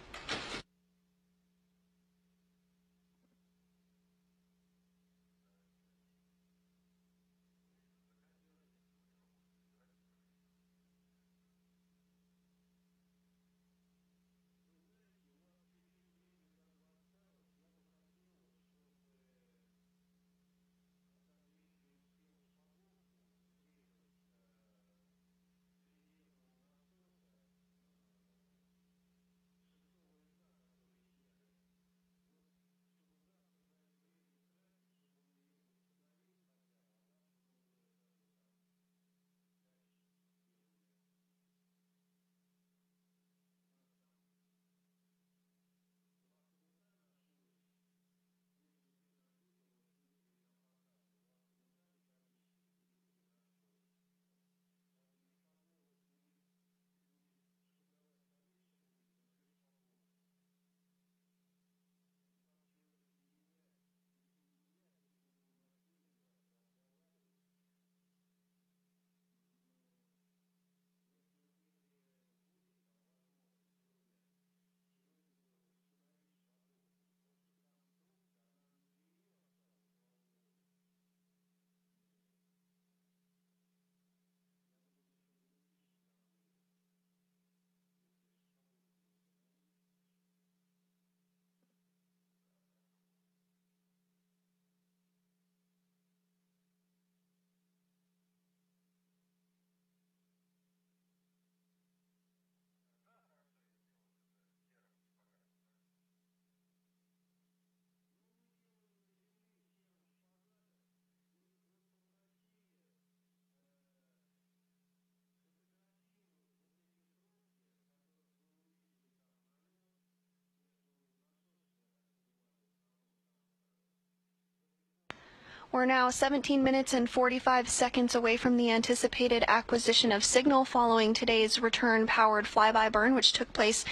We're now 17 minutes and 45 seconds away from the anticipated acquisition of signal following today's return-powered flyby burn, which took place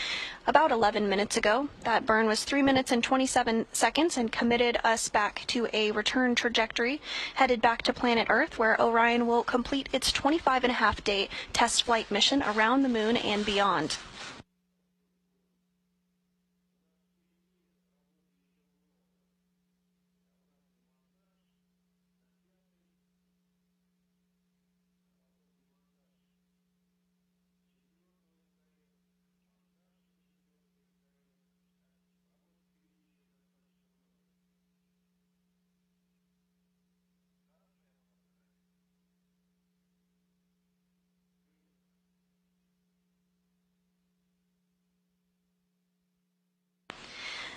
about 11 minutes ago. That burn was 3 minutes and 27 seconds and committed us back to a return trajectory headed back to planet Earth, where Orion will complete its 25-and-a-half-day test flight mission around the moon and beyond.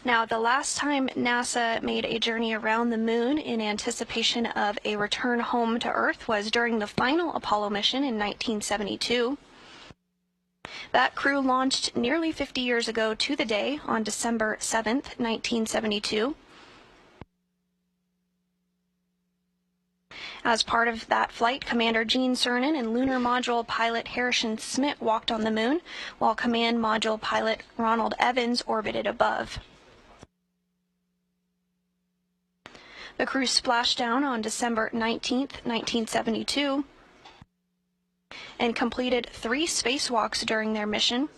Now, the last time NASA made a journey around the moon in anticipation of a return home to Earth was during the final Apollo mission in 1972. That crew launched nearly 50 years ago to the day on December 7th, 1972. As part of that flight, Commander Gene Cernan and Lunar Module pilot Harrison Smith walked on the moon, while Command Module pilot Ronald Evans orbited above. The crew splashed down on December 19th, 1972, and completed 3 spacewalks during their mission.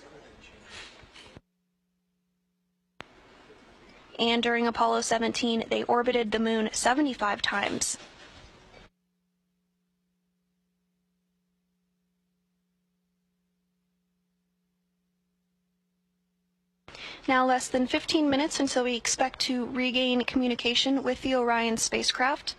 And during Apollo 17, they orbited the moon 75 times. Now less than 15 minutes until we expect to regain communication with the Orion spacecraft.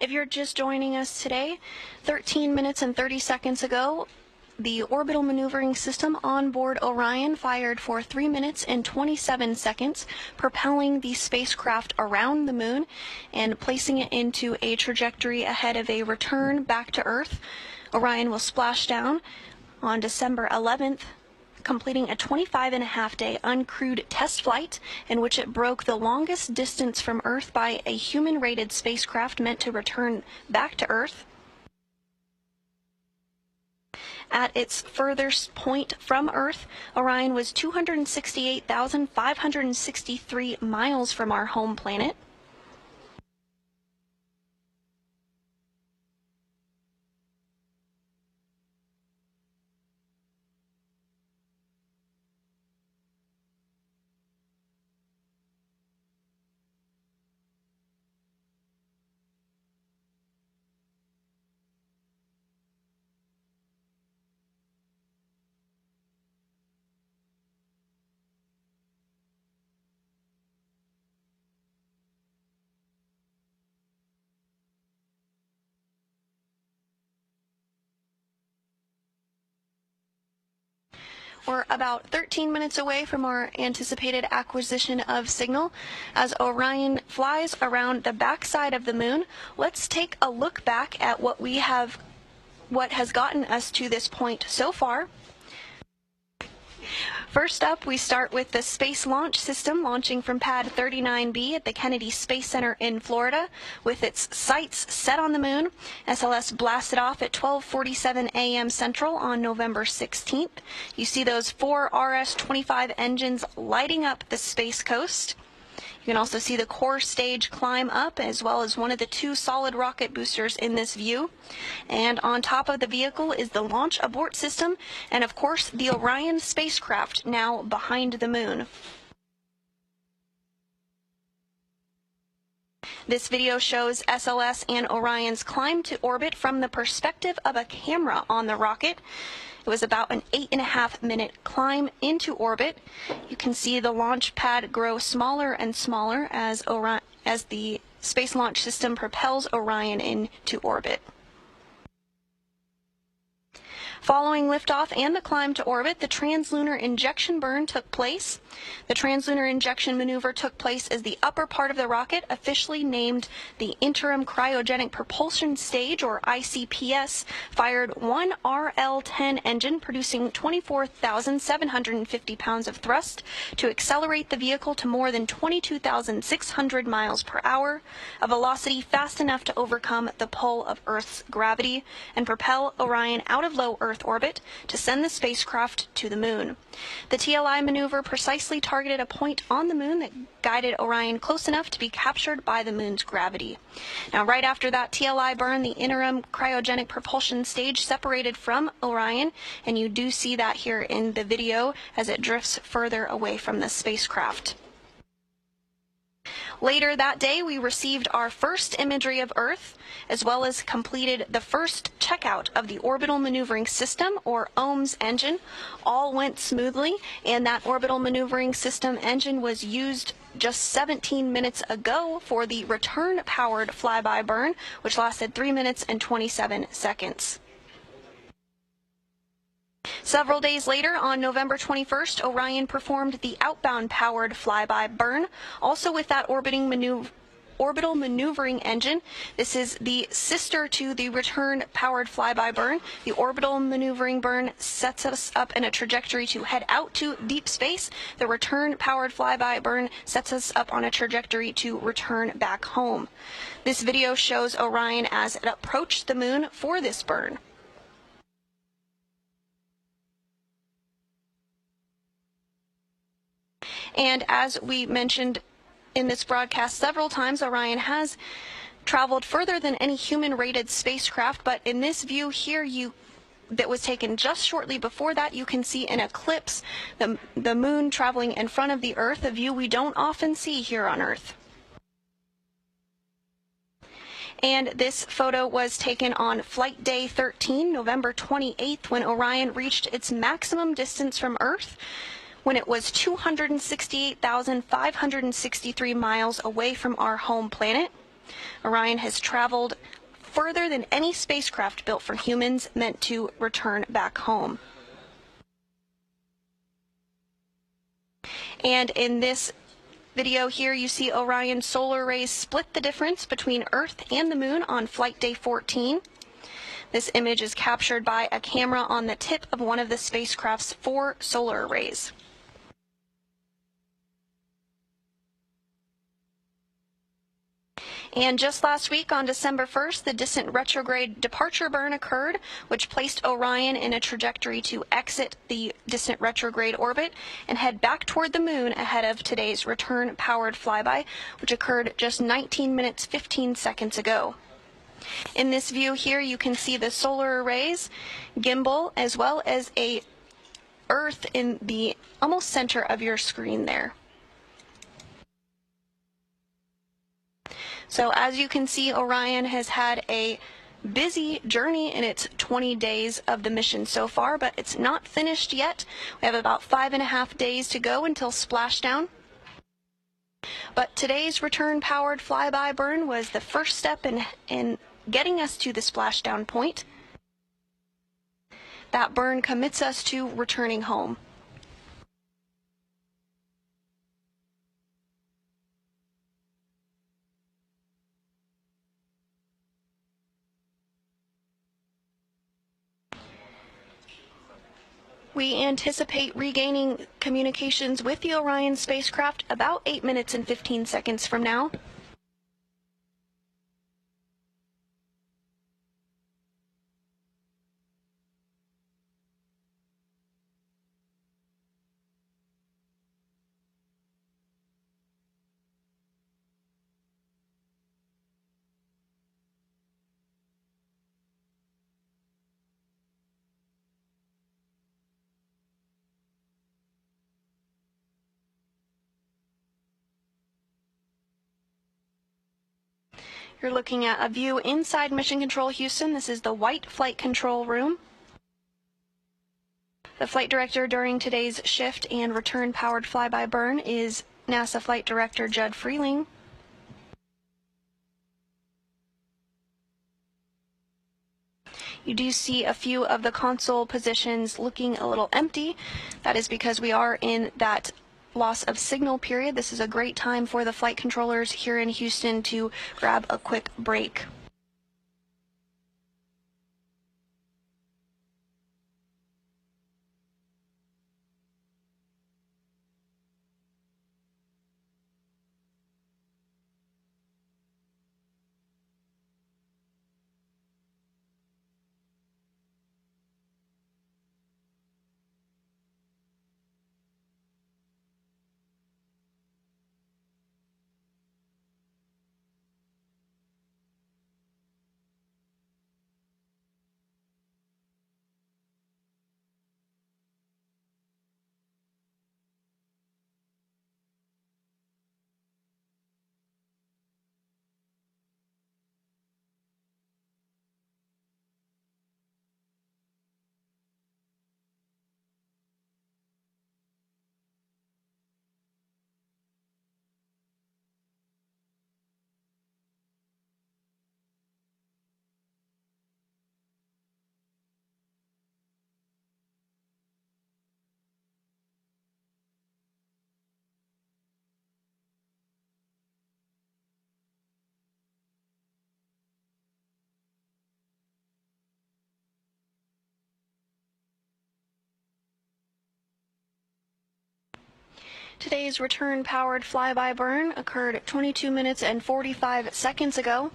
If you're just joining us today, 13 minutes and 30 seconds ago, the orbital maneuvering system on board Orion fired for 3 minutes and 27 seconds, propelling the spacecraft around the moon and placing it into a trajectory ahead of a return back to Earth. Orion will splash down on December 11th, completing a 25-and-a-half-day uncrewed test flight in which it broke the longest distance from Earth by a human-rated spacecraft meant to return back to Earth. At its furthest point from Earth, Orion was 268,563 miles from our home planet. We're about 13 minutes away from our anticipated acquisition of signal. As Orion flies around the backside of the moon, let's take a look back at what has gotten us to this point so far. First up, we start with the Space Launch System launching from Pad 39B at the Kennedy Space Center in Florida. With its sights set on the moon, SLS blasted off at 12:47 a.m. Central on November 16th. You see those 4 RS-25 engines lighting up the Space Coast. You can also see the core stage climb up, as well as one of the 2 solid rocket boosters in this view. And on top of the vehicle is the launch abort system, and of course the Orion spacecraft now behind the moon. This video shows SLS and Orion's climb to orbit from the perspective of a camera on the rocket. It was about an 8.5-minute climb into orbit. You can see the launch pad grow smaller and smaller as the Space Launch System propels Orion into orbit. Following liftoff and the climb to orbit, the translunar injection burn took place. The translunar injection maneuver took place as the upper part of the rocket, officially named the Interim Cryogenic Propulsion Stage, or ICPS, fired one RL-10 engine producing 24,750 pounds of thrust to accelerate the vehicle to more than 22,600 miles per hour, a velocity fast enough to overcome the pull of Earth's gravity and propel Orion out of low Earth orbit to send the spacecraft to the moon. The TLI maneuver precisely targeted a point on the moon that guided Orion close enough to be captured by the moon's gravity. Now, right after that TLI burn, the interim cryogenic propulsion stage separated from Orion, and you do see that here in the video as it drifts further away from the spacecraft. Later that day, we received our first imagery of Earth, as well as completed the first checkout of the Orbital Maneuvering System, or OMS engine. All went smoothly, and that Orbital Maneuvering System engine was used just 17 minutes ago for the return-powered flyby burn, which lasted 3 minutes and 27 seconds. Several days later, on November 21st, Orion performed the outbound-powered flyby burn, also with that orbital maneuvering engine. This is the sister to the return-powered flyby burn. The orbital maneuvering burn sets us up in a trajectory to head out to deep space. The return-powered flyby burn sets us up on a trajectory to return back home. This video shows Orion as it approached the moon for this burn. And as we mentioned in this broadcast several times, Orion has traveled further than any human-rated spacecraft, but in this view here that was taken just shortly before that, you can see an eclipse, the moon traveling in front of the Earth, a view we don't often see here on Earth. And this photo was taken on Flight Day 13, November 28th, when Orion reached its maximum distance from Earth, when it was 268,563 miles away from our home planet. Orion has traveled further than any spacecraft built for humans meant to return back home. And in this video here, you see Orion's solar rays split the difference between Earth and the Moon on flight day 14. This image is captured by a camera on the tip of one of the spacecraft's 4 solar arrays. And just last week, on December 1st, the distant retrograde departure burn occurred, which placed Orion in a trajectory to exit the distant retrograde orbit and head back toward the Moon ahead of today's return-powered flyby, which occurred just 19 minutes 15 seconds ago. In this view here, you can see the solar arrays, gimbal, as well as a Earth in the almost center of your screen there. So as you can see, Orion has had a busy journey in its 20 days of the mission so far, but it's not finished yet. We have about 5.5 days to go until splashdown. But today's return-powered flyby burn was the first step in getting us to the splashdown point. That burn commits us to returning home. We anticipate regaining communications with the Orion spacecraft about 8 minutes and 15 seconds from now. You're looking at a view inside Mission Control Houston. This is the white flight control room. The flight director during today's shift and return-powered flyby burn is NASA Flight Director Judd Freeling. You do see a few of the console positions looking a little empty. That is because we are in that loss of signal period. This is a great time for the flight controllers here in Houston to grab a quick break. Today's return-powered flyby burn occurred 22 minutes and 45 seconds ago.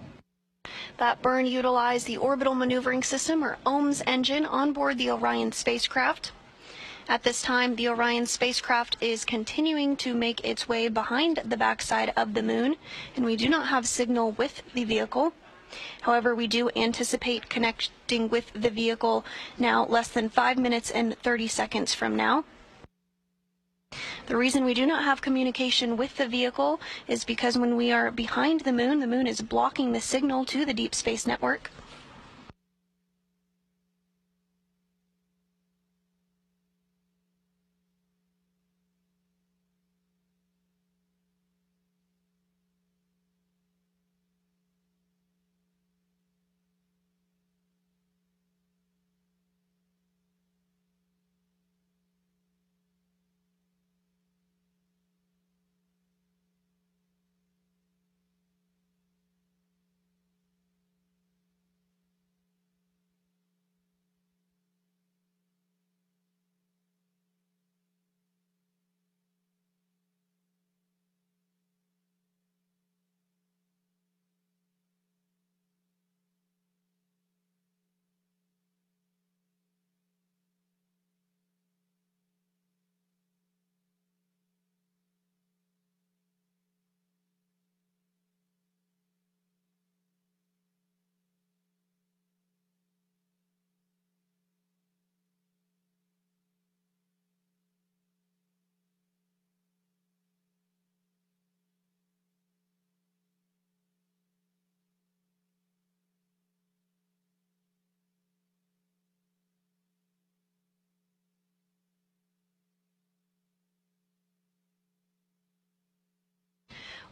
That burn utilized the Orbital Maneuvering System, or OMS engine, on board the Orion spacecraft. At this time, the Orion spacecraft is continuing to make its way behind the backside of the Moon, and we do not have signal with the vehicle. However, we do anticipate connecting with the vehicle now less than 5 minutes and 30 seconds from now. The reason we do not have communication with the vehicle is because when we are behind the Moon is blocking the signal to the Deep Space Network.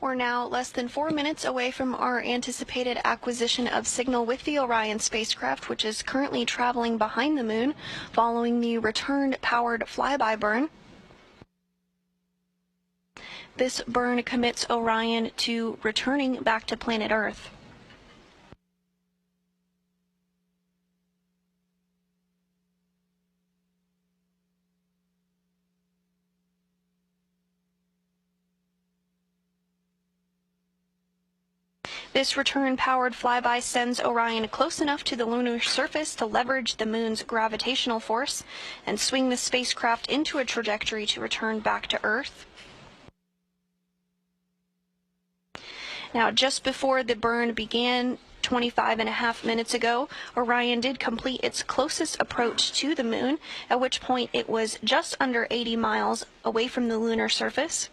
We're now less than 4 minutes away from our anticipated acquisition of signal with the Orion spacecraft, which is currently traveling behind the moon following the return-powered flyby burn. This burn commits Orion to returning back to planet Earth. This return-powered flyby sends Orion close enough to the lunar surface to leverage the moon's gravitational force and swing the spacecraft into a trajectory to return back to Earth. Now, just before the burn began 25.5 minutes ago, Orion did complete its closest approach to the moon, at which point it was just under 80 miles away from the lunar surface.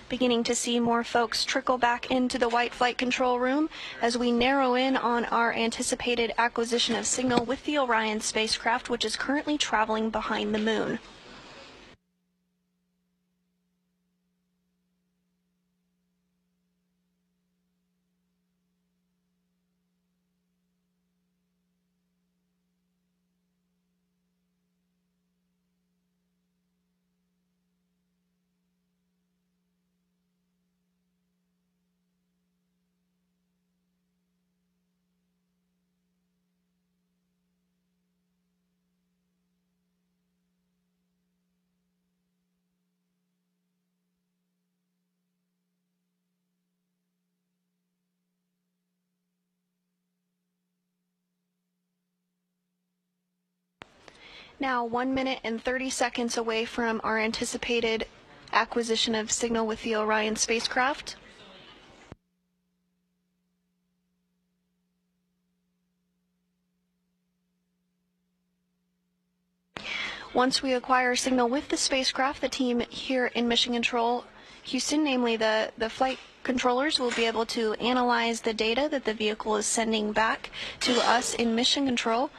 Beginning to see more folks trickle back into the white flight control room as we narrow in on our anticipated acquisition of signal with the Orion spacecraft, which is currently traveling behind the moon. Now 1 minute and 30 seconds away from our anticipated acquisition of signal with the Orion spacecraft. Once we acquire signal with the spacecraft, the team here in Mission Control Houston, namely the flight controllers, will be able to analyze the data that the vehicle is sending back to us in Mission Control.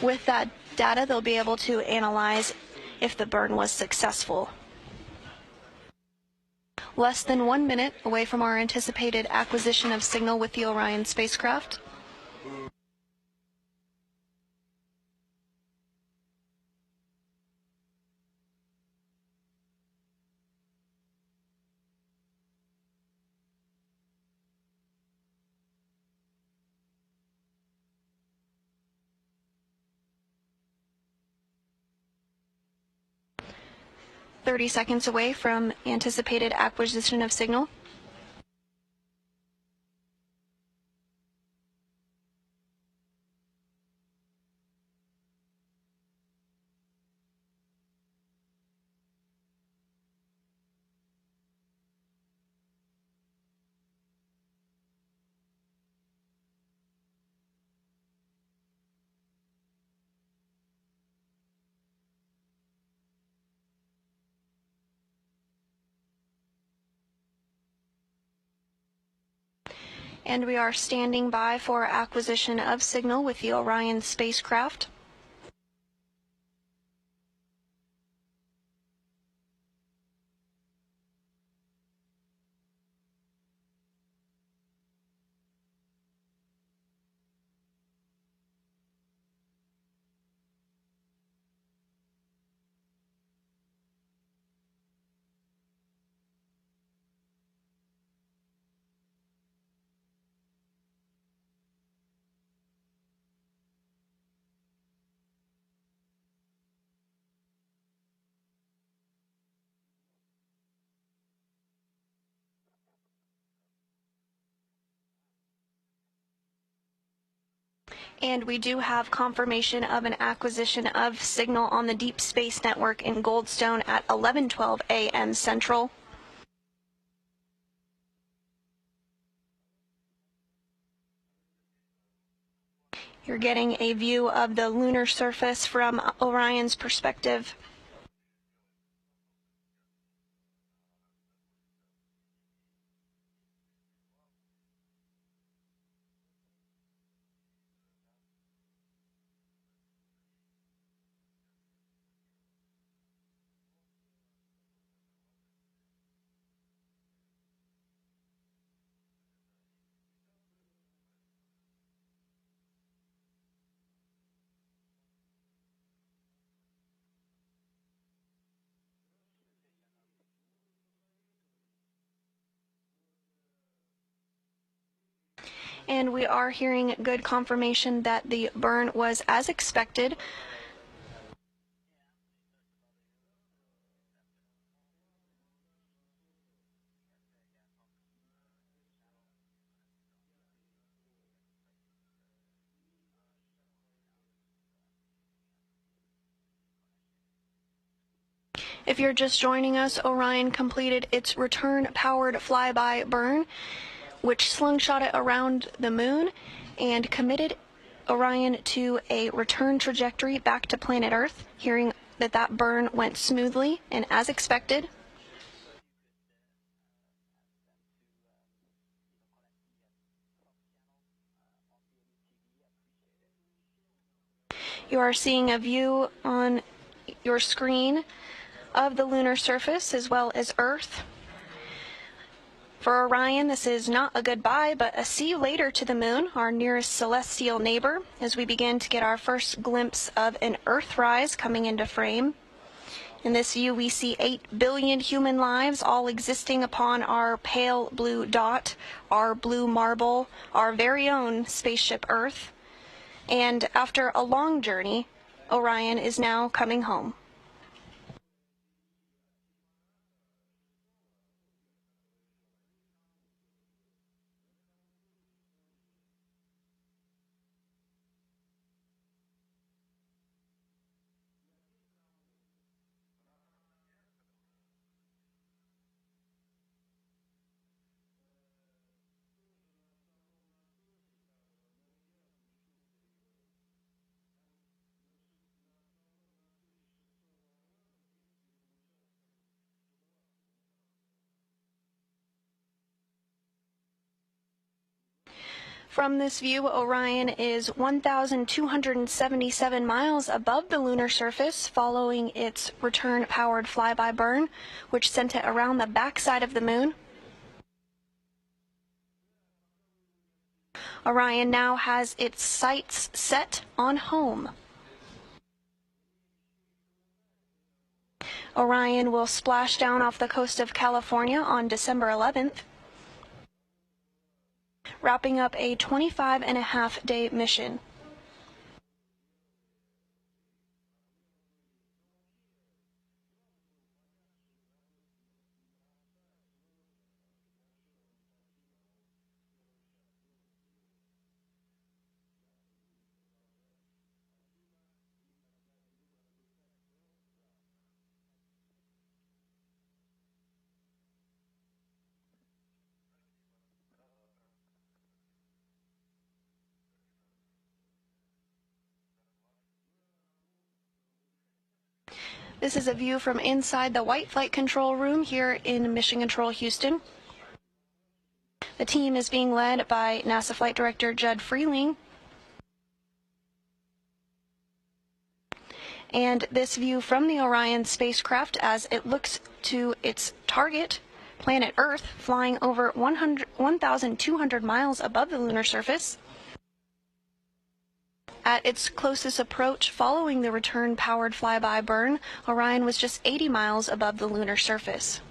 With that data, they'll be able to analyze if the burn was successful. Less than 1 minute away from our anticipated acquisition of signal with the Orion spacecraft. "30 seconds away from anticipated acquisition of signal. And we are standing by for acquisition of signal with the Orion spacecraft. And we do have confirmation of an acquisition of signal on the Deep Space Network in Goldstone at 11:12 a.m. Central. You're getting a view of the lunar surface from Orion's perspective. And we are hearing good confirmation that the burn was as expected. If you're just joining us, Orion completed its return-powered flyby burn, which slingshot it around the moon and committed Orion to a return trajectory back to planet Earth, hearing that that burn went smoothly and as expected. You are seeing a view on your screen of the lunar surface as well as Earth. For Orion, this is not a goodbye, but a see you later to the moon, our nearest celestial neighbor, as we begin to get our first glimpse of an Earthrise coming into frame. In this view, we see 8 billion human lives all existing upon our pale blue dot, our blue marble, our very own spaceship Earth. And after a long journey, Orion is now coming home. From this view, Orion is 1,277 miles above the lunar surface following its return-powered flyby burn, which sent it around the backside of the moon. Orion now has its sights set on home. Orion will splash down off the coast of California on December 11th. Wrapping up a 25-and-a-half-day mission. This is a view from inside the White Flight Control Room here in Mission Control Houston. The team is being led by NASA Flight Director Judd Freeling. And this view from the Orion spacecraft as it looks to its target, planet Earth, flying over 1,200 miles above the lunar surface. At its closest approach following the return-powered flyby burn, Orion was just 80 miles above the lunar surface.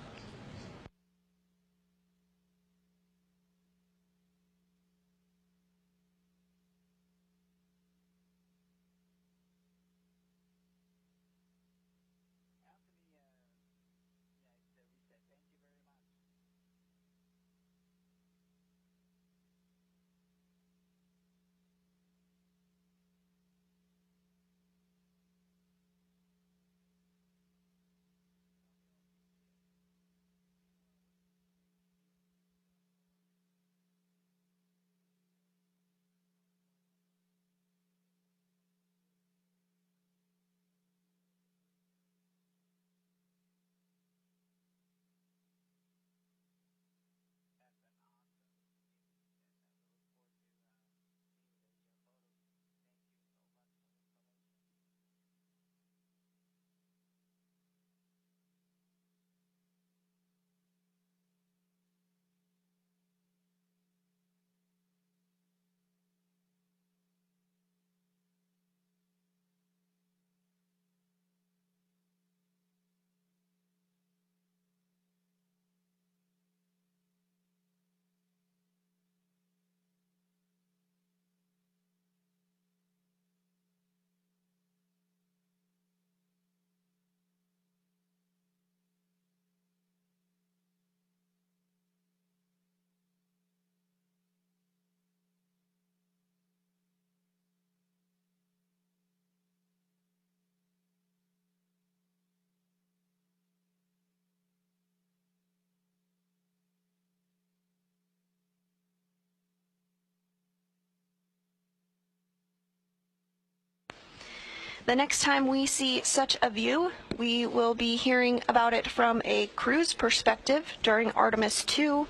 The next time we see such a view, we will be hearing about it from a cruise perspective during Artemis 2.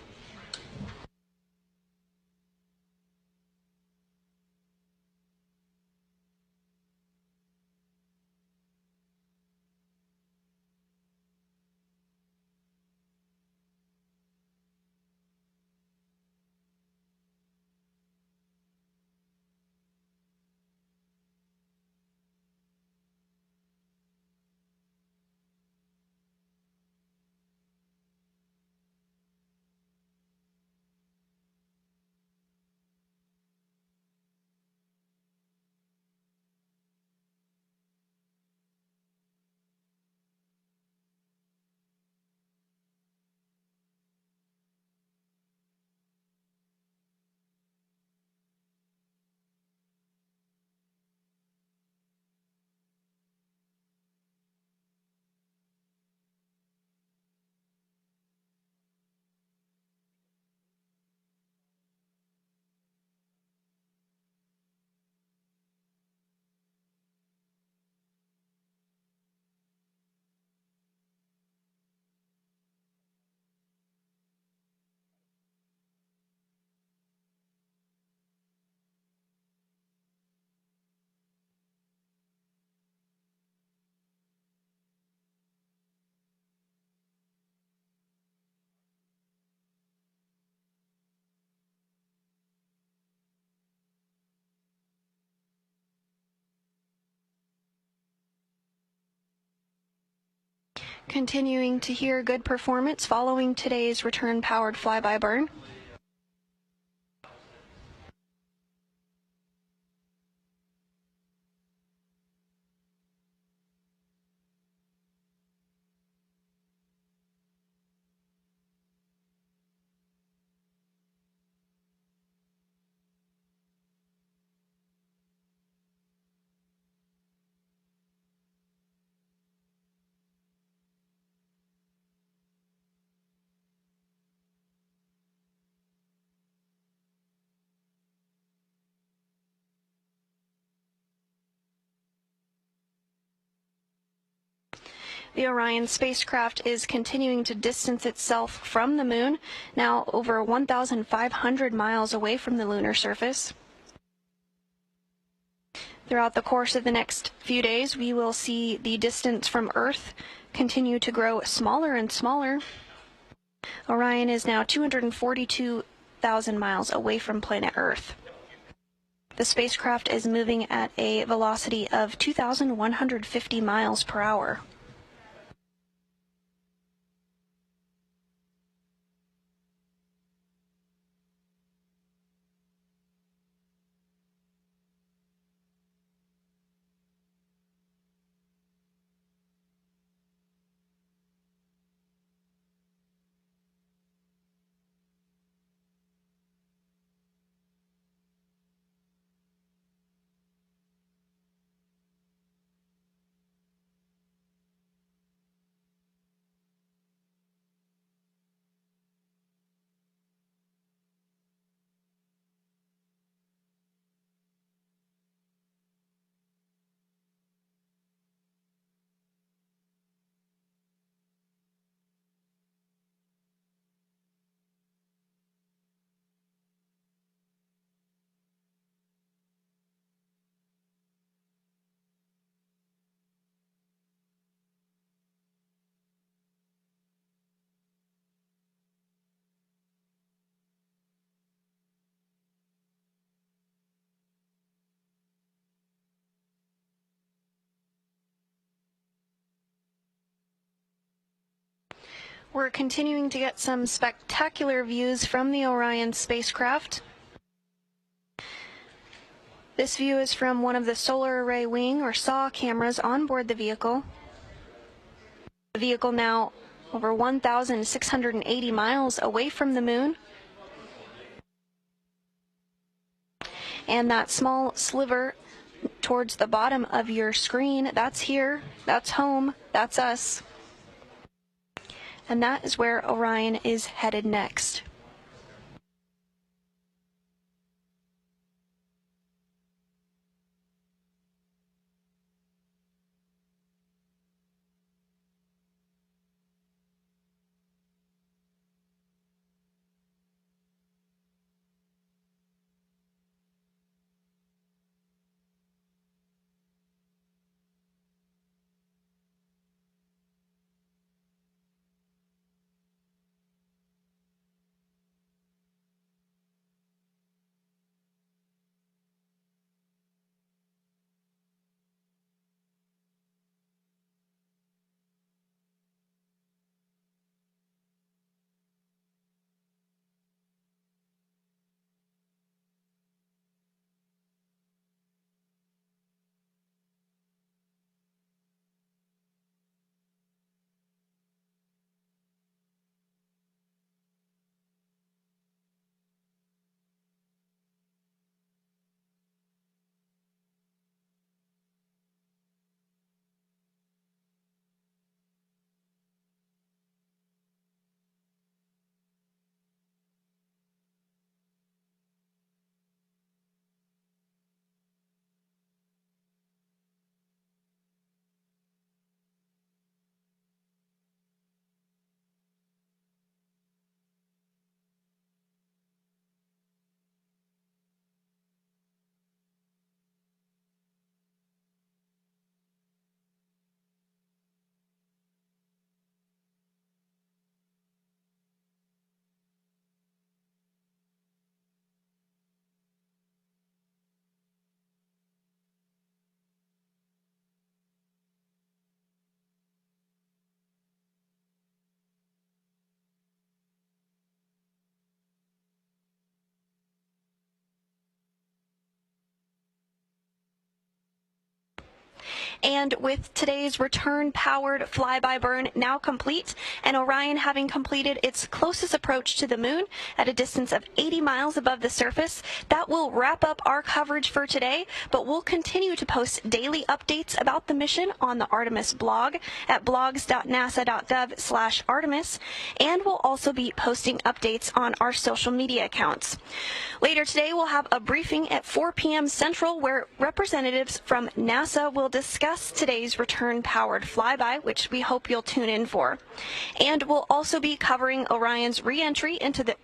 Continuing to hear good performance following today's return-powered flyby burn. The Orion spacecraft is continuing to distance itself from the moon, now over 1,500 miles away from the lunar surface. Throughout the course of the next few days, we will see the distance from Earth continue to grow smaller and smaller. Orion is now 242,000 miles away from planet Earth. The spacecraft is moving at a velocity of 2,150 miles per hour. We're continuing to get some spectacular views from the Orion spacecraft. This view is from one of the solar array wing or SAW cameras on board the vehicle. The vehicle now over 1,680 miles away from the moon. And that small sliver towards the bottom of your screen, that's here, that's home, that's us. And that is where Orion is headed next. And with today's return-powered flyby-burn now complete, and Orion having completed its closest approach to the moon at a distance of 80 miles above the surface, that will wrap up our coverage for today, but we'll continue to post daily updates about the mission on the Artemis blog at blogs.nasa.gov/Artemis, and we'll also be posting updates on our social media accounts. Later today, we'll have a briefing at 4 p.m. Central where representatives from NASA will discuss today's return-powered flyby, which we hope you'll tune in for. And we'll also be covering Orion's re-entry into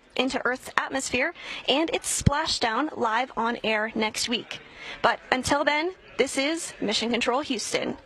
Earth's atmosphere and its splashdown live on air next week. But until then, this is Mission Control Houston.